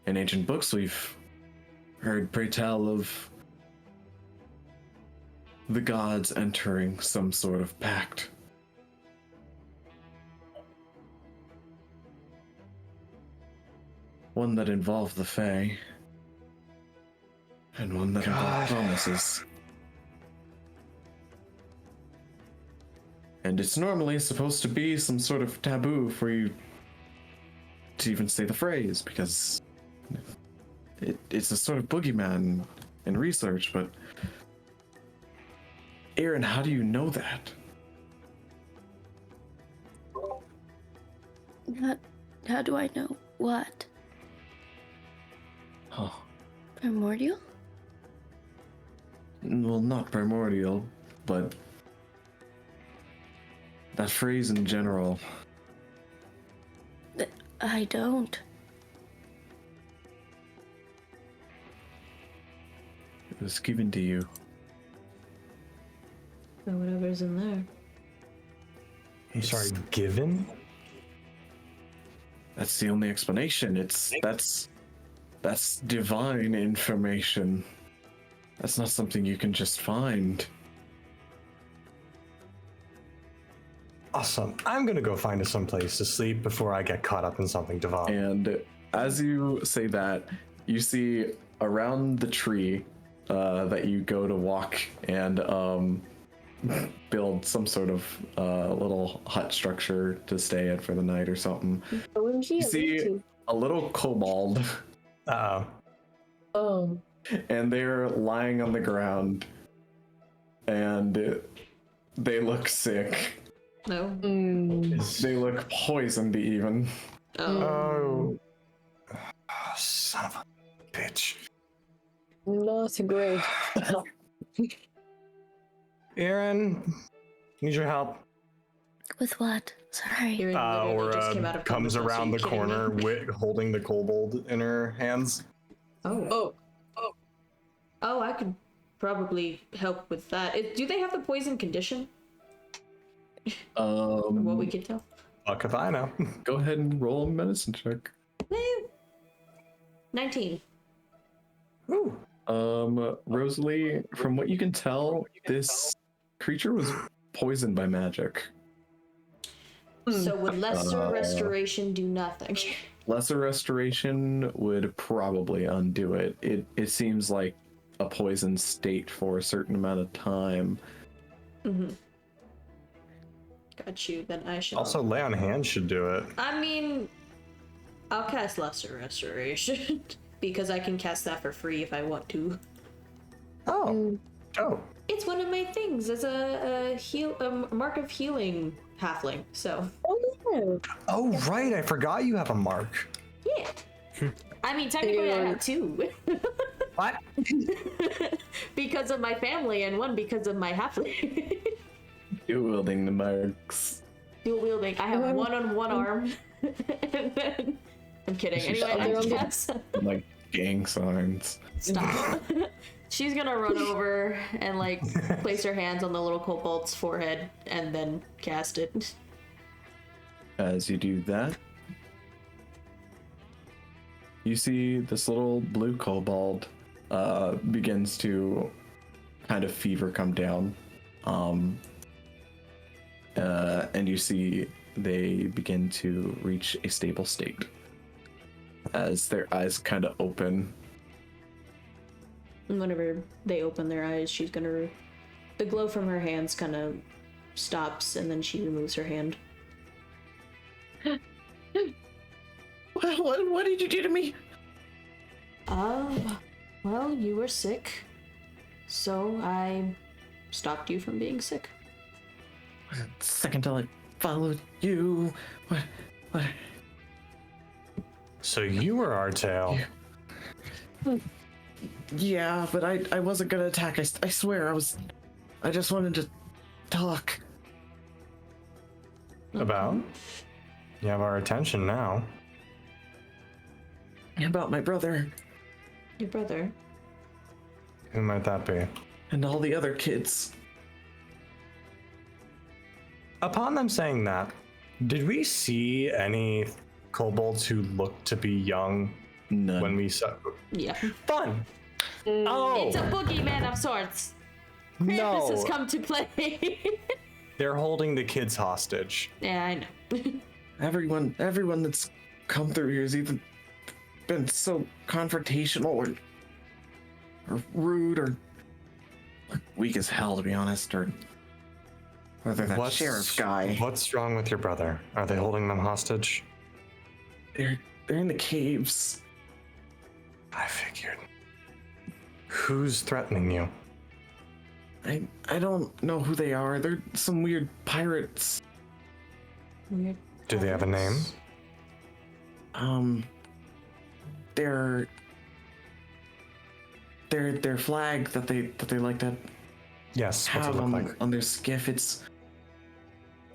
Speaker 3: In ancient books, we've heard pray tell of the gods entering some sort of pact. One that involved the Fae, and one that involved promises. And it's normally supposed to be some sort of taboo for you to even say the phrase, because it's a sort of boogeyman in research, but Aaron, how do you know that?
Speaker 5: How do I know what?
Speaker 3: Oh,
Speaker 5: Primordial?
Speaker 3: well, not primordial, but that phrase in general.
Speaker 5: I don't.
Speaker 3: It was given to you.
Speaker 4: Or whatever's in there.
Speaker 6: I'm sorry, given?
Speaker 3: That's the only explanation. That's divine information. That's not something you can just find.
Speaker 6: Awesome. I'm gonna go find us some place to sleep before I get caught up in something divine.
Speaker 3: And as you say that, you see around the tree that you go to walk and build some sort of little hut structure to stay in for the night or something.
Speaker 1: OMG,
Speaker 3: You see a little kobold,
Speaker 6: Uh-oh.
Speaker 1: Oh.
Speaker 3: and they're lying on the ground, and they look sick.
Speaker 4: No.
Speaker 3: They look poisoned even.
Speaker 6: Oh. Son of a bitch.
Speaker 1: Not great.
Speaker 6: Aaron, need your help.
Speaker 5: With what? Sorry.
Speaker 4: You're literally just came out of
Speaker 6: Comes
Speaker 4: coma, so
Speaker 6: around
Speaker 4: you
Speaker 6: the
Speaker 4: kidding
Speaker 6: corner
Speaker 4: me?
Speaker 6: holding the kobold in her hands.
Speaker 4: Oh, I could probably help with that. Do they have the poison condition? From what we can tell.
Speaker 6: Fuck if I know.
Speaker 3: Go ahead and roll a medicine check.
Speaker 4: 19.
Speaker 6: Ooh.
Speaker 3: Rosalie, from what you can tell, this creature was poisoned by magic.
Speaker 4: So would lesser restoration do nothing?
Speaker 3: Lesser restoration would probably undo it. It seems like a poisoned state for a certain amount of time.
Speaker 4: Mm-hmm. Got you. Then I should.
Speaker 6: Also, lay on hands should do it.
Speaker 4: I mean, I'll cast lesser restoration because I can cast that for free if I want to.
Speaker 6: Oh. Oh.
Speaker 4: It's one of my things as a mark of healing halfling. So.
Speaker 6: Oh, right. I forgot you have a mark.
Speaker 4: Yeah. I mean, technically, I have two.
Speaker 6: What?
Speaker 4: Because of my family, and one because of my halfling.
Speaker 3: Dual wielding the marks.
Speaker 4: Dual wielding. I have one on one arm, and then I'm kidding. Anyway, I guess.
Speaker 3: Like gang signs.
Speaker 4: Stop. She's gonna run over and like place her hands on the little kobold's forehead and then cast it.
Speaker 3: As you do that, you see this little blue kobold begins to kind of fever come down. And you see they begin to reach a stable state as their eyes kind of open.
Speaker 4: And whenever they open their eyes, she's gonna. The glow from her hands kind of stops, and then she removes her hand.
Speaker 3: What did you do to me?
Speaker 4: Well, you were sick, so I stopped you from being sick.
Speaker 3: Second till I followed you. What?
Speaker 6: So you were our tail.
Speaker 3: Yeah, but I wasn't gonna attack. I swear, I just wanted to talk.
Speaker 6: About? You have our attention now.
Speaker 3: About my brother
Speaker 4: Your brother?
Speaker 6: Who might that be?
Speaker 3: and all the other kids.
Speaker 6: Upon them saying that, did we see any kobolds who looked to be young
Speaker 3: None.
Speaker 6: when we saw?
Speaker 4: Yeah.
Speaker 6: Fun. Oh
Speaker 4: It's a boogeyman of sorts. Krampus
Speaker 6: no!
Speaker 4: has come to play.
Speaker 6: They're holding the kids hostage.
Speaker 4: Yeah, I know.
Speaker 3: Everyone that's come through here has either been so confrontational or rude or weak as hell, to be honest, or they're that sheriff guy.
Speaker 6: What's wrong with your brother? Are they holding them hostage?
Speaker 3: They're in the caves.
Speaker 6: I figured. Who's threatening you?
Speaker 3: I don't know who they are. They're some weird pirates.
Speaker 4: Weird.
Speaker 6: Do they have a name?
Speaker 3: Their flag that they like to
Speaker 6: Yes. What's it
Speaker 3: have
Speaker 6: look
Speaker 3: on,
Speaker 6: like?
Speaker 3: on their skiff. It's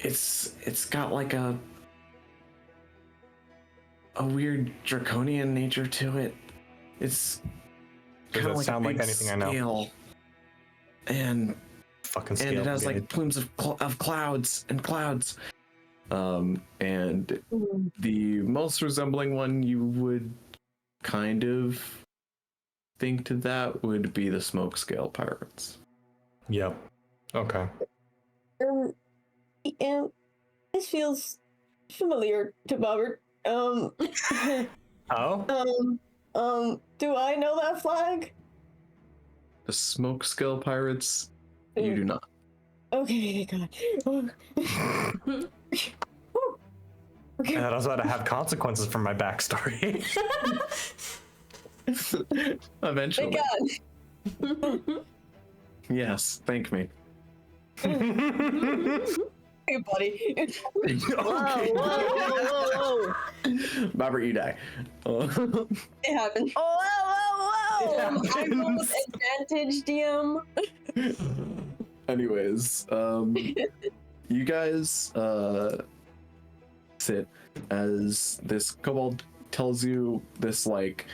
Speaker 3: it's got like a weird draconian nature to it. It's
Speaker 6: Does
Speaker 3: kind
Speaker 6: it
Speaker 3: of like
Speaker 6: sound
Speaker 3: a
Speaker 6: like
Speaker 3: big
Speaker 6: anything I know?
Speaker 3: scale. And
Speaker 6: Fucking
Speaker 3: and it
Speaker 6: scale.
Speaker 3: has like plumes of clouds and clouds. And the most resembling one you would kind of think to that would be the smoke scale pirates.
Speaker 6: Yep. Okay.
Speaker 1: And this feels familiar to Bobert.
Speaker 6: Oh?
Speaker 1: Do I know that flag?
Speaker 3: The smoke scale pirates, you do not.
Speaker 1: Okay, God. Okay.
Speaker 6: And I was about to have consequences for my backstory.
Speaker 3: Eventually.
Speaker 1: Thank God.
Speaker 3: Yes, thank me.
Speaker 1: Hey, buddy.
Speaker 3: Whoa. Bobert, you die.
Speaker 1: It happened. I roll with advantage, DM.
Speaker 3: Anyways, you guys sit as this kobold tells you this like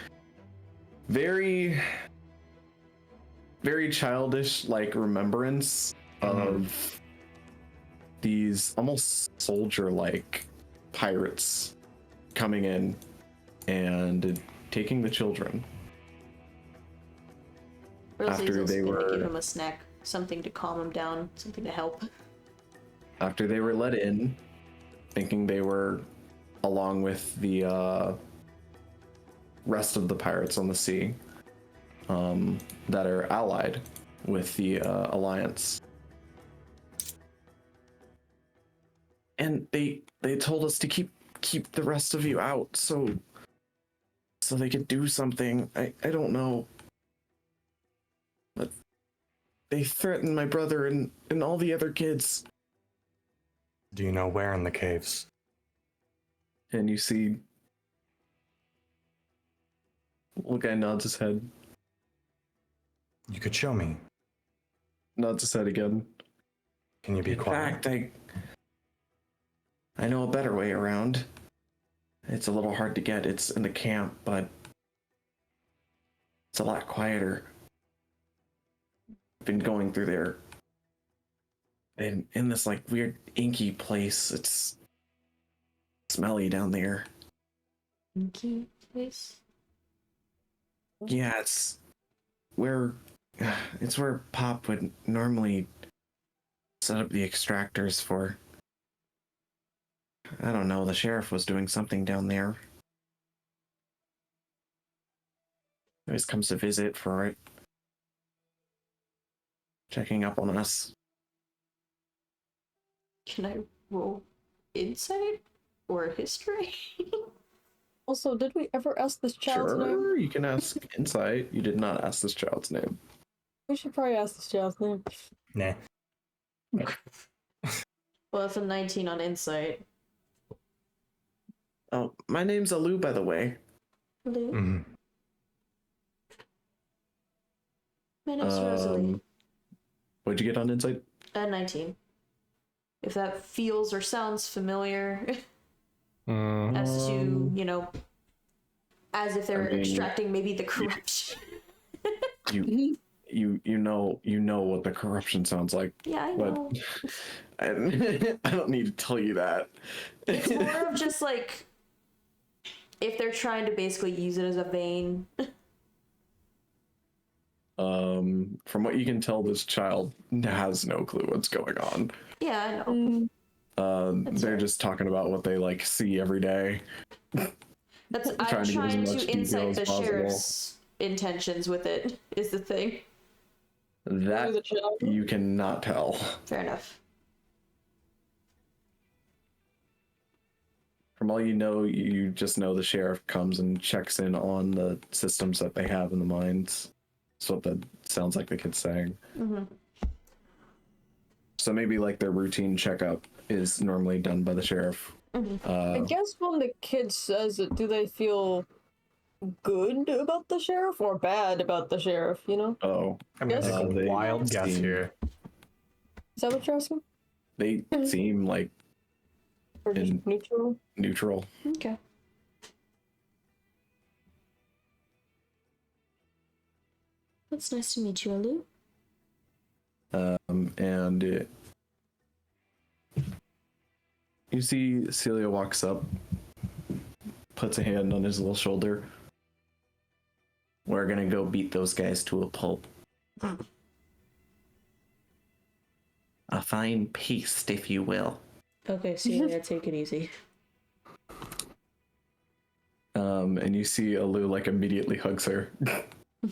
Speaker 3: very childish like remembrance of these almost soldier like pirates coming in and taking the children. After they were
Speaker 4: give him a snack, something to calm him down, something to help.
Speaker 3: After they were let in, thinking they were along with the rest of the pirates on the sea that are allied with the Alliance. And they told us to keep the rest of you out so they could do something. I don't know. But they threatened my brother and all the other kids.
Speaker 6: Do you know where in the caves?
Speaker 3: And you see the guy nods his head.
Speaker 6: You could show me.
Speaker 3: Nods his head again.
Speaker 6: Can you be
Speaker 3: In
Speaker 6: quiet?
Speaker 3: fact, I know a better way around. It's a little hard to get. It's in the camp, but it's a lot quieter. Been going through there. And in this like weird inky place. It's smelly down there.
Speaker 4: Inky place?
Speaker 3: Yeah, it's where Pop would normally set up the extractors for. I don't know, the sheriff was doing something down there. Always comes to visit for it. Checking up on us.
Speaker 4: Can I roll insight or history?
Speaker 1: Also, did we ever ask this child's name?
Speaker 3: Sure, you can ask insight. You did not ask this child's name.
Speaker 1: We should probably ask this child's name.
Speaker 6: Nah.
Speaker 4: Well, it's a 19 on insight.
Speaker 3: Oh, my name's Alu, by the way.
Speaker 4: Hello?
Speaker 6: Mhm.
Speaker 4: My name's Rosalie.
Speaker 3: What'd you get on insight?
Speaker 4: 19. If that feels or sounds familiar as to, as if they're extracting maybe the corruption.
Speaker 3: You know what the corruption sounds like.
Speaker 4: Yeah, I
Speaker 3: But
Speaker 4: know.
Speaker 3: I don't need to tell you that.
Speaker 4: It's more of just like if they're trying to basically use it as a vein.
Speaker 3: From what you can tell, this child has no clue what's going on.
Speaker 4: Yeah, I know.
Speaker 3: They're just talking about what they like see every day.
Speaker 4: I'm
Speaker 3: trying to get as
Speaker 4: trying
Speaker 3: much
Speaker 4: to
Speaker 3: detail
Speaker 4: insight
Speaker 3: as
Speaker 4: the
Speaker 3: possible.
Speaker 4: sheriff's intentions with it, is the thing.
Speaker 3: That
Speaker 1: the child?
Speaker 3: you cannot tell.
Speaker 4: Fair enough.
Speaker 3: From all you know, you just know the sheriff comes and checks in on the systems that they have in the mines. That's what that sounds like the kid's saying.
Speaker 4: Mm-hmm.
Speaker 3: So maybe like their routine checkup is normally done by the sheriff.
Speaker 1: I guess when the kid says it, do they feel good about the sheriff or bad about the sheriff,
Speaker 3: Oh,
Speaker 6: I'm gonna
Speaker 1: Yes.
Speaker 6: take a
Speaker 3: They
Speaker 6: wild guess
Speaker 3: seem-
Speaker 6: here.
Speaker 1: Is that what you're asking?
Speaker 3: They seem like
Speaker 1: Or just
Speaker 3: In-
Speaker 1: neutral?
Speaker 3: neutral.
Speaker 4: Okay. It's nice to meet you, Alu.
Speaker 3: And you see Celia walks up, puts a hand on his little shoulder. We're gonna go beat those guys to a pulp. A fine paste, if you will.
Speaker 4: Okay, Celia, take it easy.
Speaker 3: And you see Alu like immediately hugs her.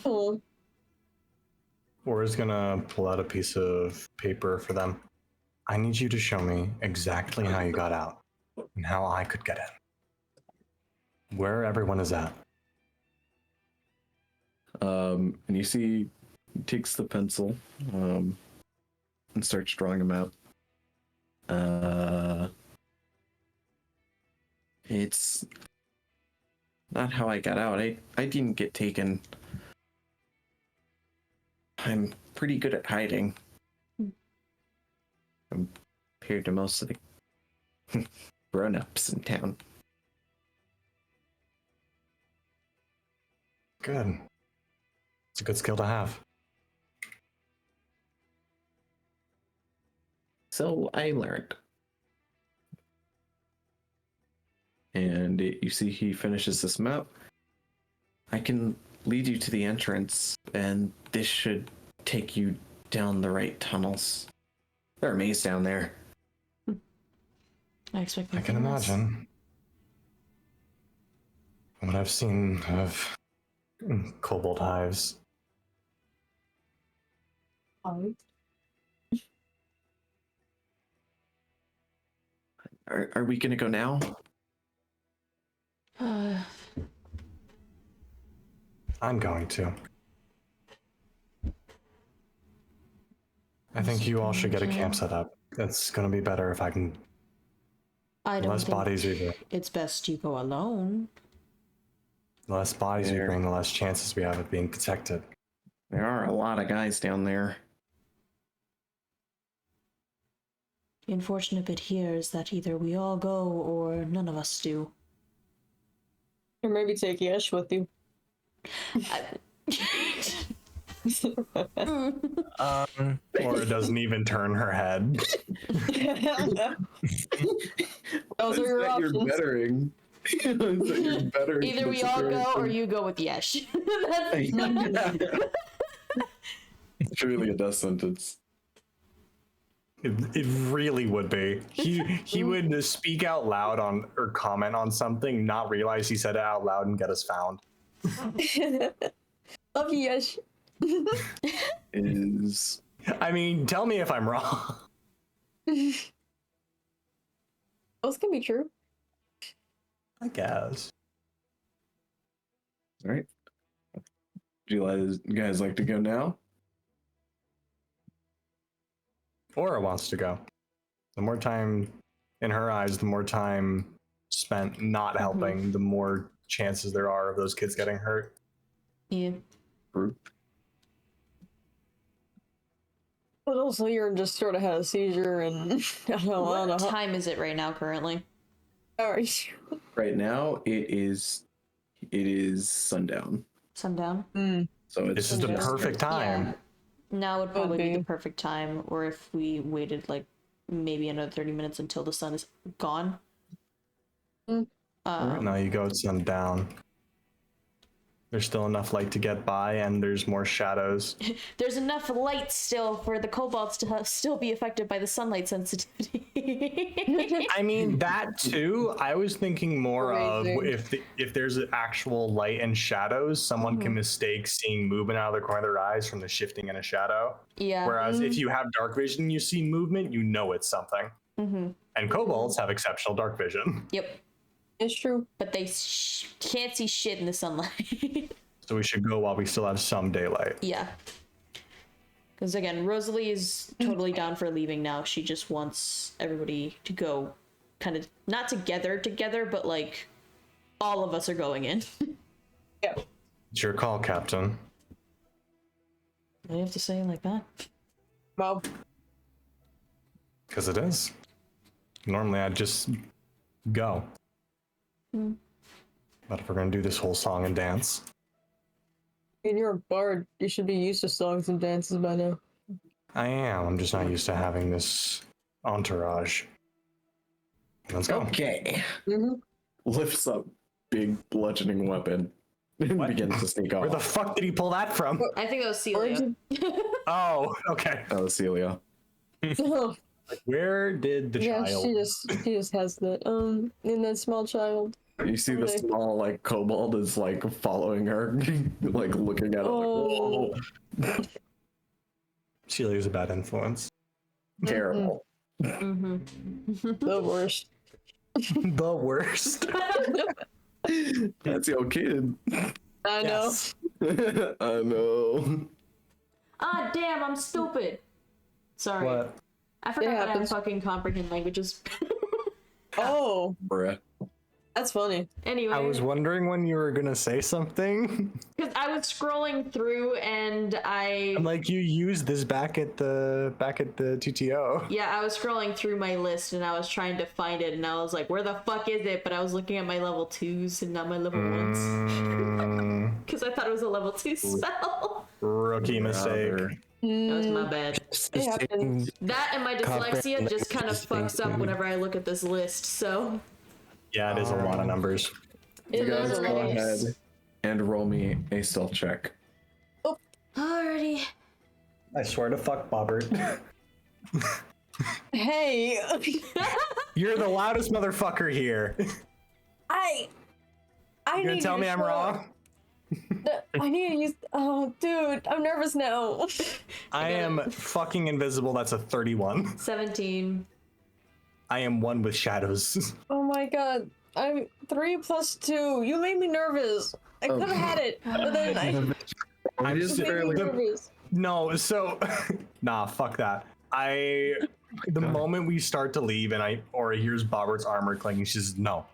Speaker 1: Oh,
Speaker 6: Ora's gonna pull out a piece of paper for them. I need you to show me exactly how you got out and how I could get in. Where everyone is at.
Speaker 3: And you see he takes the pencil and starts drawing them out. It's not how I got out. I didn't get taken. I'm pretty good at hiding. Compared to most of the grown-ups in town.
Speaker 6: Good. It's a good skill to have.
Speaker 3: So I learned. And you see he finishes this map. I can lead you to the entrance, and this should take you down the right tunnels. There are mazes down there.
Speaker 4: I expect
Speaker 6: I can
Speaker 4: nothing less.
Speaker 6: imagine. What I've seen of kobold hives.
Speaker 3: Are we gonna go now?
Speaker 6: I'm going to. I think you all should get a camp set up. It's gonna be better if I can.
Speaker 4: I don't
Speaker 6: Less
Speaker 4: think
Speaker 6: bodies we bring.
Speaker 4: it's best you go alone.
Speaker 6: The less bodies we
Speaker 3: There.
Speaker 6: bring, the less chances we have of being detected.
Speaker 3: There are a lot of guys down there.
Speaker 4: The unfortunate bit here is that either we all go or none of us do.
Speaker 1: or maybe take Yesh with you.
Speaker 6: Or it doesn't even turn her head.
Speaker 1: Those are your
Speaker 3: You're
Speaker 1: options.
Speaker 3: bettering. You're bettering
Speaker 4: Either
Speaker 3: the
Speaker 4: we all go or
Speaker 3: situation.
Speaker 4: you go with Yesh.
Speaker 3: It's really a death sentence.
Speaker 6: It really would be. He would speak out loud on or comment on something, not realize he said it out loud, and get us found.
Speaker 1: Love you, Yesh.
Speaker 3: Is
Speaker 6: I mean, tell me if I'm wrong.
Speaker 1: Those can be true.
Speaker 6: I guess.
Speaker 3: all right. Do you guys like to go now?
Speaker 6: Aura wants to go. The more time, in her eyes, the more time spent not helping, the more chances there are of those kids getting hurt.
Speaker 4: Yeah.
Speaker 3: Group.
Speaker 1: But also, you're just sort of had a seizure, and I don't know.
Speaker 4: What time is it right now currently?
Speaker 1: Alright.
Speaker 3: Right now, it is sundown.
Speaker 4: Sundown?
Speaker 3: So it's
Speaker 6: This is the
Speaker 1: Yeah.
Speaker 6: perfect time.
Speaker 4: Yeah. Now would probably be
Speaker 1: be.
Speaker 4: the perfect time, or if we waited like maybe another 30 minutes until the sun is gone.
Speaker 6: Now you go sundown. There's still enough light to get by, and there's more shadows.
Speaker 4: There's enough light still for the kobolds to still be affected by the sunlight sensitivity.
Speaker 6: I mean, that too. I was thinking more
Speaker 1: Amazing.
Speaker 6: of if there's actual light and shadows, someone can mistake seeing movement out of the corner of their eyes from the shifting in a shadow.
Speaker 4: Yeah.
Speaker 6: Whereas if you have dark vision, you see movement, you know it's something. And kobolds have exceptional dark vision.
Speaker 4: Yep.
Speaker 1: It's true.
Speaker 4: But they can't see shit in the sunlight.
Speaker 6: So we should go while we still have some daylight.
Speaker 4: Yeah. Because again, Rosalie is totally down for leaving now. She just wants everybody to go kind of not together, but like all of us are going in.
Speaker 1: Yeah.
Speaker 6: It's your call, Captain.
Speaker 4: Why do you have to say it like that?
Speaker 1: Well,
Speaker 6: Because it is. Normally I'd just go.
Speaker 4: Hmm.
Speaker 6: But if we're gonna do this whole song and dance,
Speaker 1: And you're a bard. You should be used to songs and dances by now.
Speaker 6: I am. I'm just not used to having this entourage. Let's go.
Speaker 3: Okay.
Speaker 1: Mm-hmm.
Speaker 3: Lifts up big bludgeoning weapon and
Speaker 6: What?
Speaker 3: begins to sneak off.
Speaker 6: Where the fuck did he pull that from?
Speaker 4: I think that was Celia.
Speaker 6: Oh, okay.
Speaker 3: That was Celia.
Speaker 1: Oh,
Speaker 6: Like, where did the
Speaker 1: yeah,
Speaker 6: child?
Speaker 1: she just has that. And that small child.
Speaker 3: You see the
Speaker 1: Okay.
Speaker 3: small like kobold is like following her, like looking at it
Speaker 1: Oh.
Speaker 3: like, whoa,
Speaker 6: Celia's a bad influence.
Speaker 3: terrible.
Speaker 4: Mm-hmm.
Speaker 1: The worst.
Speaker 6: The worst.
Speaker 3: That's your kid.
Speaker 1: I know.
Speaker 6: Yes.
Speaker 3: I know.
Speaker 4: Ah, damn, I'm stupid. Sorry.
Speaker 6: What?
Speaker 4: I forgot that I
Speaker 1: happens.
Speaker 4: fucking comprehend languages.
Speaker 1: Oh,
Speaker 3: Bruh.
Speaker 1: that's funny.
Speaker 4: Anyway.
Speaker 6: I was wondering when you were gonna say something.
Speaker 4: Because I was scrolling through and
Speaker 6: I'm like, you used this back at the TTO.
Speaker 4: yeah, I was scrolling through my list and I was trying to find it and I was like, where the fuck is it? But I was looking at my level 2s and not my level 1s.
Speaker 6: Mm,
Speaker 4: Because I thought it was a level 2 spell.
Speaker 6: rookie mistake.
Speaker 3: Brother.
Speaker 4: That was my bad.
Speaker 1: It happens.
Speaker 4: That and my dyslexia just kind of fucks up
Speaker 7: thing.
Speaker 4: whenever I look at this list, so.
Speaker 6: Yeah, it is a lot of numbers.
Speaker 3: You
Speaker 1: It
Speaker 3: guys
Speaker 1: is
Speaker 3: go
Speaker 1: nice.
Speaker 3: ahead and roll me a stealth check.
Speaker 4: Alrighty.
Speaker 6: I swear to fuck, Bobert.
Speaker 1: Hey,
Speaker 6: You're the loudest motherfucker here.
Speaker 1: I
Speaker 6: You gonna
Speaker 1: need
Speaker 6: tell
Speaker 1: you
Speaker 6: me
Speaker 1: to
Speaker 6: I'm
Speaker 1: show
Speaker 6: wrong?
Speaker 1: up. I need to use. Oh, dude, I'm nervous now.
Speaker 6: I am fucking invisible. That's a 31.
Speaker 4: 17.
Speaker 6: I am one with shadows.
Speaker 1: Oh my god, I'm 3 plus 2. You made me nervous. I could have had it, but then
Speaker 6: I'm
Speaker 3: It is
Speaker 6: just
Speaker 1: made me
Speaker 3: fairly
Speaker 1: nervous.
Speaker 6: No, so nah, fuck that. The moment we start to leave and here's Bobert's armor clanking, she says, no,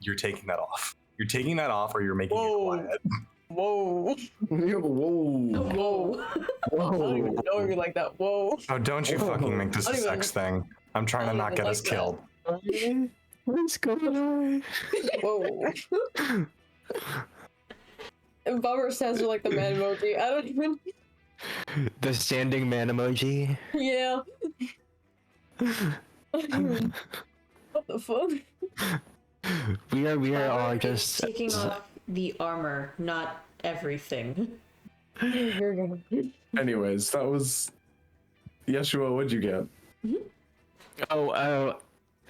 Speaker 6: you're taking that off. You're taking that off or you're making
Speaker 1: Whoa.
Speaker 6: it quiet.
Speaker 1: Whoa.
Speaker 3: Whoa.
Speaker 1: Whoa. I don't even know you like that. Whoa.
Speaker 6: Oh, don't you fucking make this a
Speaker 1: I don't even-
Speaker 6: sex thing. I'm trying to
Speaker 1: I don't
Speaker 6: not
Speaker 1: even
Speaker 6: get us
Speaker 1: like that.
Speaker 6: killed.
Speaker 7: What's going on?
Speaker 1: Whoa. And Bobber stands with like the man emoji. I don't even.
Speaker 7: The standing man emoji.
Speaker 1: Yeah. What the fuck?
Speaker 7: We are all
Speaker 4: Bobber is
Speaker 7: just
Speaker 4: taking off the armor, not everything.
Speaker 1: You're gonna.
Speaker 3: Anyways, that was Yeshua. What'd you get?
Speaker 7: Oh,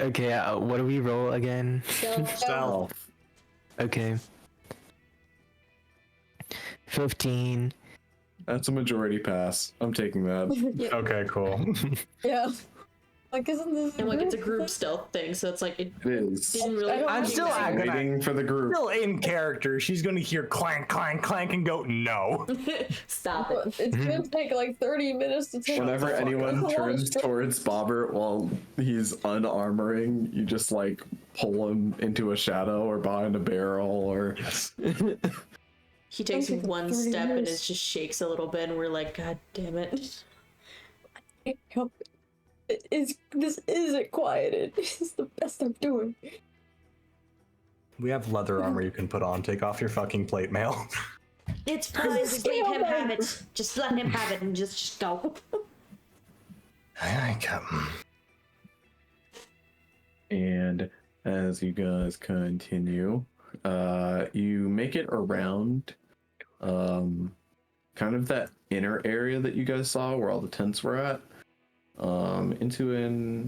Speaker 7: okay. What do we roll again?
Speaker 6: Stealth.
Speaker 7: Okay. 15.
Speaker 3: That's a majority pass. I'm taking that.
Speaker 1: Yeah.
Speaker 6: Okay, cool.
Speaker 1: Yeah. Like, isn't this?
Speaker 4: And like it's a group stealth thing, so it's like it
Speaker 3: It is.
Speaker 4: didn't really.
Speaker 1: I don't
Speaker 6: I'm still
Speaker 1: think
Speaker 6: gonna
Speaker 3: Waiting for the group.
Speaker 6: still in character. She's gonna hear clank, clank, clank, and go no.
Speaker 4: Stop it.
Speaker 1: It's gonna take like 30 minutes to take.
Speaker 3: Whenever
Speaker 1: Fuck,
Speaker 3: anyone
Speaker 1: that's a lot of
Speaker 3: turns
Speaker 1: stress.
Speaker 3: towards Bobert while he's unarmoring, you just like pull him into a shadow or behind a barrel or
Speaker 4: He takes
Speaker 1: Don't take
Speaker 4: one
Speaker 1: 30
Speaker 4: step and it
Speaker 1: minutes.
Speaker 4: just shakes a little bit, and we're like, God damn it.
Speaker 1: Can't help it. This isn't quieted. This is the best I'm doing.
Speaker 6: We have leather armor you can put on. Take off your fucking plate mail.
Speaker 4: It's fine, just leave him have it. Just let him have it and just go.
Speaker 6: I come.
Speaker 3: and as you guys continue, you make it around kind of that inner area that you guys saw where all the tents were at, into a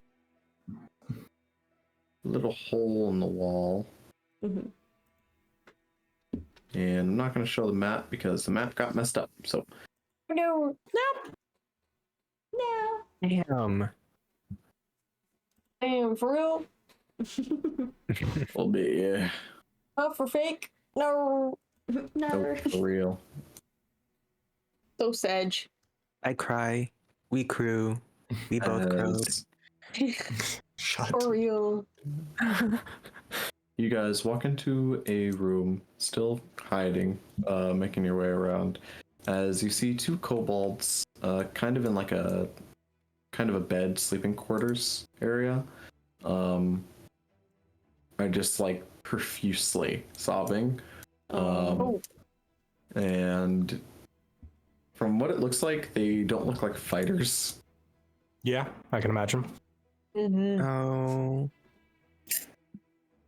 Speaker 3: little hole in the wall.
Speaker 4: Mhm.
Speaker 3: And I'm not going to show the map because the map got messed up. So
Speaker 1: No.
Speaker 4: No.
Speaker 7: Damn.
Speaker 1: Damn, for real?
Speaker 3: we'll be
Speaker 1: Not for fake? No.
Speaker 4: Never.
Speaker 3: for real.
Speaker 1: So sad.
Speaker 7: I cry. We crew. We both crowed.
Speaker 3: As
Speaker 6: Shut.
Speaker 1: For real.
Speaker 3: you guys walk into a room, still hiding, making your way around, as you see two kobolds, kind of in like a kind of a bed sleeping quarters area. are just like profusely sobbing. And from what it looks like, they don't look like fighters.
Speaker 6: Yeah, I can imagine.
Speaker 2: Oh.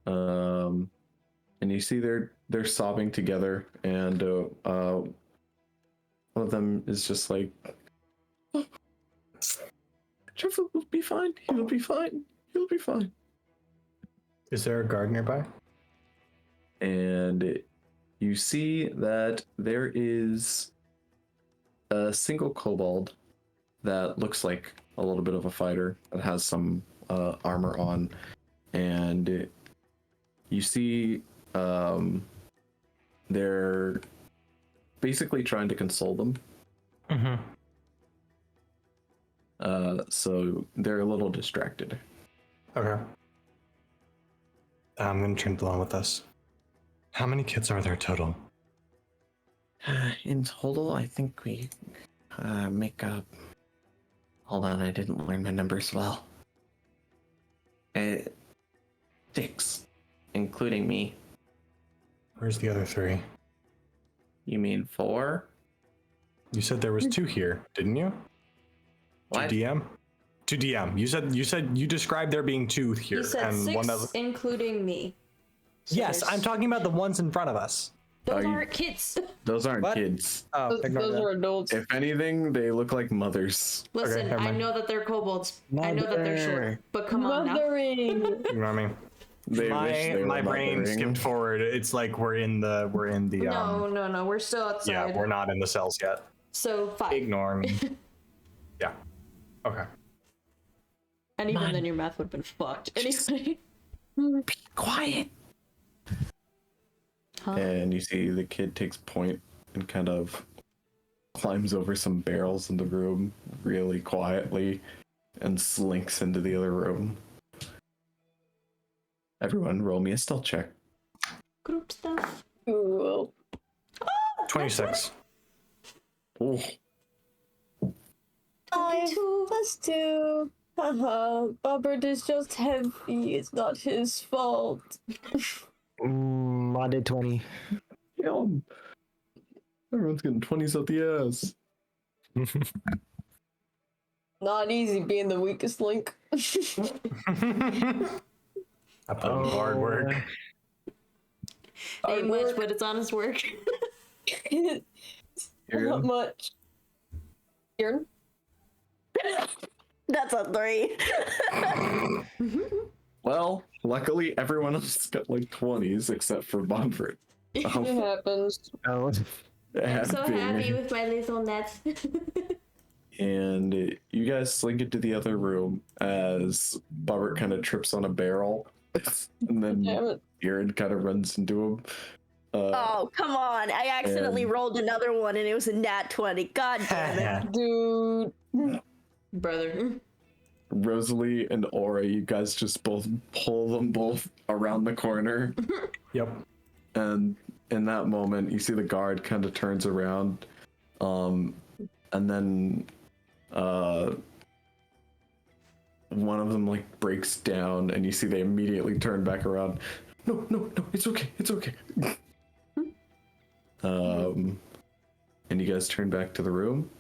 Speaker 3: And you see they're sobbing together, and one of them is just like, Trevor will be fine. He will be fine. He'll be fine.
Speaker 6: Is there a guard nearby?
Speaker 3: And you see that there is a single kobold that looks like a little bit of a fighter that has some armor on, and you see they're basically trying to console them. So they're a little distracted.
Speaker 6: Okay. I'm gonna turn to the one with us. How many kids are there total?
Speaker 2: In total, I think we make up. Hold on, I didn't learn my numbers well. 6, including me.
Speaker 6: Where's the other 3?
Speaker 2: You mean 4?
Speaker 6: You said there was 2 here, didn't you?
Speaker 2: What?
Speaker 6: 2 DM? 2 DM. You said you described there being 2 here,
Speaker 4: You said
Speaker 6: and
Speaker 4: 6,
Speaker 6: one of.
Speaker 4: including me. So
Speaker 6: Yes,
Speaker 4: there's-
Speaker 6: I'm talking about the ones in front of us.
Speaker 4: Those
Speaker 3: Are you-
Speaker 4: aren't kids.
Speaker 3: Those aren't
Speaker 6: What?
Speaker 3: kids.
Speaker 6: Oh, ignore
Speaker 1: Those
Speaker 6: that.
Speaker 1: are adults.
Speaker 3: If anything, they look like mothers.
Speaker 4: Listen,
Speaker 6: never
Speaker 4: I
Speaker 6: mind.
Speaker 4: know that they're kobolds. I know that they're short.
Speaker 2: Mother.
Speaker 4: But come on now.
Speaker 1: Mothering.
Speaker 6: Ignore me.
Speaker 3: They wish they were
Speaker 6: My brain
Speaker 3: mothering.
Speaker 6: skipped forward. It's like we're in the
Speaker 4: No, we're still outside.
Speaker 6: yeah, we're not in the cells yet.
Speaker 4: So 5.
Speaker 6: Ignore me. Yeah. Okay.
Speaker 4: And even then your math would have been fucked. Anyway.
Speaker 2: Be quiet.
Speaker 3: And you see the kid takes point and kind of climbs over some barrels in the room really quietly and slinks into the other room. Everyone, roll me a stealth check.
Speaker 4: Group stuff.
Speaker 1: Ooh.
Speaker 6: 26.
Speaker 3: Oh,
Speaker 1: 5 plus 2. Haha. Bobert is just heavy. It's not his fault.
Speaker 2: I did 20.
Speaker 3: yum. Everyone's getting 20s out the ass.
Speaker 1: Not easy being the weakest link.
Speaker 6: I put in hard work.
Speaker 4: Ain't much, but it's honest work.
Speaker 1: Not
Speaker 3: Aaron?
Speaker 1: much. Aaron?
Speaker 5: That's a 3.
Speaker 3: Well, luckily everyone else got like 20s except for Bobert.
Speaker 1: It happens.
Speaker 2: Oh.
Speaker 4: I'm so happy with my little net.
Speaker 3: And you guys slink into the other room as Bobert kind of trips on a barrel. And then
Speaker 1: Damn it.
Speaker 3: Aaron kind of runs into him.
Speaker 5: Oh, come on. I accidentally
Speaker 3: and-
Speaker 5: rolled another one and it was a nat 20. God damn it.
Speaker 1: Dude.
Speaker 4: Brother.
Speaker 3: Rosalie and Aura, you guys just both pull them both around the corner.
Speaker 6: Yep.
Speaker 3: And in that moment, you see the guard kind of turns around. And then one of them like breaks down, and you see they immediately turn back around. No, it's okay. And you guys turn back to the room,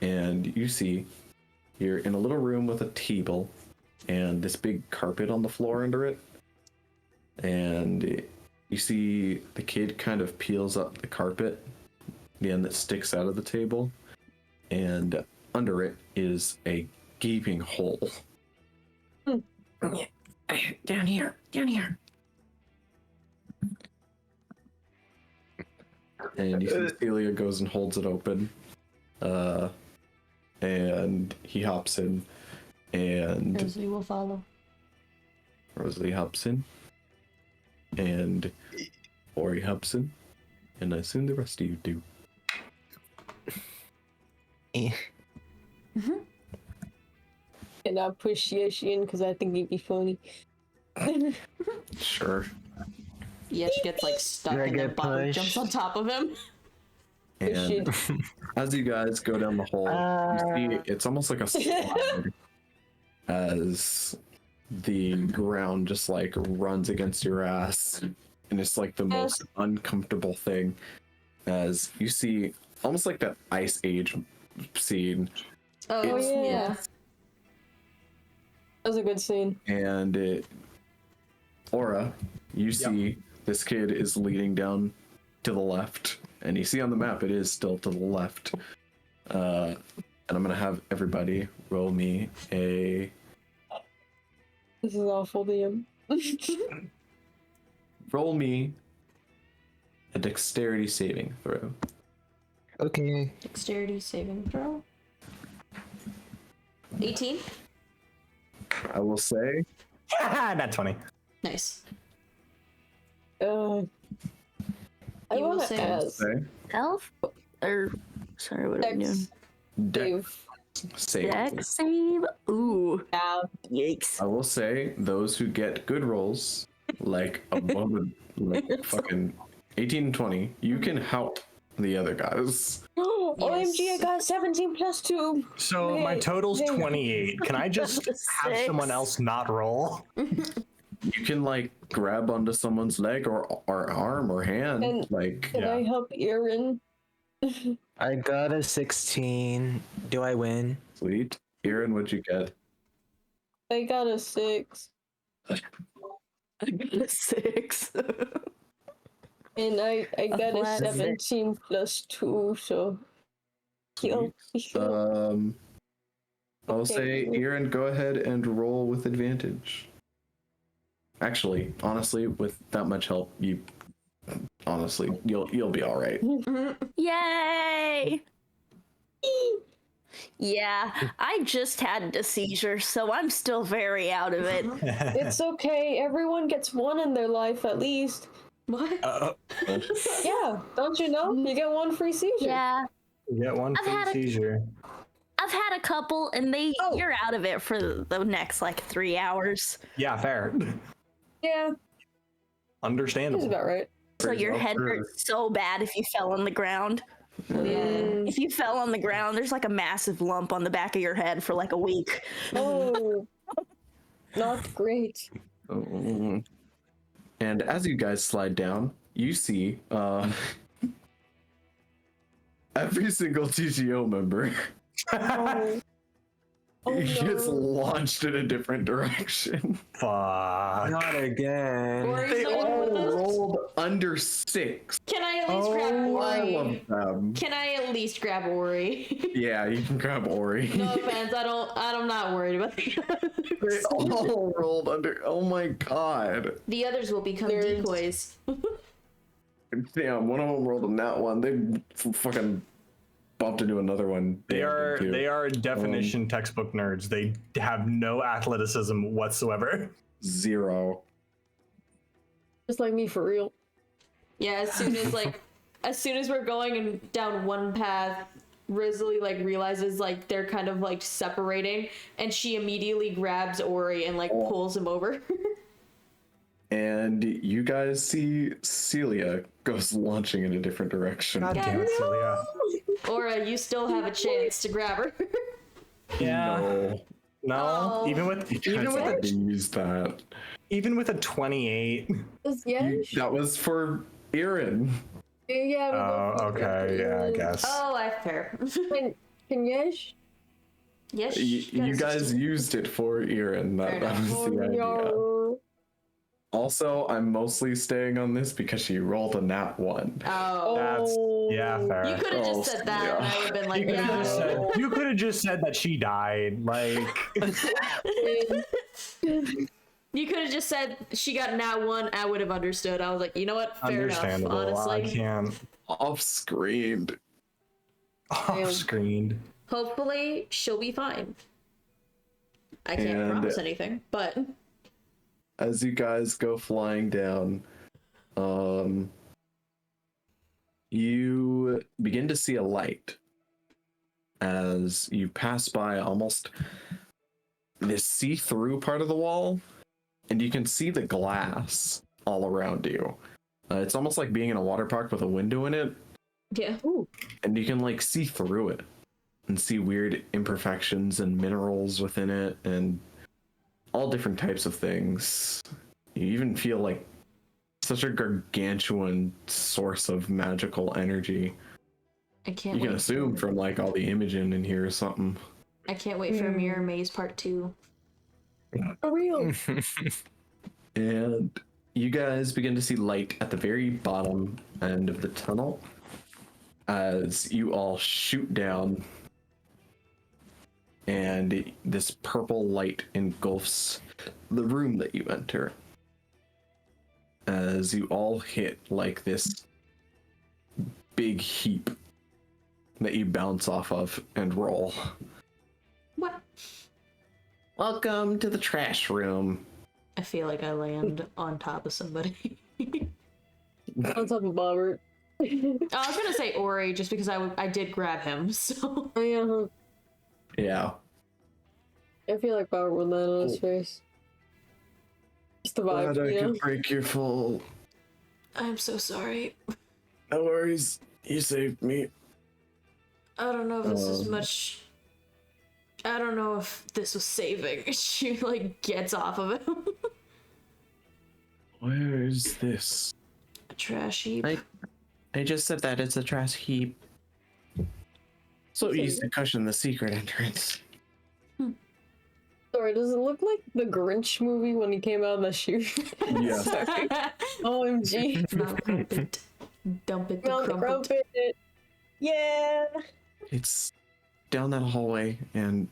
Speaker 3: and you see you're in a little room with a table and this big carpet on the floor under it. And you see the kid kind of peels up the carpet, the end that sticks out of the table, and under it is a gaping hole.
Speaker 2: Down here.
Speaker 3: And you see Celia goes and holds it open. And he hops in, and
Speaker 4: Rosalie will follow.
Speaker 3: Rosalie hops in, and Ori hops in, and I assume the rest of you do.
Speaker 1: And I push Yeshin because I think he'd be funny.
Speaker 3: Sure.
Speaker 4: Yeah, she gets like stuck
Speaker 2: You're a
Speaker 4: and then
Speaker 2: good
Speaker 4: Bobber
Speaker 2: push.
Speaker 4: jumps on top of him.
Speaker 3: And as you guys go down the hole, you see it's almost like a slide as the ground just like runs against your ass, and it's like the most uncomfortable thing as you see almost like that Ice Age scene.
Speaker 4: Oh
Speaker 1: yeah.
Speaker 4: yeah.
Speaker 1: That was a good scene.
Speaker 3: And Aura, you see this kid is leading down to the left, and you see on the map it is still to the left. And I'm gonna have everybody roll me a.
Speaker 1: This is awful, DM.
Speaker 3: Roll me a dexterity saving throw.
Speaker 7: Okay.
Speaker 4: Dexterity saving throw. 18.
Speaker 3: I will say.
Speaker 6: Not 20.
Speaker 4: Nice.
Speaker 1: I
Speaker 4: You will
Speaker 1: want to
Speaker 4: say-
Speaker 1: ask
Speaker 3: Say.
Speaker 5: Elf? Or, sorry, what are we doing?
Speaker 1: Dave.
Speaker 3: Save.
Speaker 5: Dex save? Ooh.
Speaker 1: Yeah.
Speaker 5: Yikes.
Speaker 3: I will say those who get good rolls, like above, like fucking 18 and 20, you can help the other guys.
Speaker 1: Oh, OMG, I got 17 plus 2.
Speaker 6: So my total's 28. Can I just have
Speaker 5: Six.
Speaker 6: someone else not roll?
Speaker 3: You can like grab onto someone's leg or arm or hand,
Speaker 1: And-
Speaker 3: like.
Speaker 1: Can I help Aaron?
Speaker 7: I got a 16. Do I win?
Speaker 3: Sweet. Aaron, what'd you get?
Speaker 1: I got a 6.
Speaker 5: I got a 6.
Speaker 1: And I got a
Speaker 5: flat
Speaker 1: 17 plus 2, so. Heal.
Speaker 3: I'll say,
Speaker 1: Okay.
Speaker 3: Aaron, go ahead and roll with advantage. Actually, honestly, with that much help, you'll be all right.
Speaker 5: Yay! Yeah, I just had a seizure, so I'm still very out of it.
Speaker 1: It's okay. Everyone gets one in their life at least.
Speaker 4: What?
Speaker 1: Yeah, don't you know? You get one free seizure.
Speaker 5: Yeah,
Speaker 6: You get one
Speaker 5: I've
Speaker 6: free
Speaker 5: had a-
Speaker 6: seizure.
Speaker 5: I've had a couple, and you're out of it for the next like 3 hours.
Speaker 6: Yeah, fair.
Speaker 1: Yeah, that's
Speaker 6: Understandable.
Speaker 1: about right.
Speaker 5: So your head hurts so bad if you fell on the ground. If you fell on the ground, there's like a massive lump on the back of your head for like a week.
Speaker 1: Oh, not great.
Speaker 3: And as you guys slide down, you see every single TGO member gets
Speaker 1: no.
Speaker 3: launched in a different direction.
Speaker 6: Fuck.
Speaker 7: Not again.
Speaker 4: Ori's
Speaker 3: They
Speaker 4: not in with
Speaker 3: all
Speaker 4: us?
Speaker 3: rolled under 6.
Speaker 4: Can I at least grab
Speaker 3: All
Speaker 4: Ori?
Speaker 3: of them.
Speaker 4: Can I at least grab Ori?
Speaker 3: Yeah, you can grab Ori.
Speaker 4: No offense, I'm not worried about the others.
Speaker 3: They all rolled under. Oh my god.
Speaker 4: The others will become
Speaker 1: Nerds.
Speaker 4: decoys.
Speaker 3: Damn, one of them rolled a nat one. They fucking bumped into another one.
Speaker 6: They are
Speaker 3: Damn, too.
Speaker 6: they are definition textbook nerds. They have no athleticism whatsoever.
Speaker 3: 0.
Speaker 1: Just like me for real.
Speaker 4: Yeah, as soon as we're going and down one path, Risley realizes they're kind of separating, and she immediately grabs Ori and pulls him over.
Speaker 3: And you guys see Celia goes launching in a different direction.
Speaker 6: God damn it, Celia.
Speaker 4: Aura, you still have a chance to grab her.
Speaker 6: Yeah. No.
Speaker 4: Oh.
Speaker 6: Even with
Speaker 3: Use that.
Speaker 6: even with a 28.
Speaker 1: Yeah.
Speaker 3: That was for Aaron.
Speaker 1: Yeah.
Speaker 6: Oh, okay. Yeah, I guess.
Speaker 4: Oh, that's fair.
Speaker 1: Can Yesh?
Speaker 4: Yes.
Speaker 3: You guys used it for Aaron.
Speaker 4: Fair
Speaker 3: That
Speaker 4: enough.
Speaker 3: was the idea. Also, I'm mostly staying on this because she rolled a nat 1.
Speaker 4: Oh.
Speaker 6: That's yeah, fair.
Speaker 4: You could have
Speaker 3: Oh,
Speaker 4: just said that, and I would have been like,
Speaker 6: You could have
Speaker 4: yeah.
Speaker 6: just said you could have just said that she died. Like
Speaker 4: You could have just said she got nat 1. I would have understood. I was like, you know what? Fair enough.
Speaker 6: understandable. I
Speaker 4: Honestly,
Speaker 6: can't
Speaker 3: Off-screened.
Speaker 6: off screened.
Speaker 4: hopefully she'll be fine. I can't
Speaker 3: And-
Speaker 4: promise anything, but
Speaker 3: As you guys go flying down, you begin to see a light as you pass by almost this see-through part of the wall, and you can see the glass all around you. It's almost like being in a water park with a window in it,
Speaker 4: yeah.
Speaker 3: and you can see through it and see weird imperfections and minerals within it, and all different types of things. You even feel like such a gargantuan source of magical energy.
Speaker 4: I can't
Speaker 3: You
Speaker 4: wait.
Speaker 3: can assume from like all the imaging in here or something.
Speaker 4: I can't wait for Mirror Maze Part 2.
Speaker 1: For real.
Speaker 3: And you guys begin to see light at the very bottom end of the tunnel as you all shoot down, and this purple light engulfs the room that you enter as you all hit like this big heap that you bounce off of and roll.
Speaker 4: What?
Speaker 3: Welcome to the trash room.
Speaker 4: I feel like I land on top of somebody.
Speaker 1: On top of Bobert.
Speaker 4: I was gonna say Ori just because I did grab him, so.
Speaker 1: Oh, yeah.
Speaker 3: Yeah.
Speaker 1: I feel like Bobert would land on his face. Just the vibe,
Speaker 3: Glad I
Speaker 1: you know?
Speaker 3: could break your fall.
Speaker 4: I'm so sorry.
Speaker 3: No worries. You saved me.
Speaker 4: I don't know if this is much. I don't know if this was saving. She like gets off of him.
Speaker 3: Where is this?
Speaker 4: A trash heap.
Speaker 3: I just said that it's a trash heap. So easy to cushion the secret entrance.
Speaker 1: Sorry, does it look like the Grinch movie when he came out of the shoe?
Speaker 3: Yes.
Speaker 1: OMG.
Speaker 4: Not crumpet. Dump it to
Speaker 1: Mount
Speaker 4: crumpet.
Speaker 1: Crumpet. Yeah.
Speaker 3: It's down that hallway and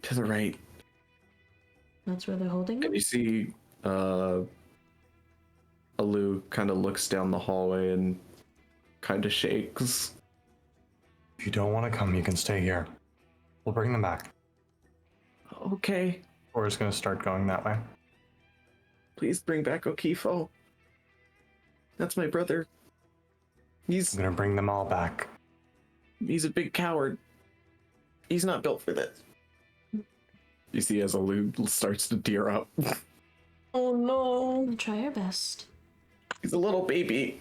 Speaker 3: to the right.
Speaker 4: That's where they're holding
Speaker 3: And
Speaker 4: him?
Speaker 3: you see Alu kind of looks down the hallway and kind of shakes.
Speaker 6: If you don't want to come, you can stay here. We'll bring them back.
Speaker 3: Okay,
Speaker 6: Or it's going to start going that way.
Speaker 3: please bring back Okifo. That's my brother.
Speaker 6: I'm going to bring them all back.
Speaker 3: He's a big coward. He's not built for this. You see as Alu starts to tear up.
Speaker 1: Oh no.
Speaker 4: Try your best.
Speaker 3: He's a little baby.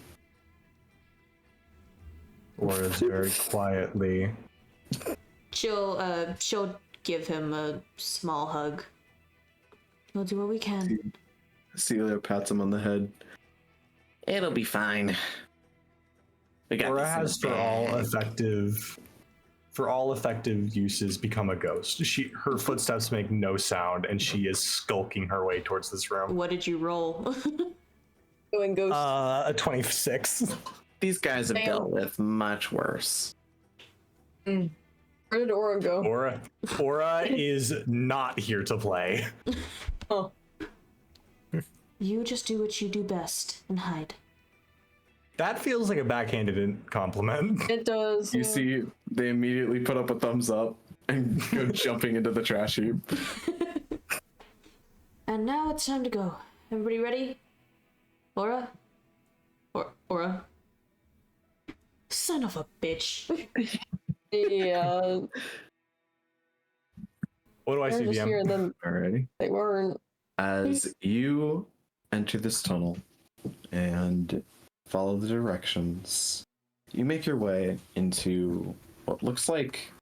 Speaker 6: Or is very quietly.
Speaker 4: She'll give him a small hug. We'll do what we can.
Speaker 3: Celia pats him on the head. It'll be fine. We got
Speaker 6: Aura
Speaker 3: this in
Speaker 6: has
Speaker 3: the bag.
Speaker 6: for all effective uses become a ghost. Her footsteps make no sound and she is skulking her way towards this room.
Speaker 4: What did you roll?
Speaker 1: Going ghost.
Speaker 6: A 26.
Speaker 3: These guys have
Speaker 1: Damn.
Speaker 3: dealt with much worse.
Speaker 1: Where did Aura go?
Speaker 6: Aura is not here to play.
Speaker 1: Oh.
Speaker 4: You just do what you do best and hide.
Speaker 6: That feels like a backhanded compliment.
Speaker 1: It does.
Speaker 3: You see, they immediately put up a thumbs up and go jumping into the trash heap.
Speaker 4: And now it's time to go. Everybody ready? Aura? Aura? Son of a bitch.
Speaker 1: Yeah.
Speaker 6: What do I see,
Speaker 1: They're just here
Speaker 6: DM?
Speaker 1: and then
Speaker 3: Alrighty.
Speaker 1: they weren't.
Speaker 3: As you enter this tunnel and follow the directions, you make your way into what looks like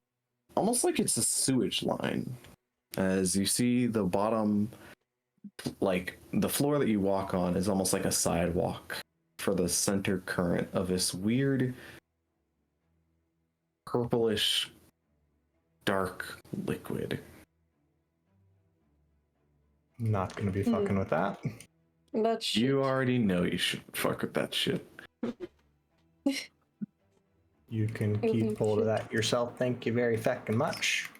Speaker 3: almost like it's a sewage line. As you see the bottom, like the floor that you walk on is almost like a sidewalk for the center current of this weird purplish dark liquid.
Speaker 6: Not gonna be fucking with that.
Speaker 1: That's
Speaker 3: You already know you should fuck with that shit.
Speaker 6: You can keep hold of that yourself. Thank you very fucking much.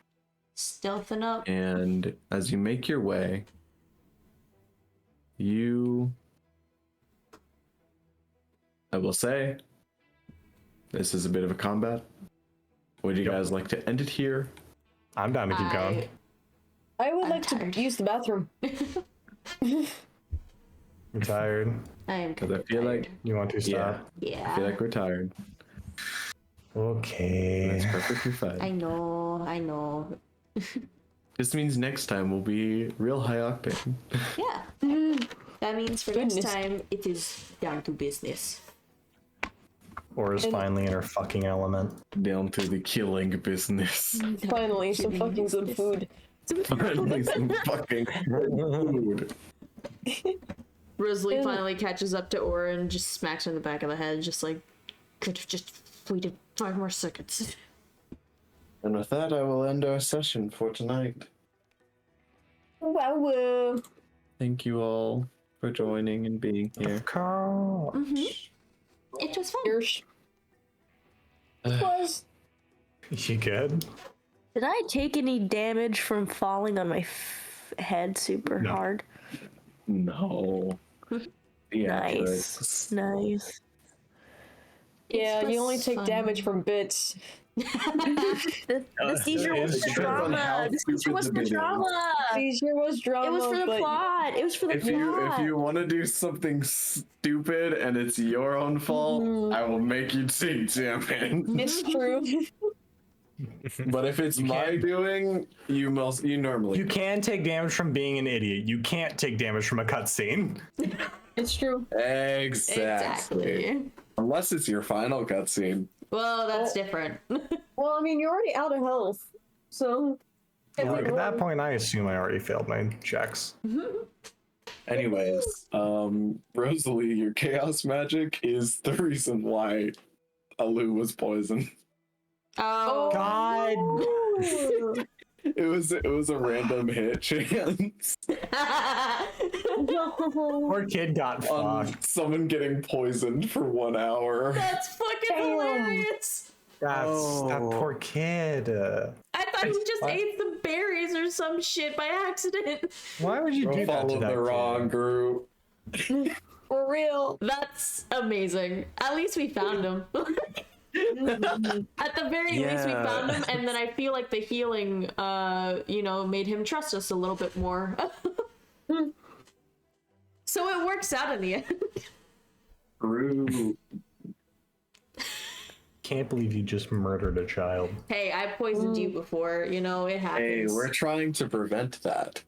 Speaker 4: Stealthing up.
Speaker 3: And as you make your way, I will say, this is a bit of a combat. Would you guys like to end it here?
Speaker 6: I'm down to keep going.
Speaker 1: I would
Speaker 4: I'm
Speaker 1: like
Speaker 4: tired.
Speaker 1: to use the bathroom.
Speaker 6: I'm tired.
Speaker 4: I am
Speaker 3: Because I feel like,
Speaker 6: You want to stop?
Speaker 3: I feel like we're tired.
Speaker 6: Okay.
Speaker 3: That's perfectly fine.
Speaker 4: I know.
Speaker 3: This means next time we'll be real high octane.
Speaker 4: Yeah. That means for
Speaker 1: Goodness.
Speaker 4: next time, it is down to business.
Speaker 6: Aura's finally in her fucking element.
Speaker 3: Down to the killing business.
Speaker 1: Finally, some fucking good food.
Speaker 3: Finally, some fucking food.
Speaker 4: Rosalie finally catches up to Aura and just smacks her in the back of the head, just like, could have just waited 5 more seconds.
Speaker 3: And with that, I will end our session for tonight.
Speaker 1: Wow.
Speaker 3: Thank you all for joining and being here.
Speaker 4: It was fun.
Speaker 1: Yours was.
Speaker 6: You good?
Speaker 5: Did I take any damage from falling on my head super
Speaker 6: No.
Speaker 5: hard?
Speaker 3: No.
Speaker 5: Nice. Nice.
Speaker 1: Yeah,
Speaker 4: was
Speaker 1: you only take
Speaker 4: fun.
Speaker 1: damage from bits.
Speaker 5: The seizure was the
Speaker 3: depends on how
Speaker 5: drama. The seizure
Speaker 3: stupid
Speaker 5: was
Speaker 3: the
Speaker 5: the
Speaker 3: video is.
Speaker 5: drama.
Speaker 1: Seizure was drama.
Speaker 5: It was for the
Speaker 1: but
Speaker 5: plot. It was for the
Speaker 3: If
Speaker 5: plot.
Speaker 3: you want to do something stupid and it's your own fault, I will make you take damage.
Speaker 1: It's true.
Speaker 3: But if it's my doing, you normally
Speaker 6: You can take damage from being an idiot. You can't take damage from a cutscene.
Speaker 1: It's true.
Speaker 3: Exactly. Unless it's your final cutscene.
Speaker 4: Well, that's different.
Speaker 1: Well, I mean, you're already out of health, so.
Speaker 6: Look, at that point, I assume I already failed my checks.
Speaker 3: Anyways, Rosalie, your chaos magic is the reason why Alu was poisoned.
Speaker 4: Oh,
Speaker 6: God!
Speaker 3: It was a random hit chance
Speaker 6: Poor kid got
Speaker 3: on
Speaker 6: fucked.
Speaker 3: someone getting poisoned for 1 hour.
Speaker 4: that's fucking hilarious.
Speaker 6: That poor kid.
Speaker 4: I thought he just ate the berries or some shit by accident.
Speaker 6: Why would you do that to
Speaker 3: Follow
Speaker 6: that
Speaker 3: the
Speaker 6: kid?
Speaker 3: wrong group.
Speaker 1: For real.
Speaker 4: That's amazing. At least we found him. At the very least, we found him, and then I feel like the healing, made him trust us a little bit more. So it works out in the end.
Speaker 3: True.
Speaker 6: Can't believe you just murdered a child.
Speaker 4: Hey, I poisoned you before. It happens.
Speaker 3: Hey, we're trying to prevent that.